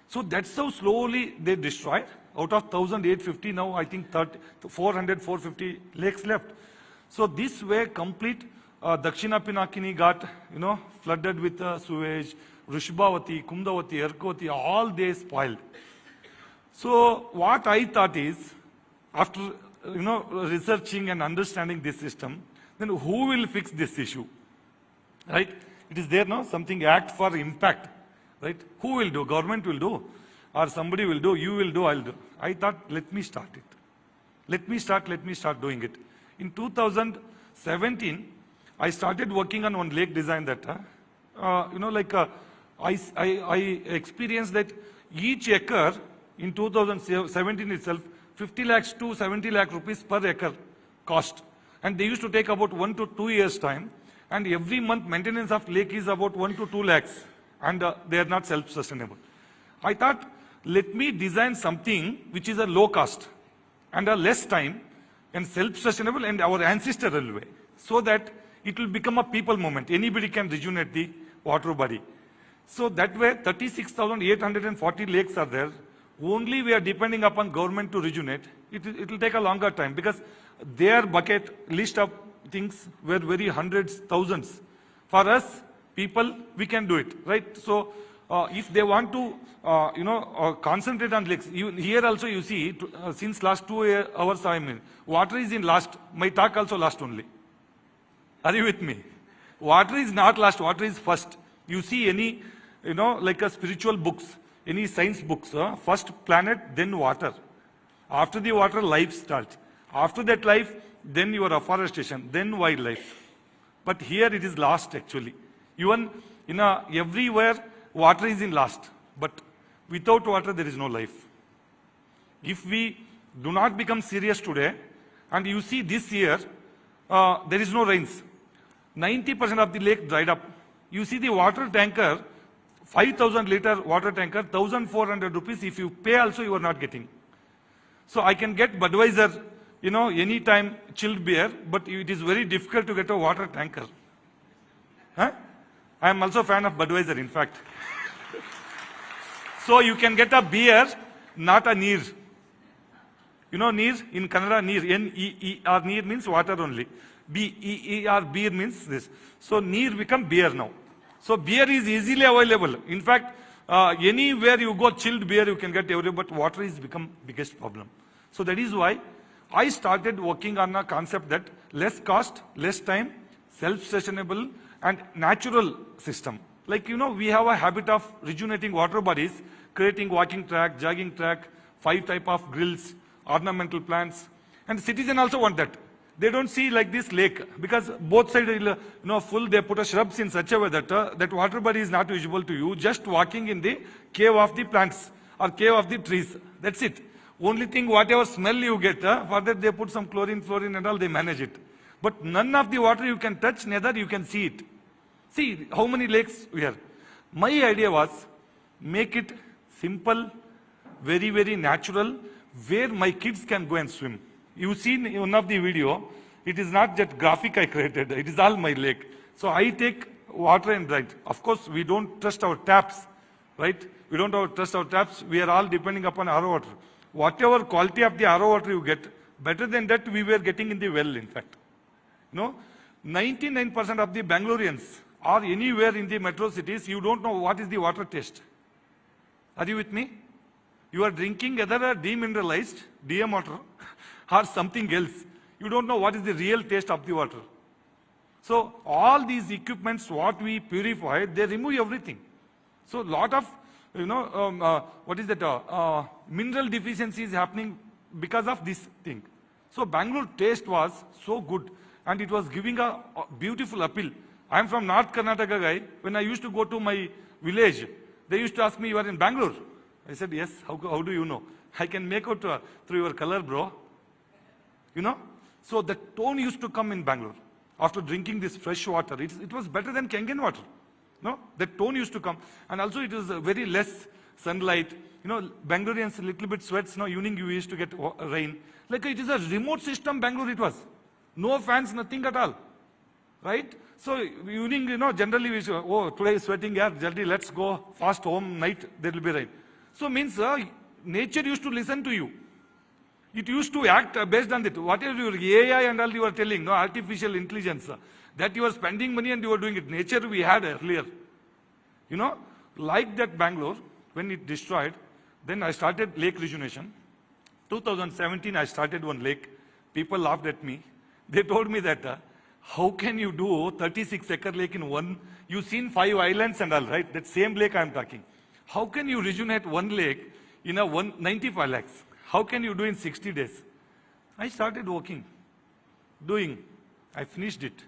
So that's how slowly they destroyed. Out of 1,850 now, I think 400, 450 lakes left. So this way, complete Dakshina Pinakini got, flooded with sewage. Vrishabhavati, Kumdavati, Erkavati, all they spoiled. So what I thought is, after researching and understanding this system, then who will fix this issue? Right? It is there now, something act for impact. Right? Who will do? Government will do. Or somebody will do, you will do, I'll do. I thought, let me start it. Let me start doing it. In 2017, I started working on one lake design that, I experienced that each acre in 2017 itself, 50 lakhs to 70 lakh rupees per acre cost. And they used to take about 1 to 2 years time. And every month maintenance of lake is about 1 to 2 lakhs. And they are not self-sustainable. I thought, let me design something which is a low cost and a less time and self-sustainable and our ancestral way. So that it will become a people movement. Anybody can rejuvenate the water body. So that way, 36,840 lakes are there. Only we are depending upon government to rejuvenate. It will take a longer time because their bucket list of things were very hundreds, thousands. For us, people, we can do it, right? So if they want to, concentrate on lakes, here also you see, since last 2 hours, water is in last. My talk also last only. Are you with me? Water is not last, water is first. You see any, like a spiritual books, any science books, first planet, then water. After the water, life starts. After that life, then your afforestation, then wildlife. But here it is last actually. Even everywhere, water is in last. But without water, there is no life. If we do not become serious today, and you see this year, there is no rains. 90% of the lake dried up. You see the water tanker, 5,000 liter water tanker, 1,400 rupees. If you pay also, you are not getting. So I can get Budweiser, anytime chilled beer, but it is very difficult to get a water tanker. Huh? I am also a fan of Budweiser, in fact. So you can get a beer, not a neer. Neer in Kannada, neer, N-E-E-R, neer means water only. B-E-E-R, beer means this. So neer become beer now. So beer is easily available. In fact, anywhere you go chilled beer, you can get everywhere, but water is become biggest problem. So that is why I started working on a concept that less cost, less time, self-sustainable and natural system. Like, we have a habit of rejuvenating water bodies, creating walking track, jogging track, 5 type of grills, ornamental plants. And citizens also want that. They don't see like this lake because both sides, full, they put a shrubs in such a way that that water body is not visible to you, just walking in the cave of the plants or cave of the trees. That's it. Only thing, whatever smell you get, for that they put some chlorine, fluorine and all, they manage it. But none of the water you can touch, neither you can see it. See how many lakes we have. My idea was, make it simple, very, very natural, where my kids can go and swim. You see in one of the video, it is not that graphic I created, it is all my lake. So I take water and drink. Of course, we don't trust our taps, right? We don't trust our taps, we are all depending upon RO water. Whatever quality of the RO water you get, better than that we were getting in the well, in fact. 99% of the Bangaloreans or anywhere in the metro cities, you don't know what is the water taste. Are you with me? You are drinking either a demineralized, DM water, or something else. You don't know what is the real taste of the water. So all these equipments, what we purify, they remove everything. So lot of what is that, mineral deficiency is happening because of this thing. So Bangalore taste was so good and it was giving a beautiful appeal. I am from North Karnataka guy. When I used to go to my village, they used to ask me, you are in Bangalore? I said, yes. How do you know? I can make out through your color, bro. So the tone used to come in Bangalore. After drinking this fresh water, it was better than Kangen water. No, the tone used to come. And also it was very less sunlight. Bangaloreans a little bit sweats. Evening you used to get rain. Like it is a remote system, Bangalore it was. No fans, nothing at all. Right? So evening, generally we say, oh, today is sweating, yeah, jaldi, let's go fast home, night, there will be rain. So means nature used to listen to you. It used to act based on that. What is your AI and all you are telling, no, artificial intelligence, that you are spending money and you are doing it. Nature we had earlier. Like that Bangalore, when it destroyed, then I started lake rejuvenation. 2017, I started one lake. People laughed at me. They told me that, how can you do 36-acre lake in one? You've seen 5 islands and all, right? That same lake I'm talking. How can you rejuvenate one lake in a 95 lakhs? How can you do in 60 days? I started working, doing. I finished it,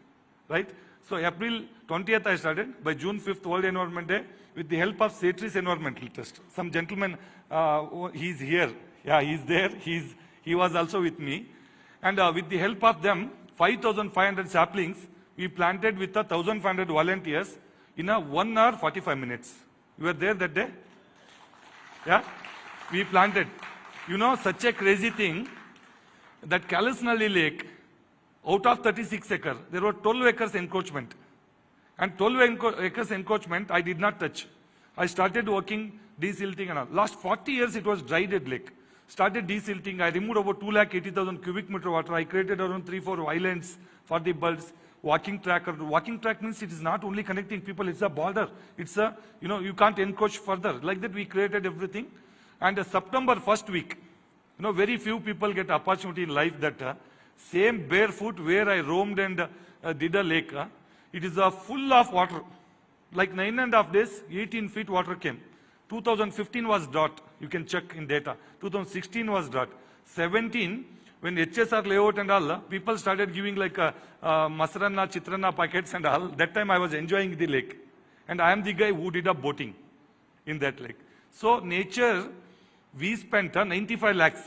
right? So April 20th I started. By June 5th, World Environment Day, with the help of Satri's Environmental Trust. Some gentleman, he's here. Yeah, he's there. He was also with me. And with the help of them, 5,500 saplings we planted with 1,500 volunteers in a 1 hour 45 minutes. You were there that day? Yeah? We planted. Such a crazy thing that Kalasnalli Lake, out of 36 acres, there were 12 acres encroachment. And 12 acres encroachment I did not touch. I started working, desilting and all. Last 40 years it was dry dead lake. Started desilting. I removed about 280,000 cubic meter water. I created around 3-4 islands for the birds. Walking track. Walking track means it is not only connecting people, it's a border. It's a, you can't encroach further. Like that we created everything. And September 1st week, very few people get opportunity in life that same barefoot where I roamed and did a lake. It is full of water. Like 9.5 days, 18 feet water came. 2015 was drought. You can check in data. 2016 was drought. 17, when HSR layout and all, people started giving like masrana, chitrana packets and all. That time I was enjoying the lake. And I am the guy who did a boating in that lake. So nature, we spent 95 lakhs.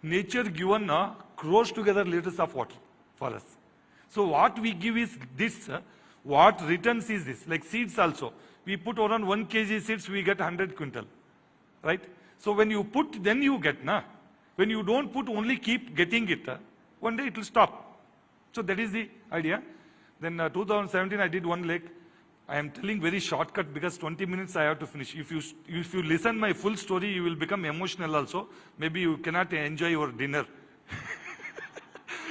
Nature given crores together liters of water for us. So what we give is this. What returns is this. Like seeds also. We put around 1 kg seeds, we get 100 quintal. Right? So when you put, then you get. When you don't put, only keep getting it. One day it will stop. So that is the idea. Then 2017 I did one lake. I am telling very shortcut because 20 minutes I have to finish. If you listen my full story, you will become emotional also. Maybe you cannot enjoy your dinner.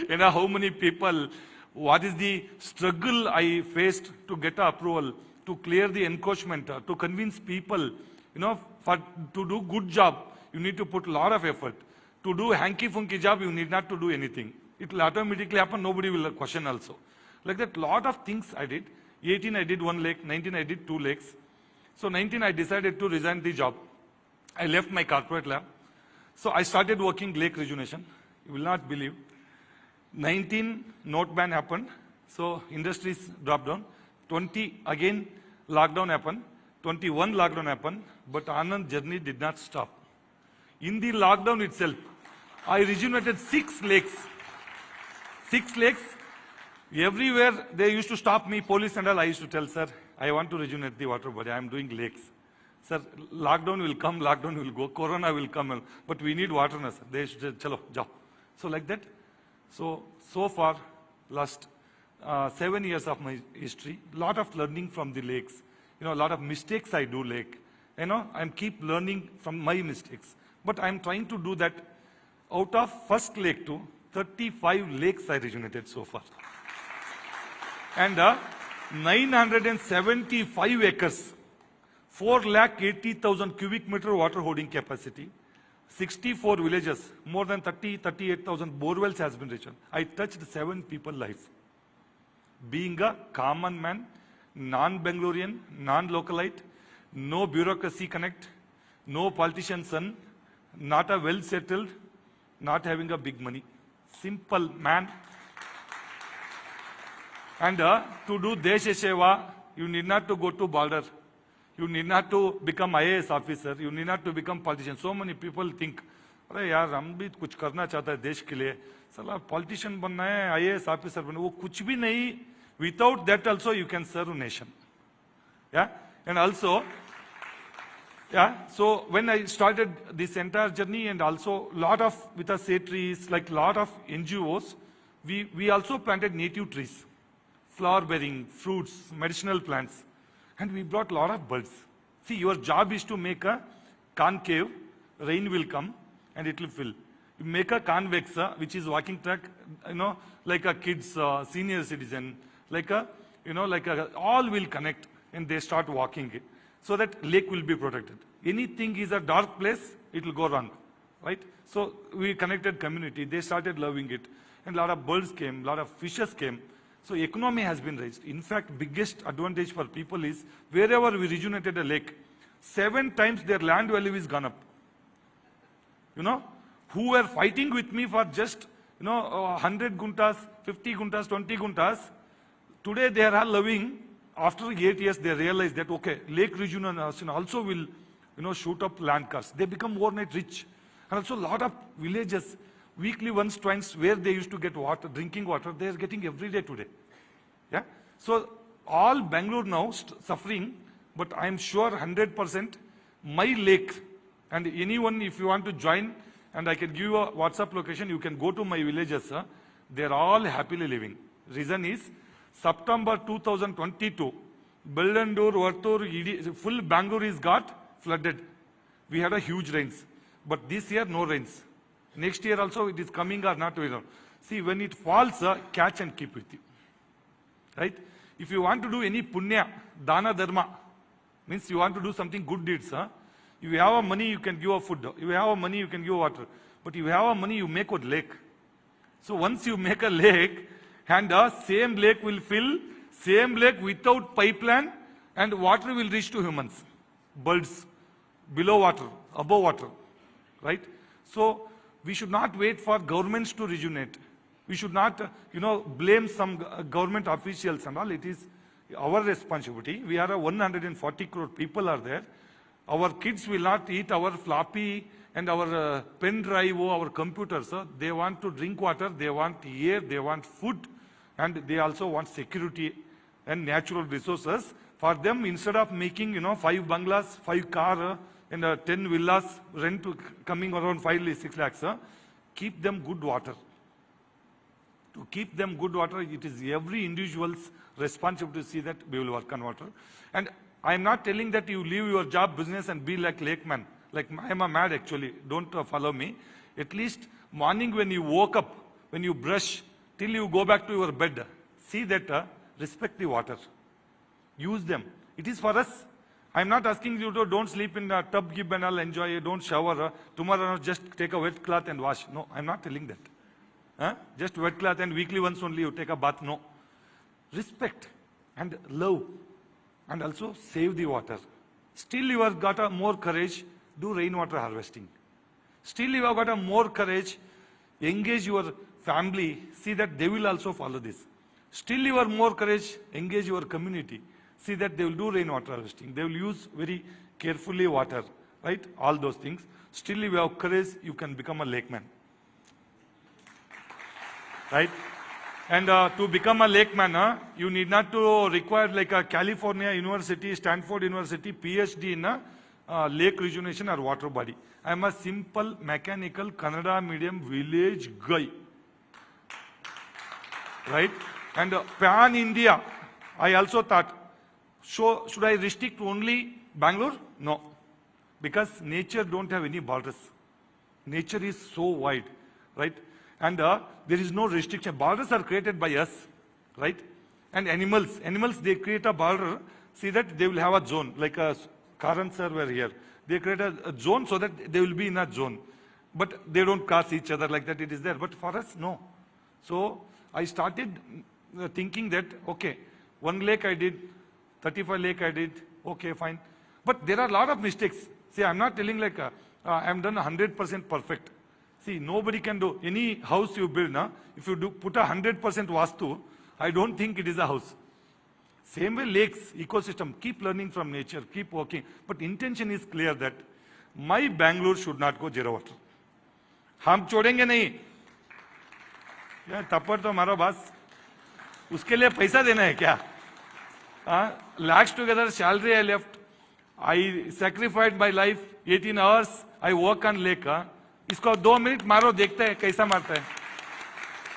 How many people, what is the struggle I faced to get approval, to clear the encroachment, to convince people, to do good job, you need to put a lot of effort. To do hanky-funky job, you need not to do anything. It will automatically happen, nobody will question also. Like that, lot of things I did. 18 I did 1 lake, 19 I did 2 lakes. So 19 I decided to resign the job. I left my corporate lab. So I started working lake rejuvenation. You will not believe. 19 note ban happened. So industries dropped down. 20 again lockdown happened. 21 lockdown happened. But Anand journey did not stop. In the lockdown itself, I rejuvenated 6 lakes. 6 lakes. Everywhere they used to stop me, police and all. I used to tell, sir, I want to rejuvenate the water body. I am doing lakes. Sir, lockdown will come, lockdown will go, corona will come, but we need water, na, sir. They used to say, chalo, jao. So like that. So far, last 7 years of my history, lot of learning from the lakes. A lot of mistakes I do lake. I keep learning from my mistakes. But I'm trying to do that. Out of first lake to 35 lakes I rejuvenated so far. And 975 acres, 480,000 cubic meter water holding capacity, 64 villages, more than 38,000 borewells has been reached. I touched 7 people's life. Being a common man, non-Bangalorean, non-localite, no bureaucracy connect, no politician son, not a well settled, not having a big money. Simple man. And to do Desha Seva, you need not to go to border. You need not to become IAS officer. You need not to become politician. So many people think, अरे यार हम भी कुछ करना चाहता है देश के लिए, साला politician बनना है, IAS officer बनना, वो कुछ भी नहीं. Without that also you can serve nation. Yeah, and also, yeah. So when I started this entire journey, and also lot of with us trees, like lot of NGOs, we also planted native trees, flower bearing, fruits, medicinal plants, and we brought a lot of birds. See, your job is to make a concave, rain will come and it will fill. You make a convex, which is walking track, like a kids, senior citizen, like a, all will connect and they start walking it, so that lake will be protected. Anything is a dark place, it will go wrong, right? So we connected community, they started loving it, and a lot of birds came, a lot of fishes came. So economy has been raised. In fact, biggest advantage for people is wherever we rejuvenated a lake, 7 times their land value is gone up. Who were fighting with me for just 100 guntas, 50 guntas, 20 guntas, today they are all loving. After 8 years, they realize that, okay, lake rejuvenation also will, shoot up land costs. They become overnight rich. And also a lot of villages, weekly once, twice, where they used to get water, drinking water, they are getting every day today. Yeah. So all Bangalore now suffering, but I am sure 100% my lake, and anyone if you want to join, and I can give you a WhatsApp location, you can go to my villages. They are all happily living. Reason is, September 2022, Bellandur, Vartur, full Bangalore is got flooded. We had a huge rains. But this year, no rains. Next year also, it is coming or not. See, when it falls, catch and keep with you. Right? If you want to do any punya, dana dharma, means you want to do something good deeds. If you have money, you can give food. If you have money, you can give water. But if you have money, you make a lake. So once you make a lake, and the same lake will fill, same lake without pipeline, and water will reach to humans. Birds, below water, above water. Right? So we should not wait for governments to rejuvenate. We should not, blame some government officials and all. It is our responsibility. We are 140 crore people are there. Our kids will not eat our floppy and our pen drive or our computers. They want to drink water, they want air, they want food, and they also want security and natural resources. For them, instead of making, 5 bungalows, 5 cars, and 10 villas, rent coming around 5-6 lakhs, keep them good water. To keep them good water, it is every individual's responsibility to see that we will work on water. And I am not telling that you leave your job, business, and be like lakeman. Like I am a mad actually, don't follow me. At least morning when you woke up, when you brush, till you go back to your bed, see that, respect the water. Use them. It is for us. I am not asking you to don't sleep in a tub, give and all, enjoy, don't shower. Tomorrow just take a wet cloth and wash. No, I am not telling that. Just wet cloth and weekly once only you take a bath. No. Respect and love and also save the water. Still you have got a more courage, do rainwater harvesting. Still you have got a more courage, engage your family, see that they will also follow this. Still you have more courage, engage your community, see that they will do rainwater harvesting. They will use very carefully water, right? All those things. Still you have courage, you can become a lakeman. Right? And to become a lakeman, you need not to require like a California University, Stanford University, PhD in lake rejuvenation or water body. I am a simple mechanical Kannada medium village guy. Right? And pan India, I also thought, so should I restrict only Bangalore? No. Because nature don't have any borders. Nature is so wide. Right? And there is no restriction. Borders are created by us, right? And animals, they create a border. See that they will have a zone, like a Karan sir were here. They create a zone so that they will be in a zone. But they don't cross each other like that, it is there. But for us, no. So I started thinking that, okay, 1 lake I did, 35 lake I did, okay, fine. But there are a lot of mistakes. See, I'm not telling like I'm done 100% perfect. See, nobody can do any house you build. If you put 100% vastu, I don't think it is a house. Same way lakes, ecosystem, keep learning from nature, keep working. But intention is clear that my Bangalore should not go zero water. हम छोड़ेंगे नहीं. थप्पड़ तो मारो बस. उसके लिए पैसा देना है क्या? Lakhs together salary I left. I sacrificed my life 18 hours. I work on lake. इसको 2 मिनट मारो, देखते हैं कैसा मारता है.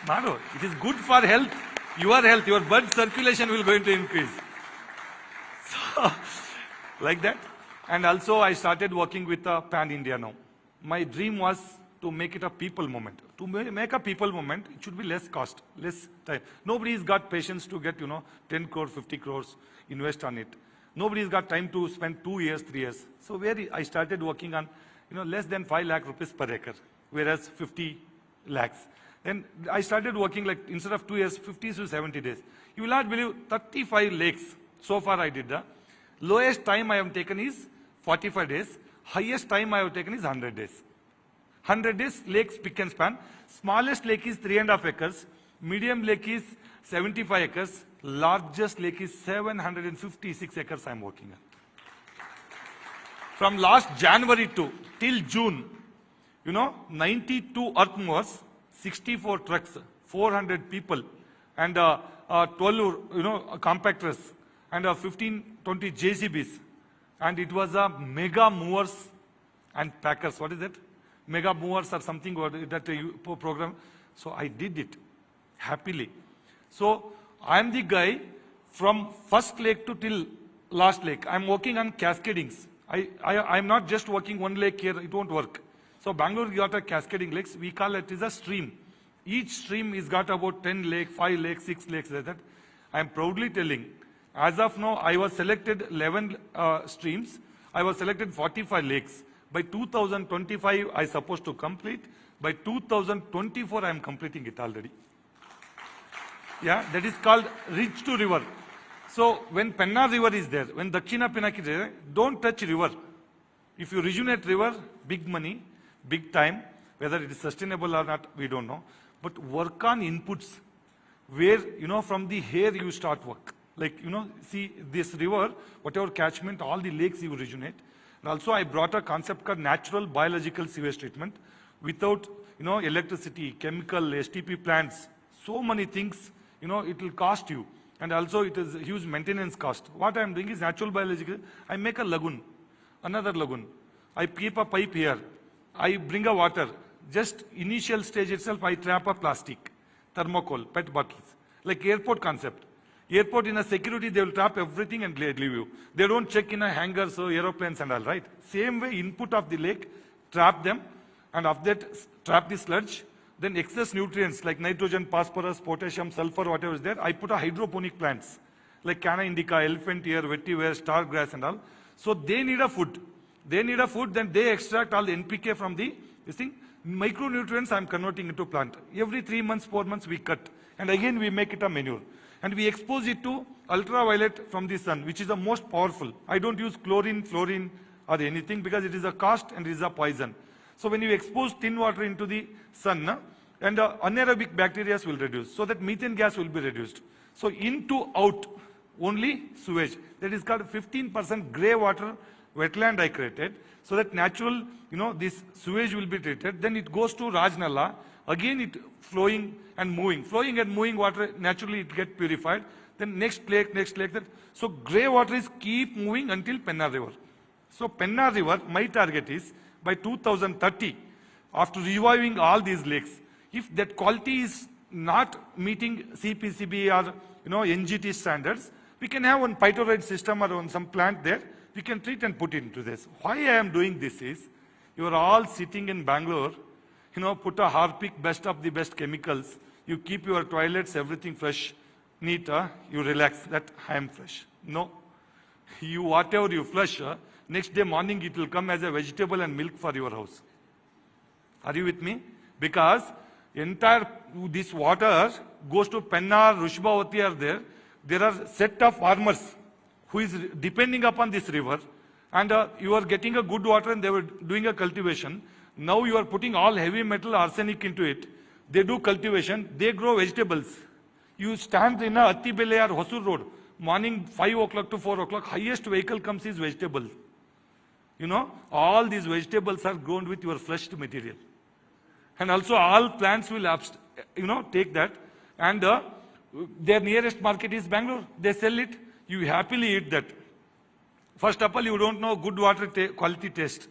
मारो. It is good for health. Your health, your blood circulation will going to increase. So, like that. And also I started working with Pan India now. My dream was to make it a people movement. To make a people movement, it should be less cost, less time. Nobody's got patience to get, 10 crore, 50 crores, invest on it. Nobody's got time to spend 2 years, 3 years. So where I started working on, less than 5 lakh rupees per acre, whereas 50 lakhs. Then I started working like, instead of 2 years, 50 to 70 days. You will not believe 35 lakes. So far I did that. Lowest time I have taken is 45 days. Highest time I have taken is 100 days. 100 days, lakes pick and span. Smallest lake is 3.5 acres. Medium lake is 75 acres. Largest lake is 756 acres I am working on. From last January till June, 92 earth movers, 64 trucks, 400 people, and 12, compactors, and 15, 20 JCBs. And it was a mega movers and packers. What is it? Mega movers or something that program. So I did it happily. So I am the guy from first lake to till last lake. I am working on cascadings. I am not just working one lake here. It won't work. So Bangalore got a cascading lakes. We call it is a stream. Each stream is got about 10 lakes, 5 lakes, 6 lakes like that. I am proudly telling. As of now, I was selected 11 streams. I was selected 45 lakes. By 2025, I supposed to complete. By 2024, I am completing it already. Yeah, that is called ridge to river. So when Penna river is there, when Dakshina Pinaki is there, don't touch river. If you rejuvenate river, big money, big time. Whether it is sustainable or not, we don't know. But work on inputs where, from the hair you start work. Like, see this river, whatever catchment, all the lakes you rejuvenate. And also I brought a concept called natural biological sewage treatment without, electricity, chemical, STP plants, so many things, it will cost you. And also it is a huge maintenance cost. What I am doing is natural biological. I make a lagoon, another lagoon. I keep a pipe here. I bring a water. Just initial stage itself, I trap a plastic, thermocol, PET bottles, like airport concept. Airport in a security, they will trap everything and leave you. They don't check in a hangar, so aeroplanes and all, right? Same way, input of the lake, trap them, and of that, trap the sludge. Then excess nutrients like nitrogen, phosphorus, potassium, sulfur, whatever is there, I put a hydroponic plants, like Canna indica, elephant ear, vetiver, star grass and all. So they need a food. They need a food, then they extract all the NPK from this thing. Micronutrients I am converting into plant. Every 3 months, 4 months we cut. And again we make it a manure. And we expose it to ultraviolet from the sun, which is the most powerful. I don't use chlorine, fluorine or anything because it is a cost and it is a poison. So when you expose thin water into the sun, and anaerobic bacteria will reduce. So that methane gas will be reduced. So in to out, only sewage. That is called 15% grey water wetland I created. So that natural, this sewage will be treated. Then it goes to Rajnala. Again it flowing and moving. Flowing and moving water, naturally it get purified. Then next lake. That. So grey water is keep moving until Penna River. So Penna River, my target is by 2030, after reviving all these lakes, if that quality is not meeting CPCB or NGT standards, we can have one phytoride system or on some plant there. We can treat and put it into this. Why I am doing this is, you are all sitting in Bangalore, put a Harpic, best of the best chemicals. You keep your toilets, everything fresh, neat, you relax, that I am fresh. No. You, whatever you flush, next day morning it will come as a vegetable and milk for your house. Are you with me? Because entire this water goes to Penna, Rushbavati are there. There are set of farmers who is depending upon this river, and you are getting a good water and they were doing a cultivation. Now you are putting all heavy metal arsenic into it. They do cultivation, they grow vegetables. You stand in a Attibele or Hosur road, morning 5 o'clock to 4 o'clock, highest vehicle comes is vegetable. You know, all these vegetables are grown with your fleshed material. And also all plants will, take that. And their nearest market is Bangalore. They sell it. You happily eat that. First of all, you don't know good water quality taste.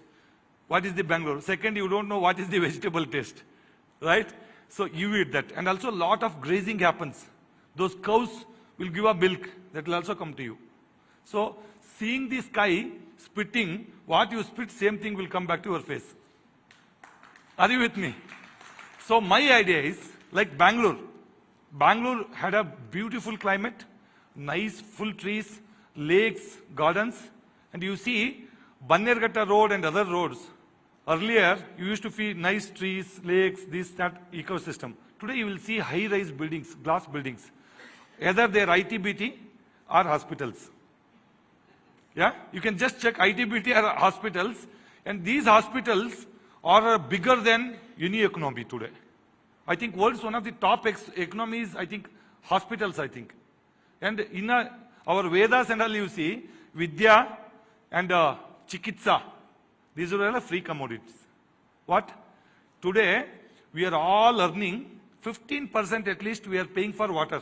What is the Bangalore? Second, you don't know what is the vegetable taste. Right? So you eat that. And also a lot of grazing happens. Those cows will give a milk. That will also come to you. So seeing the sky, spitting, what you spit, same thing will come back to your face. Are you with me? So my idea is, like Bangalore. Bangalore had a beautiful climate, nice full trees, lakes, gardens. And you see, Bannerghatta road and other roads, earlier you used to see nice trees, lakes, this, that ecosystem. Today you will see high-rise buildings, glass buildings. Either they are ITBT or hospitals. Yeah, you can just check ITBT or hospitals, and these hospitals are bigger than any economy today. I think world's one of the top economies, I think, hospitals, I think. And in our Vedas and all you see, Vidya and Chikitsa, these are all free commodities. What? Today, we are all earning 15% at least we are paying for water.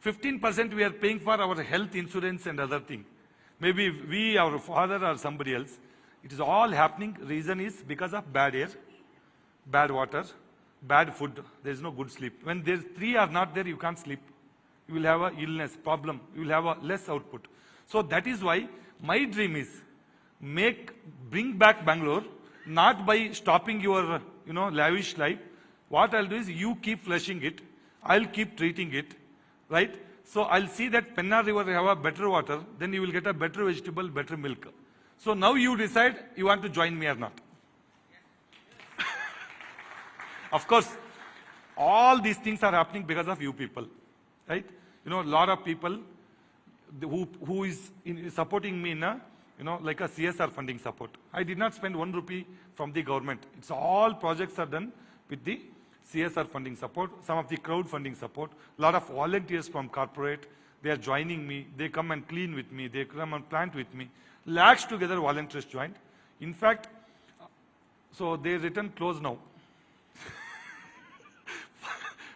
15% we are paying for our health insurance and other things. Maybe we, our father or somebody else. It is all happening. Reason is because of bad air, bad water, bad food. There is no good sleep. When these three are not there, you can't sleep. You will have an illness, problem. You will have a less output. So that is why my dream is bring back Bangalore, not by stopping your, lavish life. What I'll do is you keep flushing it. I'll keep treating it, right? So I'll see that Penna River have a better water, then you will get a better vegetable, better milk. So now you decide you want to join me or not. Of course, all these things are happening because of you people, right? A lot of people who is supporting me in a, like a CSR funding support. I did not spend 1 rupee from the government. It's all projects are done with the CSR funding support, some of the crowd funding support, a lot of volunteers from corporate, they are joining me, they come and clean with me, they come and plant with me. Lakhs together volunteers joined. In fact, so they written close now.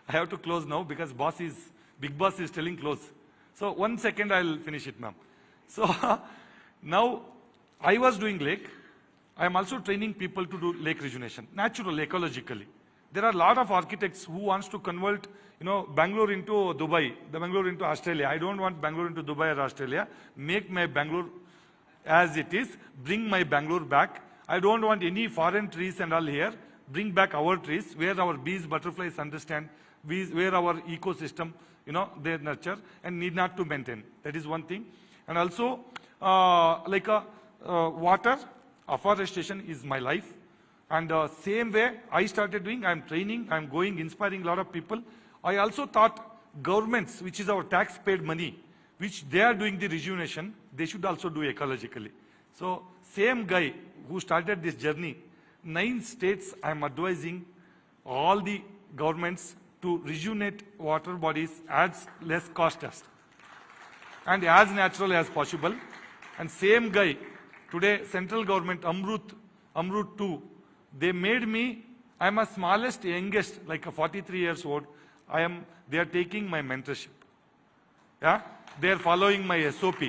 I have to close now because big boss is telling close. So 1 second I'll finish it, ma'am. So now I was doing lake. I am also training people to do lake rejuvenation, natural, ecologically. There are a lot of architects who wants to convert, Bangalore into Dubai, the Bangalore into Australia. I don't want Bangalore into Dubai or Australia. Make my Bangalore as it is. Bring my Bangalore back. I don't want any foreign trees and all here. Bring back our trees where our bees, butterflies understand, where our ecosystem, they nurture and need not to maintain. That is one thing. And also, water, afforestation is my life. And same way I started doing, I'm training, I'm going, inspiring a lot of people. I also thought governments, which is our tax-paid money, which they are doing the rejuvenation, they should also do ecologically. So same guy who started this journey, 9 states I'm advising all the governments to rejuvenate water bodies as less cost as and as natural as possible. And same guy, today central government, Amrut 2, they made me, I'm a smallest, youngest, like a 43 years old. They are taking my mentorship. Yeah, they are following my SOP.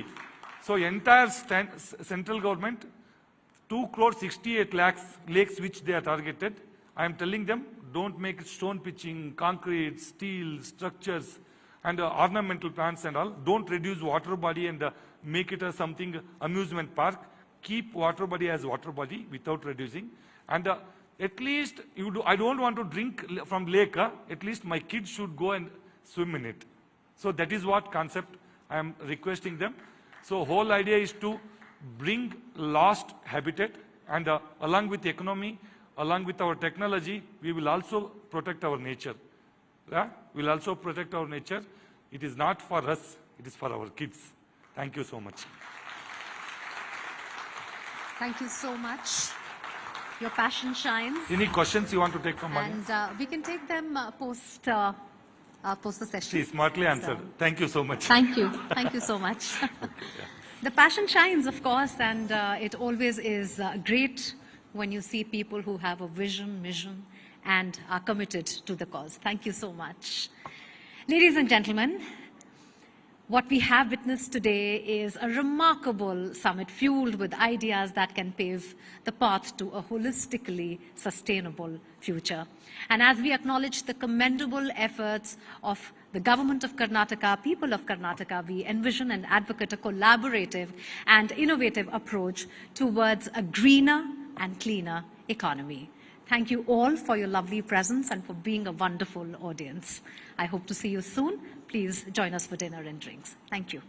So entire central government, 2.68 crore lakes which they are targeted. I am telling them, don't make stone pitching, concrete, steel, structures, and ornamental plants and all. Don't reduce water body and make it as something amusement park. Keep water body as water body without reducing. And at least I don't want to drink from lake. At least my kids should go and swim in it. So that is what concept I am requesting them. So whole idea is to bring lost habitat, and along with the economy, along with our technology, we will also protect our nature. Yeah? We will also protect our nature. It is not for us, it is for our kids. Thank you so much. Thank you so much. Your passion shines. Any questions you want to take from Mani? And we can take them post the session. She smartly answered. Thank you so much. Thank you. Thank you so much. The passion shines, of course, and it always is great when you see people who have a vision, mission, and are committed to the cause. Thank you so much. Ladies and gentlemen, what we have witnessed today is a remarkable summit fueled with ideas that can pave the path to a holistically sustainable future. And as we acknowledge the commendable efforts of the government of Karnataka, people of Karnataka, we envision and advocate a collaborative and innovative approach towards a greener and cleaner economy. Thank you all for your lovely presence and for being a wonderful audience. I hope to see you soon. Please join us for dinner and drinks. Thank you.